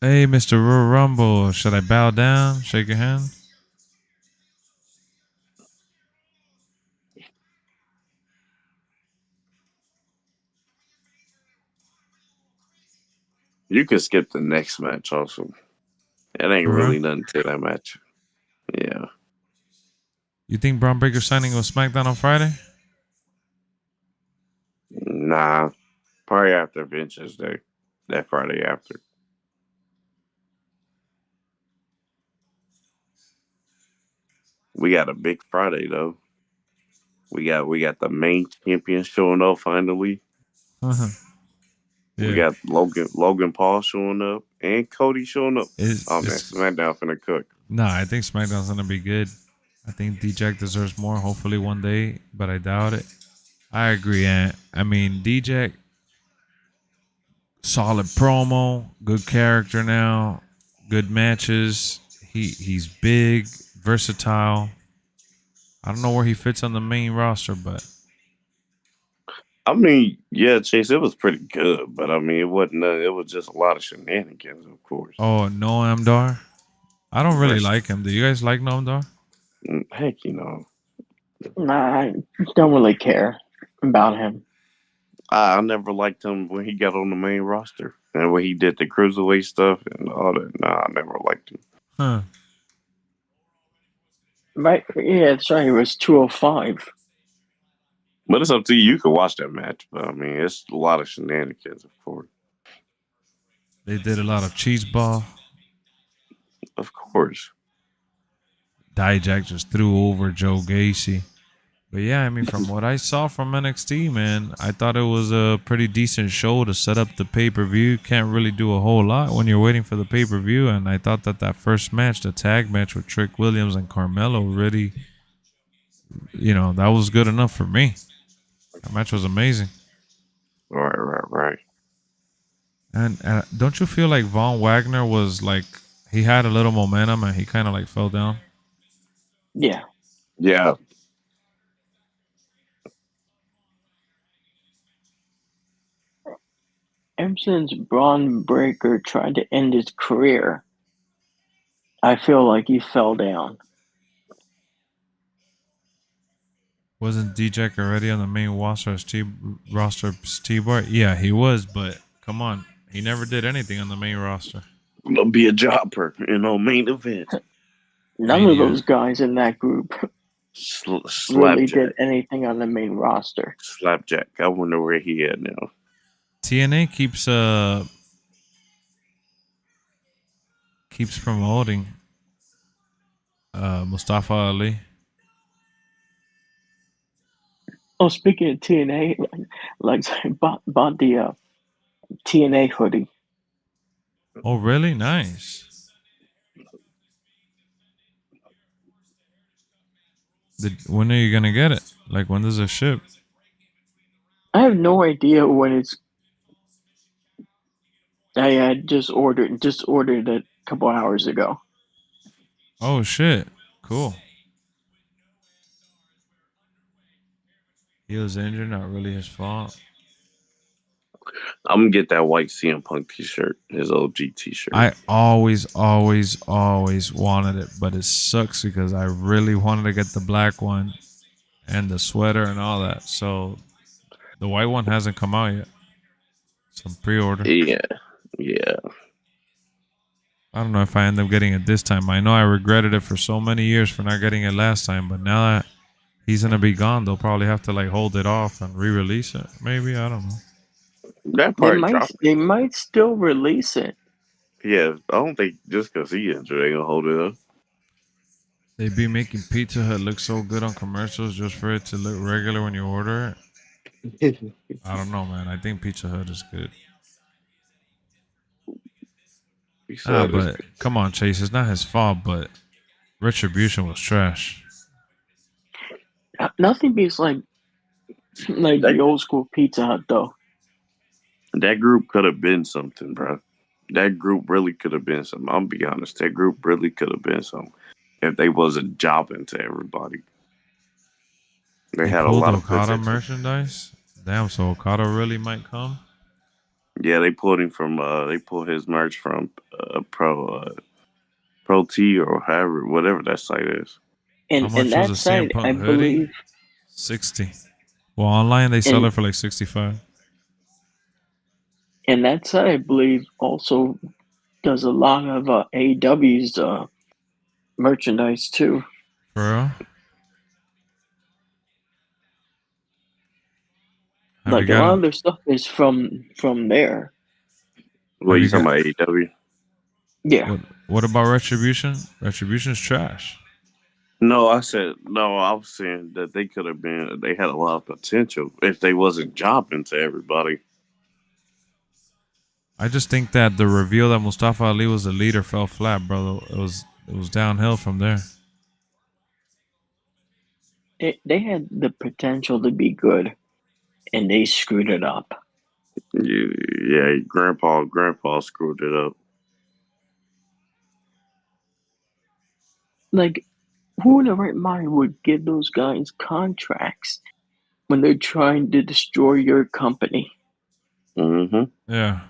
Hey, Mr. Royal Rumble, should I bow down? Shake your hand?
You could skip the next match also. It ain't really nothing to that match. Yeah.
You think Braun Breaker signing with SmackDown on Friday?
Nah. Probably after Vengeance Day. That Friday after. We got a big Friday though. We got the main champion showing up finally.
Uh-huh. Yeah.
We got Logan Paul showing up and Cody showing up. Man, SmackDown finna cook.
Nah, I think SmackDown's gonna be good. I think Dijak deserves more, hopefully one day, but I doubt it. I agree, Ant. I mean, Dijak, solid promo, good character now, good matches. He's big, versatile. I don't know where he fits on the main roster, but
I mean, yeah, Chase, it was pretty good, but I mean, it wasn't. It was just a lot of shenanigans, of course.
Oh, Noam Dar. I don't really like him. Do you guys like Noam Dar?
Heck, you know.
Nah, I don't really care about him.
I never liked him when he got on the main roster and when he did the cruiserweight stuff and all that. Nah, I never liked him.
Huh.
Right? Yeah, that's right. It was 205.
But it's up to you. You can watch that match. But I mean, it's a lot of shenanigans, of course.
They did a lot of cheese ball.
Of course.
Dijak just threw over Joe Gacy. But yeah, I mean, from what I saw from NXT, man, I thought it was a pretty decent show to set up the pay-per-view. Can't really do a whole lot when you're waiting for the pay-per-view. And I thought that first match, the tag match with Trick Williams and Carmelo, really, that was good enough for me. That match was amazing.
Right.
And don't you feel like Von Wagner was like, he had a little momentum and he kind of like fell down?
Yeah.
Yeah.
Ever since Braun Breaker tried to end his career, I feel like he fell down.
Wasn't Dijak already on the main roster as T-Bar? Yeah, he was, but come on. He never did anything on the main roster.
Gonna be a jobber, main event.
None of those guys in that group really
Slapjack.
did anything on the main roster.
Slapjack. I wonder where he at now.
TNA keeps promoting Mustafa Ali.
Oh, speaking of TNA, like bought the TNA hoodie.
Oh, really? Nice. When are you gonna get it? Like, when does it ship?
I have no idea when it's. I had just ordered it a couple hours ago.
Oh shit! Cool. He was injured, not really his fault.
I'm gonna get that white CM Punk t-shirt, his OG t-shirt.
I always wanted it, but it sucks because I really wanted to get the black one and the sweater and all that. So the white one hasn't come out yet. Some pre-order.
Yeah.
I don't know if I end up getting it this time. I know I regretted it for so many years for not getting it last time, but now that he's gonna be gone, they'll probably have to like hold it off and re-release it. Maybe, I don't know.
That part
they might still release it.
Yeah, I don't think just because he injured, they gonna hold it up.
They be making Pizza Hut look so good on commercials just for it to look regular when you order it. I don't know, man. I think Pizza Hut is good. But come on, Chase. It's not his fault, but Retribution was trash.
Nothing beats like the old school Pizza Hut, though.
That group could have been something, bro. That group really could have been something. I'll be honest. That group really could have been something if they wasn't jobbing to everybody. They had a lot of
Okada merchandise. Damn, so Okada really might come.
Yeah, they pulled him from. They pulled his merch from Pro T or however, whatever that site is.
And that site, I believe,
60. Well, online they sell it for like 65.
And that site, I believe, also does a lot of AEW's merchandise too.
For real?
Like a lot of their stuff is from there.
What you talking about, AEW?
Yeah.
What about Retribution? Retribution's trash.
No, I was saying that they could have been. They had a lot of potential if they wasn't jobbing to everybody.
I just think that the reveal that Mustafa Ali was the leader fell flat, bro. It was downhill from there.
They had the potential to be good, and they screwed it up.
Yeah, Grandpa screwed it up.
Like, who in their right mind would give those guys contracts when they're trying to destroy your company?
Mm-hmm.
Yeah.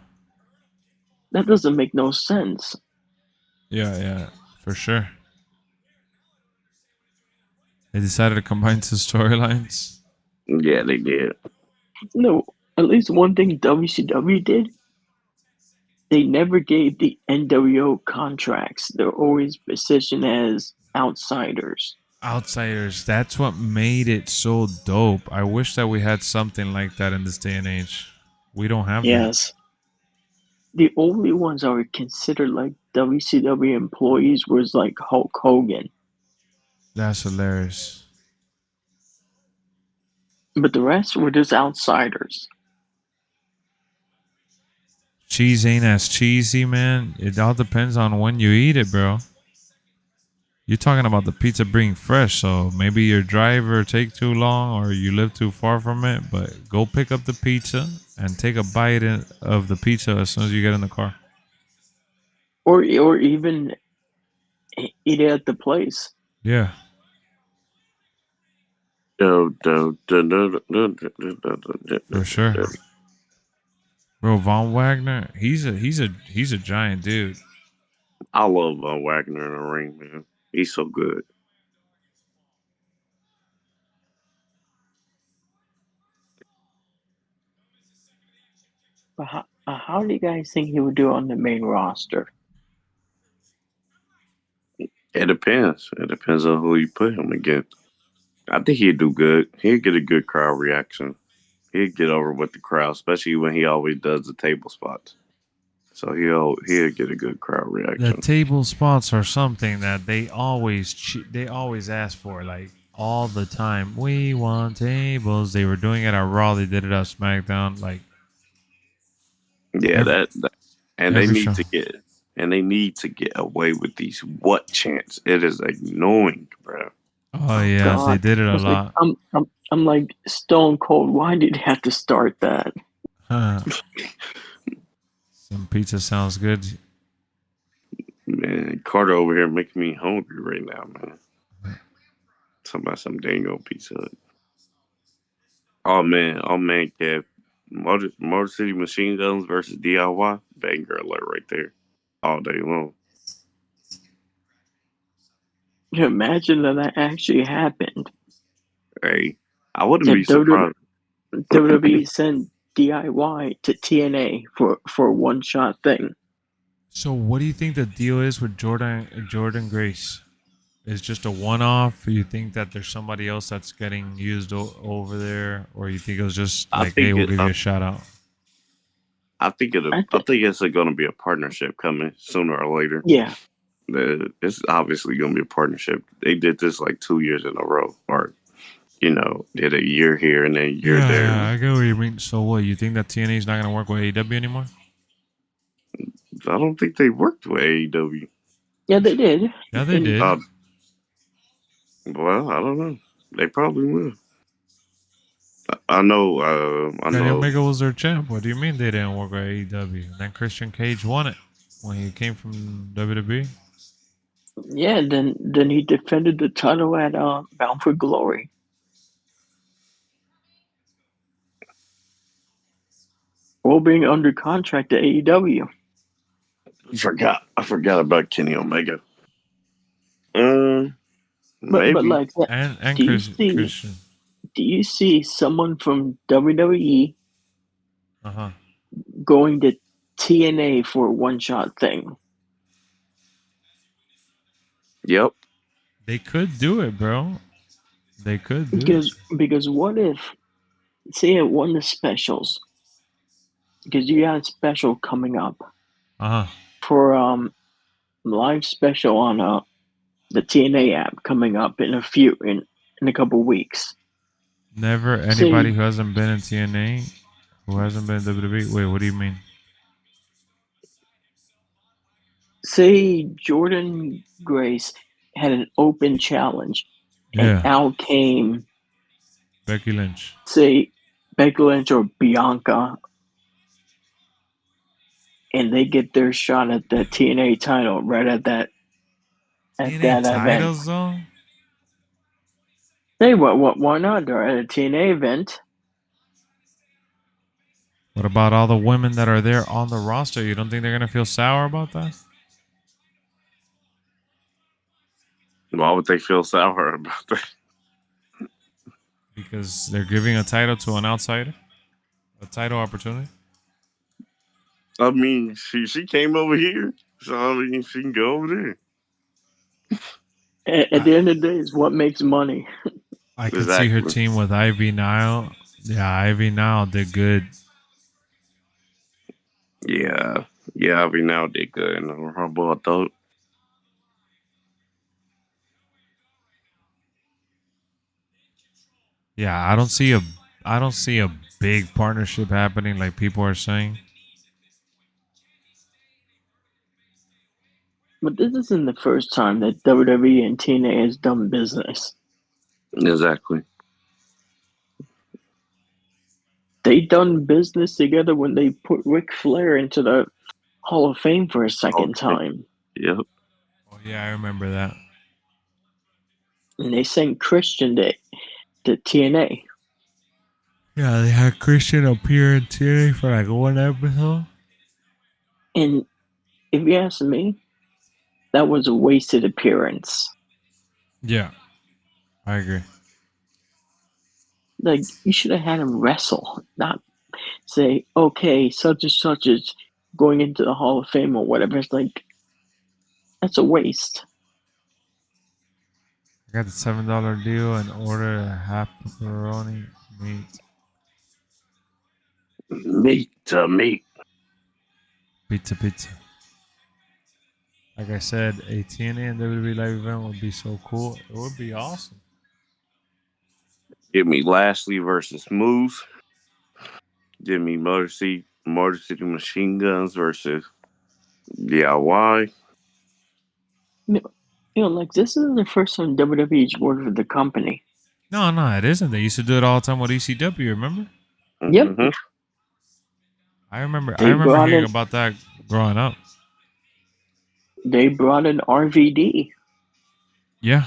That doesn't make no sense.
Yeah, for sure. They decided to combine two storylines.
Yeah, they did.
No, at least one thing WCW did, they never gave the NWO contracts. They're always positioned as outsiders.
Outsiders. That's what made it so dope. I wish that we had something like that in this day and age. We don't have that.
Yes. The only ones I would consider like WCW employees was like Hulk Hogan.
That's hilarious.
But the rest were just outsiders.
Cheese ain't as cheesy, man. It all depends on when you eat it, bro. You're talking about the pizza being fresh, so maybe your driver take too long or you live too far from it, but go pick up the pizza and take a bite of the pizza as soon as you get in the car.
Or even eat it at the place.
Yeah.
For
For sure. Bro, Von Wagner, he's a giant dude.
I love Wagner in the ring, man. He's so good.
But how do you guys think he would do on the main roster?
It depends. It depends on who you put him against. I think he'd do good. He'd get a good crowd reaction. He'd get over with the crowd, especially when he always does the table spots. So he'll get a good crowd
The
reaction.
table spots are something that they always ask for, like all the time. We want tables. They were doing it at Raw. They did it at SmackDown. Like,
Yeah, that and they
every
need
show.
to get away with these what chants. It is annoying, bro.
Oh yeah,
God.
they did it a
It's like,
lot.
I'm like Stone Cold. Why did you have to start that?
Some pizza sounds good.
Man, Carter over here making me hungry right now, man. Talking about some dang old Pizza Hut. Oh man, Kev. Motor City Machine Guns versus DIY. Banger alert right there. All day long.
Imagine that actually happened.
Hey, I wouldn't
If
be surprised.
WWE sent DIY to TNA for a one-shot thing.
So what do you think the deal is with Jordan Grace? Is just a one-off? You think that there's somebody else that's getting used over there, or you think it was just
I
like,
think
hey, we'll give you a shout out?
I think it's going to be a partnership coming sooner or later.
Yeah.
It's obviously going to be a partnership. They did this like 2 years in a row, or did a year here and then a year there.
Yeah, I get what you mean. So what? You think that TNA is not going to work with AEW anymore?
I don't think they worked with AEW.
Yeah, they did.
Yeah, they did.
Well, I don't know. They probably will. I know.
Kenny Omega was their champ. What do you mean they didn't work with AEW? Then Christian Cage won it when he came from WWE.
Yeah, then he defended the title at Bound for Glory. While being under contract to AEW.
I forgot about Kenny Omega.
But like,
and
do
Christian.
Do you see someone from WWE going to TNA for a one-shot thing?
Yep.
They could do it, bro. They could do it.
Because what if, say, it won the specials? Because you got a special coming up for live special on the TNA app coming up in a couple weeks.
Never anybody who hasn't been in TNA, who hasn't been in WWE. Wait, what do you mean?
Say Jordan Grace had an open challenge, and out came
Becky Lynch.
Say Becky Lynch or Bianca, and they get their shot at the TNA title right at that
titles
event.
Though?
Hey, why not? They're at a TNA event.
What about all the women that are there on the roster? You don't think they're gonna feel sour about that?
Why would they feel sour about that?
Because they're giving a title to an outsider, a title opportunity.
I mean, she came over here, so I mean, she can go over there.
At the end of the day, it's what makes money.
I could see her
Exactly.
team with Ivy Nile. Yeah, Ivy Nile did good.
Yeah. Yeah, every now did good in the Rumble, I thought.
Yeah, I don't see a big partnership happening like people are saying.
But this isn't the first time that WWE and TNA has done business.
Exactly.
They done business together when they put Ric Flair into the Hall of Fame for a second
Okay.
time.
Yep.
Oh yeah, I remember that.
And they sent Christian to TNA.
Yeah, they had Christian appear in TNA for like one episode.
And if you ask me, that was a wasted appearance.
Yeah, I agree.
Like, you should have had him wrestle, not say, okay, such and such is going into the Hall of Fame or whatever. It's like, that's a waste.
I got the $7 deal and order a half pepperoni meat
Meat to meat.
pizza. Like I said, a TNA and WWE live event would be so cool. It would be awesome.
Give me Lashley versus Moose. Give me Motor City Machine Guns versus DIY.
Like, this isn't the first time WWE's worked with the company.
No, it isn't. They used to do it all the time with ECW. Remember?
Yep.
Mm-hmm.
I remember
They brought
hearing
in
about that growing up.
RVD.
Yeah,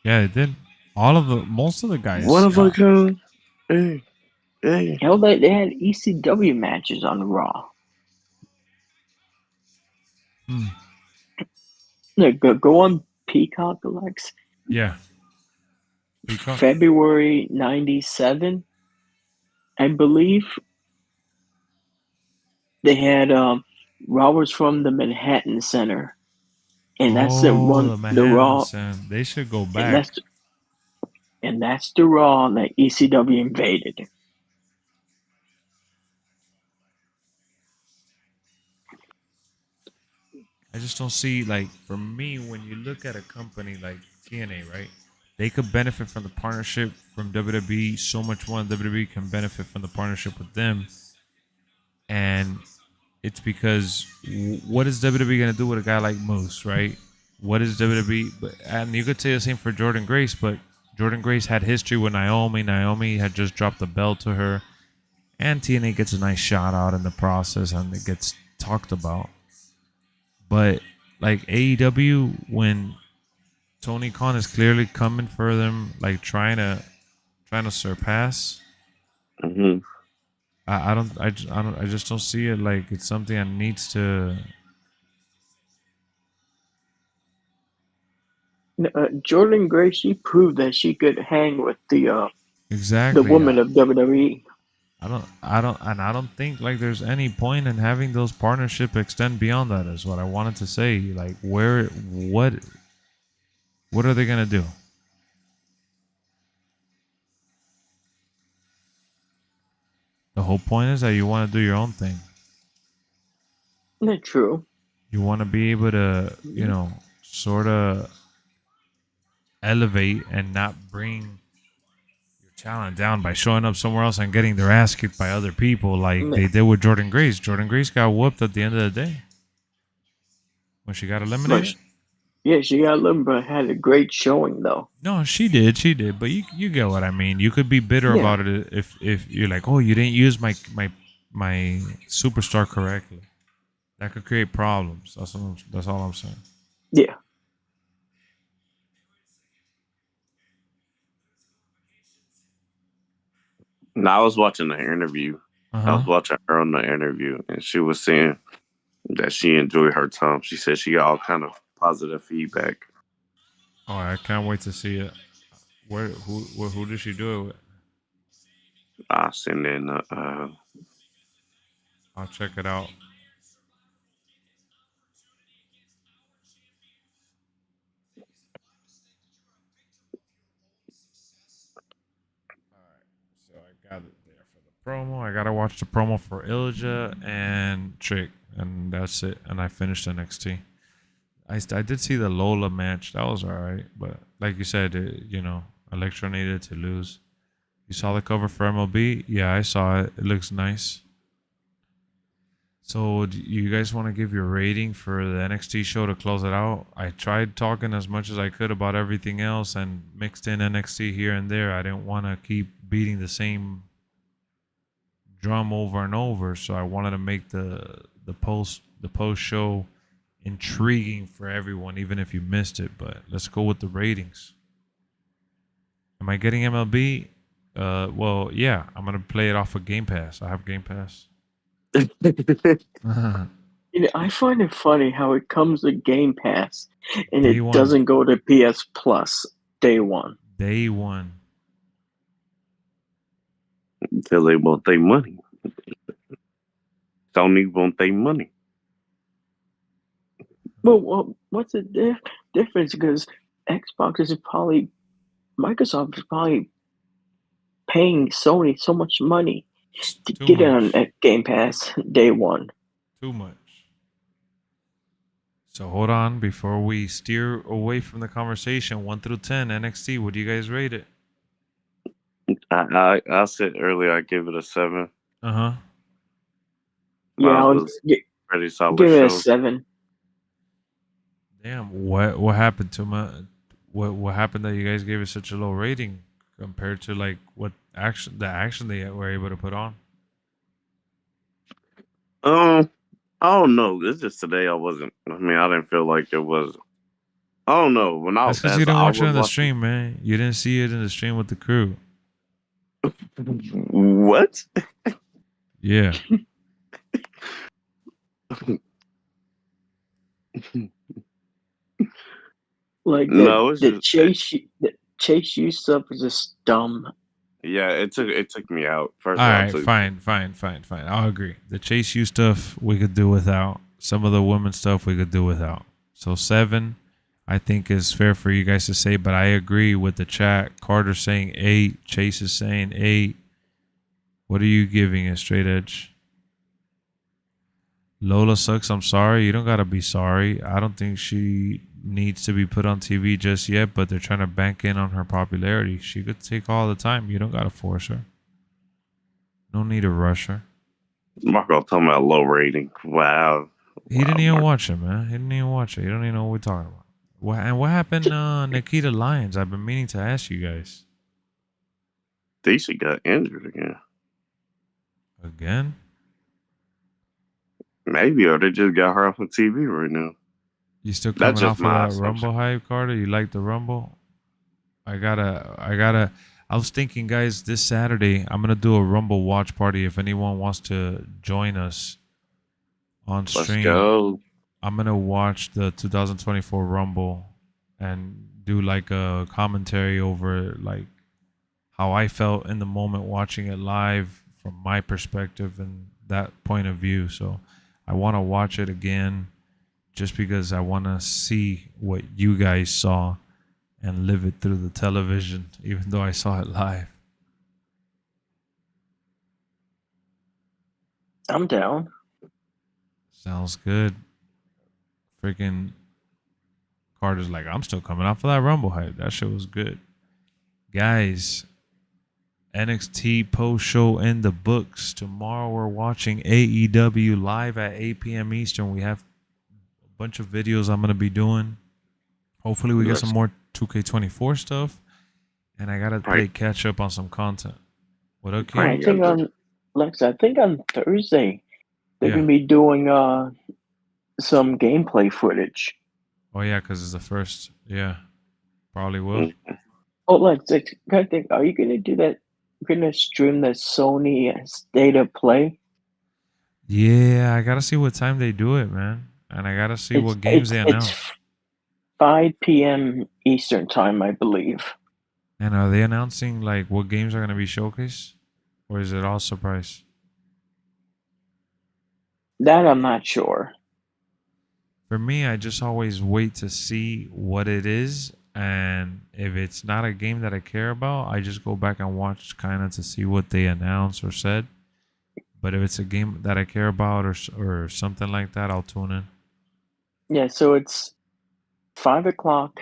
it did. Most of the
What
guys.
if I come? Hey.
Hell, they had ECW matches on Raw.
Hmm.
Look, go on Peacock, Lex.
Yeah. Peacock.
February 97, I believe. They had Raw was from the Manhattan Center. And that's the
Oh,
one,
the
the Raw,
Manhattan. They should go
and
back.
that's the Raw that ECW invaded.
I just don't see, like, for me, when you look at a company like TNA, right? They could benefit from the partnership from WWE so much more than WWE can benefit from the partnership with them. And it's because what is WWE going to do with a guy like Moose, right? What is WWE? And you could say the same for Jordan Grace, but Jordan Grace had history with Naomi. Naomi had just dropped the belt to her. And TNA gets a nice shout out in the process and it gets talked about. But like AEW, when Tony Khan is clearly coming for them, like trying to surpass.
Mm-hmm.
I just don't see it like it's something that needs to.
Jordan Grace, she proved that she could hang with the
Exactly.
women of WWE.
I don't think like there's any point in having those partnerships extend beyond that. Is what I wanted to say. Like, what are they gonna do? The whole point is that you want to do your own thing.
Not true.
You want to be able to, sort of elevate and not bring your talent down by showing up somewhere else and getting their ass kicked by other people like they did with Jordan Grace. Jordan Grace got whooped at the end of the day when she got eliminated.
Yeah, she got a little, but had a great showing though.
No, she did, but you get what I mean. You could be bitter
Yeah.
about it if you're like, oh, you didn't use my superstar correctly. That could create problems. That's all I'm saying.
Yeah.
Now I was watching the interview. I
Uh-huh.
was watching her on the interview, and she was saying that she enjoyed her time. She said she got all kind of positive feedback.
Oh, I can't wait to see it. Who did she do it with?
I send in
I'll check it out. So I got it there for the promo. I gotta watch the promo for Ilja and Trick, and that's it. And I finished NXT. I did see the Lola match. That was alright, but like you said, Electro needed to lose. You saw the cover for MLB? Yeah, I saw it. It looks nice. So, do you guys want to give your rating for the NXT show to close it out? I tried talking as much as I could about everything else and mixed in NXT here and there. I didn't want to keep beating the same drum over and over, so I wanted to make the post show intriguing for everyone, even if you missed it. But let's go with the ratings. Am I getting MLB? Well, yeah, I'm gonna play it off of Game Pass. I have Game Pass.
I find it funny how it comes to Game Pass and
Day
it
one.
doesn't go to PS Plus day one.
Day one.
Because they want their money. Sony want their money.
Well, what's the difference? Because Microsoft is probably paying Sony so much money to
Too
get it
much.
on Game Pass day one.
Too much. So hold on before we steer away from the conversation. 1 through 10 NXT. What do you guys rate it?
I said earlier I give it a 7.
Uh-huh.
Yeah, I
It
was
was pretty solid
give it a
show.
7.
Damn, what happened to what happened that you guys gave it such a low rating compared to like the action they were able to put on?
I don't know. It's just today I didn't feel like it was. I don't know.
That's because you didn't watch it on the stream, man. You didn't see it in the stream with the crew.
What?
Yeah.
Like
No, it's
the
just
chase you stuff is just dumb.
yeah. It took me out. First
All
of all,
right, fine. I'll agree. The Chase U stuff we could do without. Some of the women stuff we could do without. So 7, I think is fair for you guys to say, but I agree with the chat. Carter's saying 8. Chase is saying 8. What are you giving it, Straight Edge? Lola sucks. I'm sorry. You don't gotta be sorry. I don't think she needs to be put on TV just yet, but they're trying to bank in on her popularity. She could take all the time. You don't gotta force her. No need to rush her.
Marco talking about low rating. Wow.
He didn't even watch it, man. He didn't even watch it. You don't even know what we're talking about. What happened Nikita Lyons? I've been meaning to ask you guys.
DC got injured again.
Again?
Maybe, or they just got her off of TV right now.
You still
That's
coming
just
off of
my
that
assumption.
Rumble hype, Carter? You like the Rumble? I was thinking, guys, this Saturday, I'm going to do a Rumble watch party. If anyone wants to join us on
Let's
stream,
go.
I'm going to watch the 2024 Rumble and do like a commentary over like how I felt in the moment watching it live from my perspective and that point of view. So I want to watch it again just because I want to see what you guys saw and live it through the television, even though I saw it live.
I'm down.
Sounds good. Freaking Carter's like, I'm still coming off of that Rumble hype. That shit was good. Guys, NXT post show in the books. Tomorrow we're watching AEW live at 8 p.m. Eastern. We have a bunch of videos I'm going to be doing. Hopefully we get some more 2K24 stuff. And I got to play catch up on some content. What up, King?
I think on Lex, I think on Thursday they're
Yeah.
gonna be doing some gameplay footage.
Oh, yeah, because it's the first. Yeah, probably will.
Oh, Lex, I think, are you gonna do that? You're gonna stream the Sony State of Play?
Yeah, I got to see what time they do it, man. And I got to see what games they announce.
It's 5 p.m. Eastern time, I believe.
And are they announcing like what games are going to be showcased? Or is it all surprise?
That I'm not sure.
For me, I just always wait to see what it is And if it's not a game that I care about, I just go back and watch kind of to see what they announced or said. But if it's a game that I care about or something like that, I'll tune in.
Yeah, so it's 5 o'clock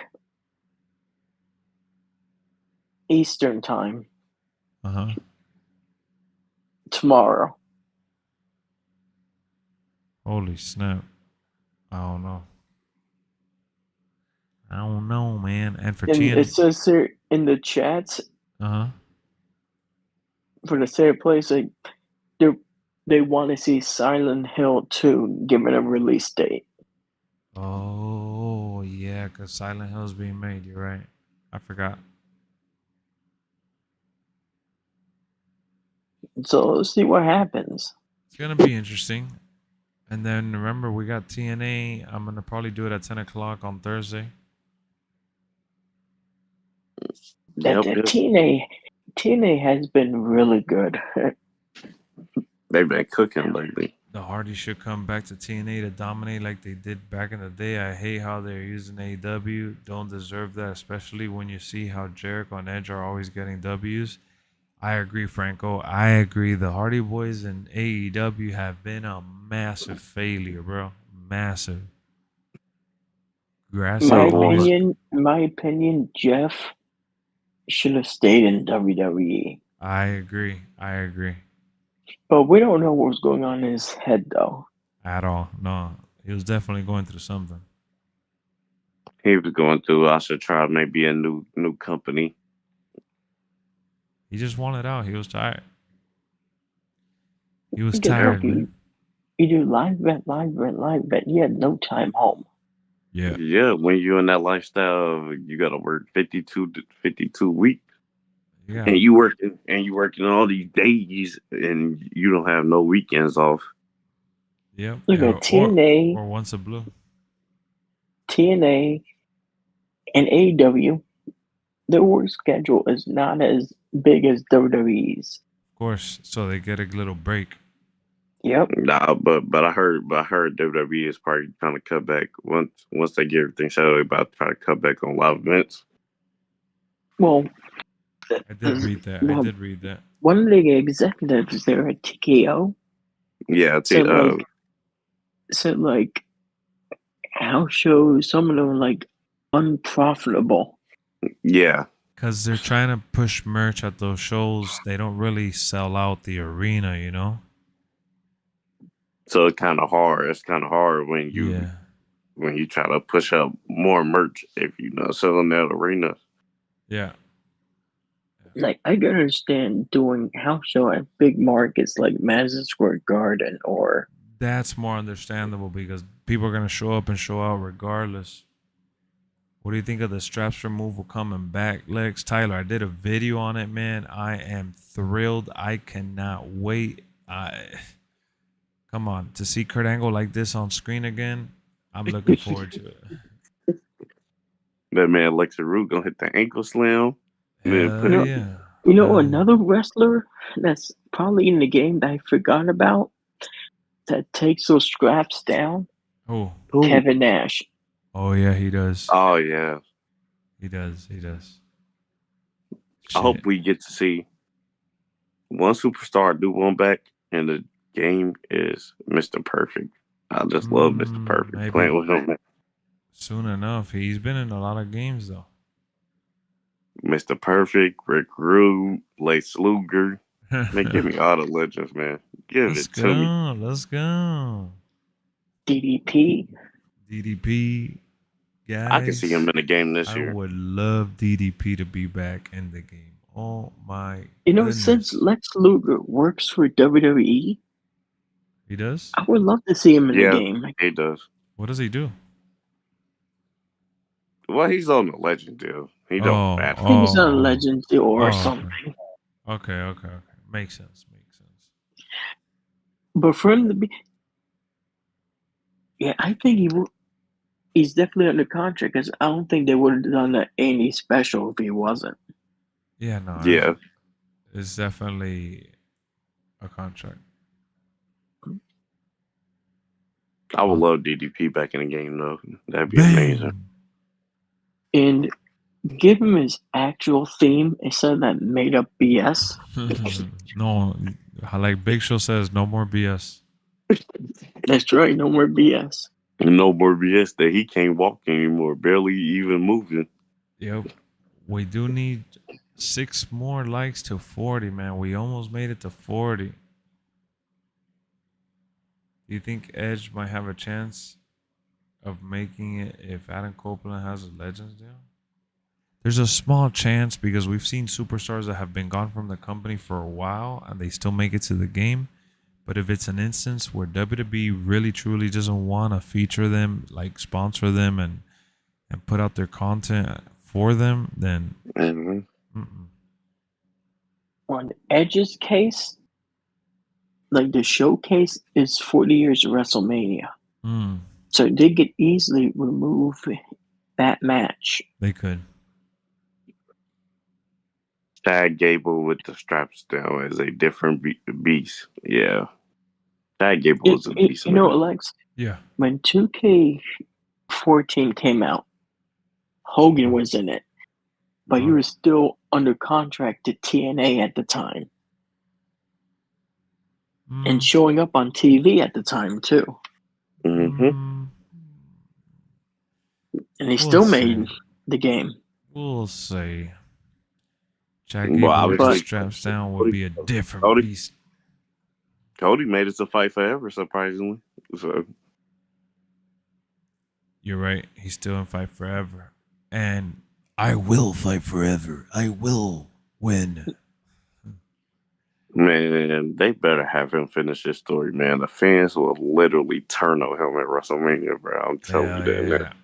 Eastern time
Uh-huh.
tomorrow.
Holy snap. I don't know. I don't know, man. And for
And
TNA.
it says here in the chats
Uh-huh.
for the same place, like they want to see Silent Hill 2 given a release date.
Oh, yeah, because Silent Hill's being made. You're right. I forgot.
So let's see what happens.
It's going to be interesting. And then remember, we got TNA. I'm going to probably do it at 10 o'clock on Thursday.
That TNA has been really good.
They've been cooking lately.
The Hardys should come back to TNA to dominate like they did back in the day. I hate how they're using AEW. Don't deserve that, especially when you see how Jericho and Edge are always getting Ws. I agree, Franco. I agree. The Hardy Boys and AEW have been a massive failure, bro. Massive. Grassy boys.
My opinion, Jeff should have stayed in WWE.
I agree.
But we don't know what's going on in his head, though.
At all. No. He was definitely going through something.
He was going through. I should try maybe a new company.
He just wanted out. He was tired. He was tired, man.
You do live bet. You had no time home.
Yeah.
Yeah, when you're in that lifestyle, you got to work 52 weeks.
Yeah.
And you working all these days, and you don't have no weekends off.
Yep.
Look at TNA.
Or once a blue.
TNA and AEW, their work schedule is not as big as WWE's.
Of course. So they get a little break.
Yep.
Nah, but I heard WWE is probably trying to cut back once they get everything settled. They're about to try to cut back on live events.
Well,
I did read that.
One of the executives there at TKO.
Yeah,
said like house shows, some of them are like unprofitable.
Yeah.
Because they're trying to push merch at those shows. They don't really sell out the arena, you know?
So it's kind of hard. It's kind of hard when you try to push up more merch if you're not selling that arena.
Yeah.
Like, I can understand doing house show at big markets like Madison Square Garden or...
That's more understandable because people are going to show up and show out regardless. What do you think of the straps removal coming back, Lexx? Tyler, I did a video on it, man. I am thrilled. I cannot wait. Come on. To see Kurt Angle like this on screen again, I'm looking forward to it.
That man, LexxExp, gonna hit the ankle slam.
Yeah.
You know, another wrestler that's probably in the game that I forgot about that takes those straps down?
Oh.
Kevin Nash.
Oh, yeah, he does.
Oh, yeah.
He does.
I hope we get to see one superstar do one back, and the game is Mr. Perfect. I just love Mr. Perfect.
Maybe.
Playing with him.
Soon enough. He's been in a lot of games, though.
Mr. Perfect, Rick Rude, Lex Luger. Man, give me all the legends, man. Give it to me.
Let's go.
DDP.
Guys,
I can see him in the game this year.
I would love DDP to be back in the game. Oh, my
goodness. Since Lex Luger works for WWE,
he does?
I would love to see him in the game.
He does.
What does he do?
Well, he's on the legend deal. He don't matter.
He's on a legend deal or something.
Okay. Makes sense.
But for him to be... Yeah, I think he's definitely under contract because I don't think they would have done any special if he wasn't.
Yeah, no.
Yeah.
It's definitely a contract.
I would love DDP back in the game, though. That'd be amazing.
And give him his actual theme instead of that made up BS.
No, like Big Show says, no more BS.
That's right, no more BS.
No more BS that he can't walk anymore, barely even moving.
Yep. We do need 6 more likes to 40, man. We almost made it to 40. Do you think Edge might have a chance of making it if Adam Copeland has a Legends deal? There's a small chance because we've seen superstars that have been gone from the company for a while and they still make it to the game. But if it's an instance where WWE really truly doesn't want to feature them, like sponsor them and put out their content for them, then
On Edge's case, like the showcase is 40 years of WrestleMania. So they could easily remove that match.
They could.
Chad Gable with the straps down is a different beast. Yeah. Chad Gable is a beast.
You know, Alex?
Yeah.
When 2K14 came out, Hogan was in it, but he was still under contract to TNA at the time. And showing up on TV at the time, too.
Mm-hmm.
And he still made the game.
We'll see. Chad Gable with the straps down would be a different beast.
Cody made it to fight forever, surprisingly. So
you're right. He's still in fight forever. And I will fight forever. I will win.
Man, they better have him finish his story, man. The fans will literally turn on him at WrestleMania, bro. I'm telling you that.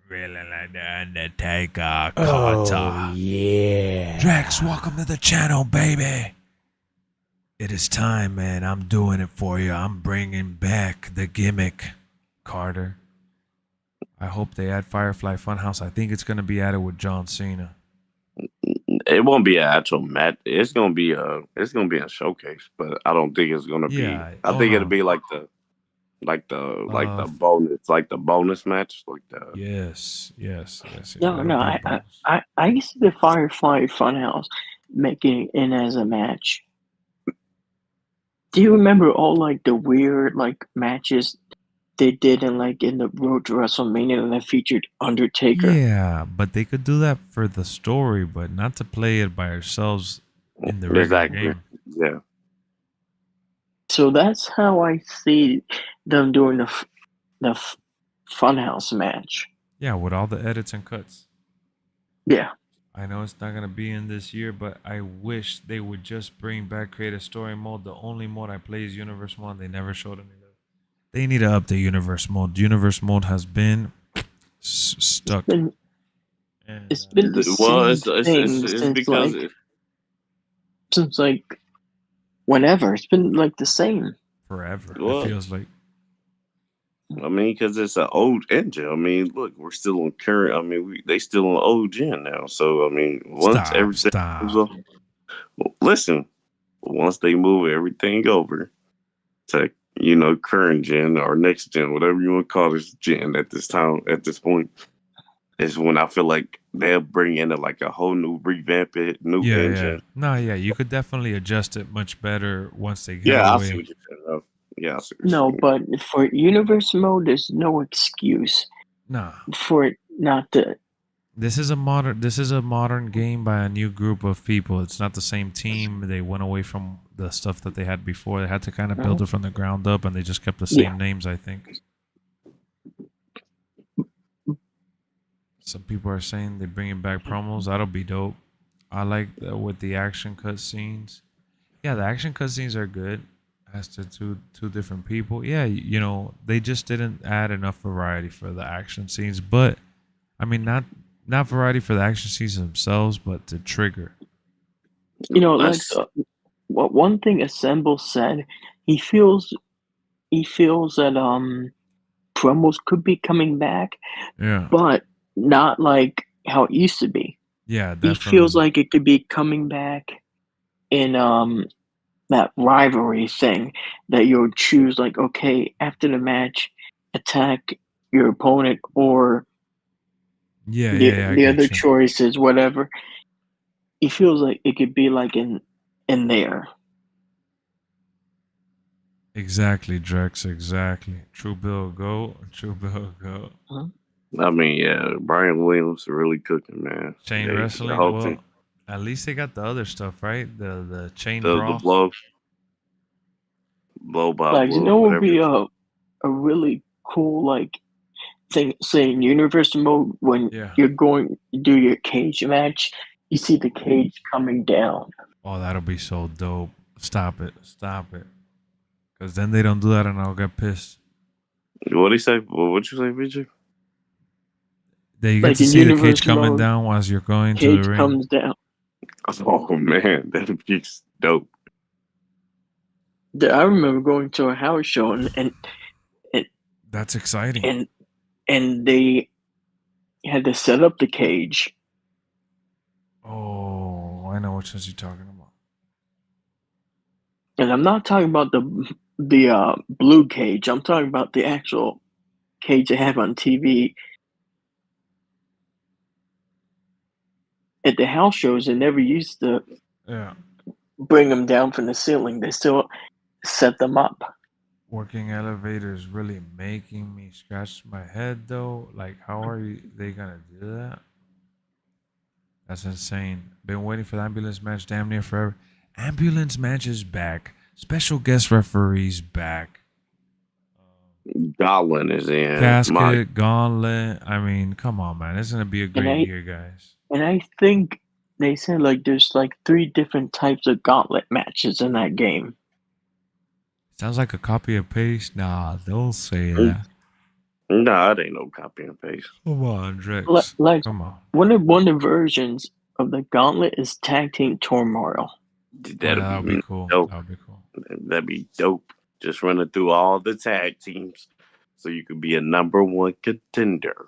Really like the Undertaker, Carter. Oh, yeah. Drax, welcome to the channel, baby. It is time, man. I'm doing it for you. I'm bringing back the gimmick, Carter. I hope they add Firefly Funhouse. I think it's going to be added with John Cena.
It won't be an actual match. It's gonna be a showcase, but I don't think it's gonna be. I think it'll be like the bonus match, like the.
Yes.
No. I see the Firefly Funhouse making it in as a match. Do you remember all like the weird like matches they did in the Road to WrestleMania that featured Undertaker?
Yeah, but they could do that for the story, but not to play it by ourselves in the regular game.
Yeah.
So that's how I see them doing the Funhouse match.
Yeah, with all the edits and cuts.
Yeah.
I know it's not going to be in this year, but I wish they would just bring back Create a Story mode. The only mode I play is Universe mode. They never showed any of it. They need to update Universe mode. Universe mode has been stuck.
It's been the same thing since whenever. It's been like the same.
Forever, it feels like.
I mean, because it's an old engine. I mean, look, we're still on current. I mean, they still on old gen now. So, I mean, once everything moves on, listen, once they move everything over to, current gen or next gen, whatever you want to call this gen at this point, is when I feel like they'll bring in a whole new revamped engine.
Yeah. No, yeah, you could definitely adjust it much better once they get
I
away.
see what you're saying. Yeah,
no, but for Universe mode, there's no excuse. For it not to.
This is a modern game by a new group of people. It's not the same team. They went away from the stuff that they had before. They had to kind of build it from the ground up, and they just kept the same names, I think. Some people are saying they're bringing back promos. That'll be dope. I like with the action cut scenes. Yeah, the action cut scenes are good. As to two different people. Yeah, they just didn't add enough variety for the action scenes. But, I mean, not variety for the action scenes themselves, but to trigger.
One thing Assemble said, he feels that promos could be coming back.
Yeah.
But not like how it used to be.
Yeah, definitely.
He feels like it could be coming back in that rivalry thing that you'll choose, like, okay, after the match, attack your opponent or
Yeah,
the
yeah, I
the
get
other
you.
choices, whatever. He feels like it could be like in there.
Exactly, Drex. Exactly. True Bill, go. True Bill, go.
I mean, yeah, Brian Williams really cooking, man.
Chain
Yeah, the
wrestling.
whole
Well,
thing,
at least they got the other stuff, right? The chain
the
brawl.
blow by
Like,
blow,
would
whatever.
be a really cool like thing. Say in universe mode when
Yeah.
you're going to do your cage match, you see the cage coming down.
Oh, that'll be so dope. Stop it. Stop it. Because then they don't do that and I'll get pissed.
What he say? What you say, VJ?
That you get
Like
to
in
see the
universe
cage coming
mode,
down as you're going to
cage
the ring.
comes down.
Oh man, that'd be dope.
I remember going to a house show and
That's exciting.
they had to set up the cage.
Oh, I know which ones you're talking about.
And I'm not talking about the blue cage. I'm talking about the actual cage they have on TV. At the house shows, they never used to
Yeah.
bring them down from the ceiling. They still set them up.
Working elevators really making me scratch my head though. Like, how are they gonna do that? That's insane. Been waiting for the ambulance match damn near forever. Ambulance match is back. Special guest referees back.
Goblin is in.
Casket, Gauntlet. I mean, come on, man. It's gonna be a great year, guys.
And I think they said like there's like 3 different types of gauntlet matches in that game.
Sounds like a copy and paste. Nah, don't say that.
Nah, it ain't no copy and paste.
Come on, Drex.
Like
Come on.
one of the versions of the gauntlet is tag team turmoil.
That'd be cool.
Dope.
That'd be cool.
That'd be dope. Just running through all the tag teams so you could be a #1 contender.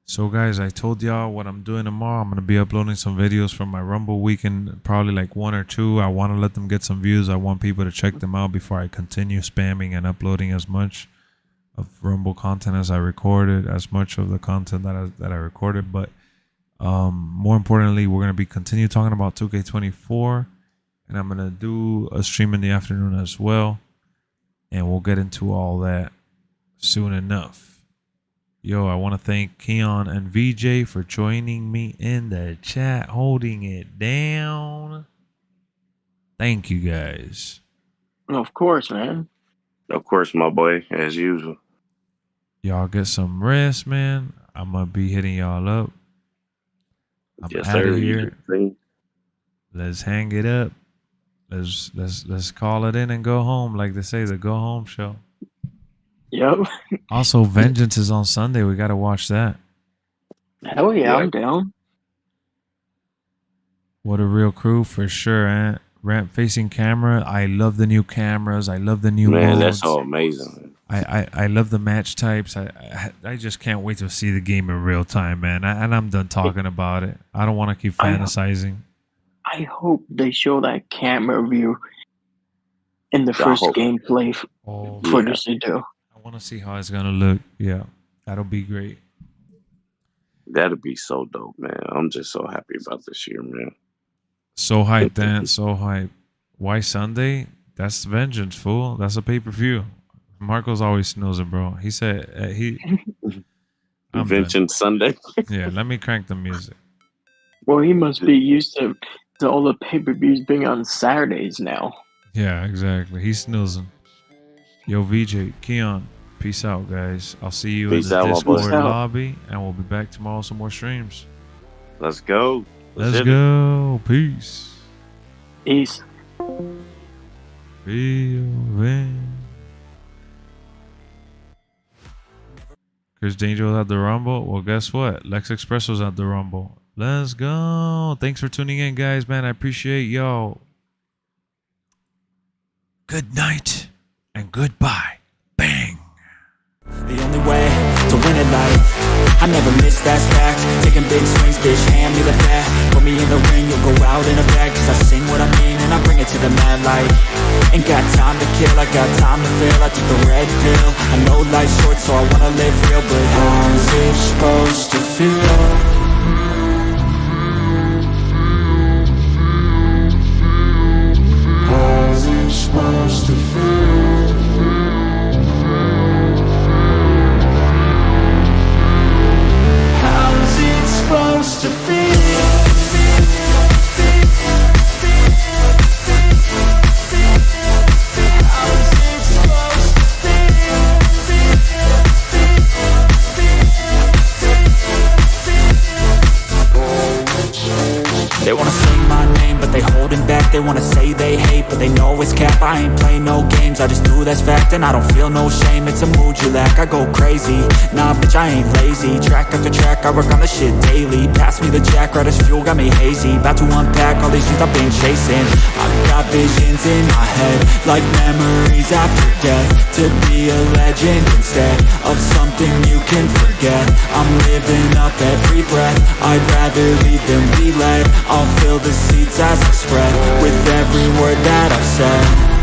So, guys, I told y'all what I'm doing tomorrow. I'm going to be uploading some videos from my Rumble weekend, probably like 1 or 2. I want to let them get some views. I want people to check them out before I continue spamming and uploading as much of Rumble content as I recorded, as much of the content that I recorded. But more importantly, we're going to be continue talking about 2K24, and I'm going to do a stream in the afternoon as well, and we'll get into all that soon enough. Yo, I want to thank Keon and VJ for joining me in the chat, holding it down. Thank you, guys.
Of course, man.
Of course, my boy, as usual.
Y'all get some rest, man. I'm gonna be hitting y'all up. I'm
Yes,
out
sir.
of here. Let's hang it up. Let's call it in and go home, like they say, the go home show.
Yep.
Also, Vengeance is on Sunday. We gotta watch that.
Hell yeah, I'm down.
What a real crew for sure, eh? Ramp facing camera. I love the new cameras. I love the new modes.
That's so amazing.
I love the match types. I just can't wait to see the game in real time, man. And I'm done talking about it. I don't want to keep fantasizing.
I hope they show that camera view in the first gameplay footage they do.
I want to see how it's gonna look. Yeah, that'll be great.
That'll be so dope, man. I'm just so happy about this year, man.
So hyped, Dan. So hyped. Why Sunday? That's Vengeance, fool. That's a pay-per-view. Marco's always snoozing, bro. He said
Vengeance Sunday.
Yeah, let me crank the music.
Well, he must be used to all the pay-per-views being on Saturdays now.
Yeah, exactly. He's snoozing. Yo, VJ, Keon, peace out, guys. I'll see you in the Discord lobby, and we'll be back tomorrow with some more streams.
Let's go.
Let's go. Peace.
Peace.
Chris Danger was at the Rumble. Well, guess what? LexxExpress was at the Rumble. Let's go. Thanks for tuning in, guys, man. I appreciate y'all. Good night and goodbye. Bang.
The only way to win at life, I never miss, that's fact. Taking big swings, bitch, hand me the bat. Put me in the ring, you'll go out in a bag. Cause I sing what I mean and I bring it to the mad light. Ain't got time to kill, I got time to feel. I took the red pill. I know life's short, so I wanna live real. But how's it supposed to feel? How's it supposed to feel? How's it supposed to feel? They wanna sing my name, but they holding back. They wanna say they hate, but they know it's cap. I ain't play no games, I just do that's fact. And I don't feel no shame, it's a mood you lack. I go crazy, nah bitch I ain't lazy. Track after track, I work on the shit daily. Pass me the jack, right as fuel, got me hazy. About to unpack all these things I've been chasing. I've got visions in my head, like memories after death. To be a legend instead of something you can forget. I'm living up every breath, I'd rather lead than be led. I'll fill the seats as I spread with every word that I've said.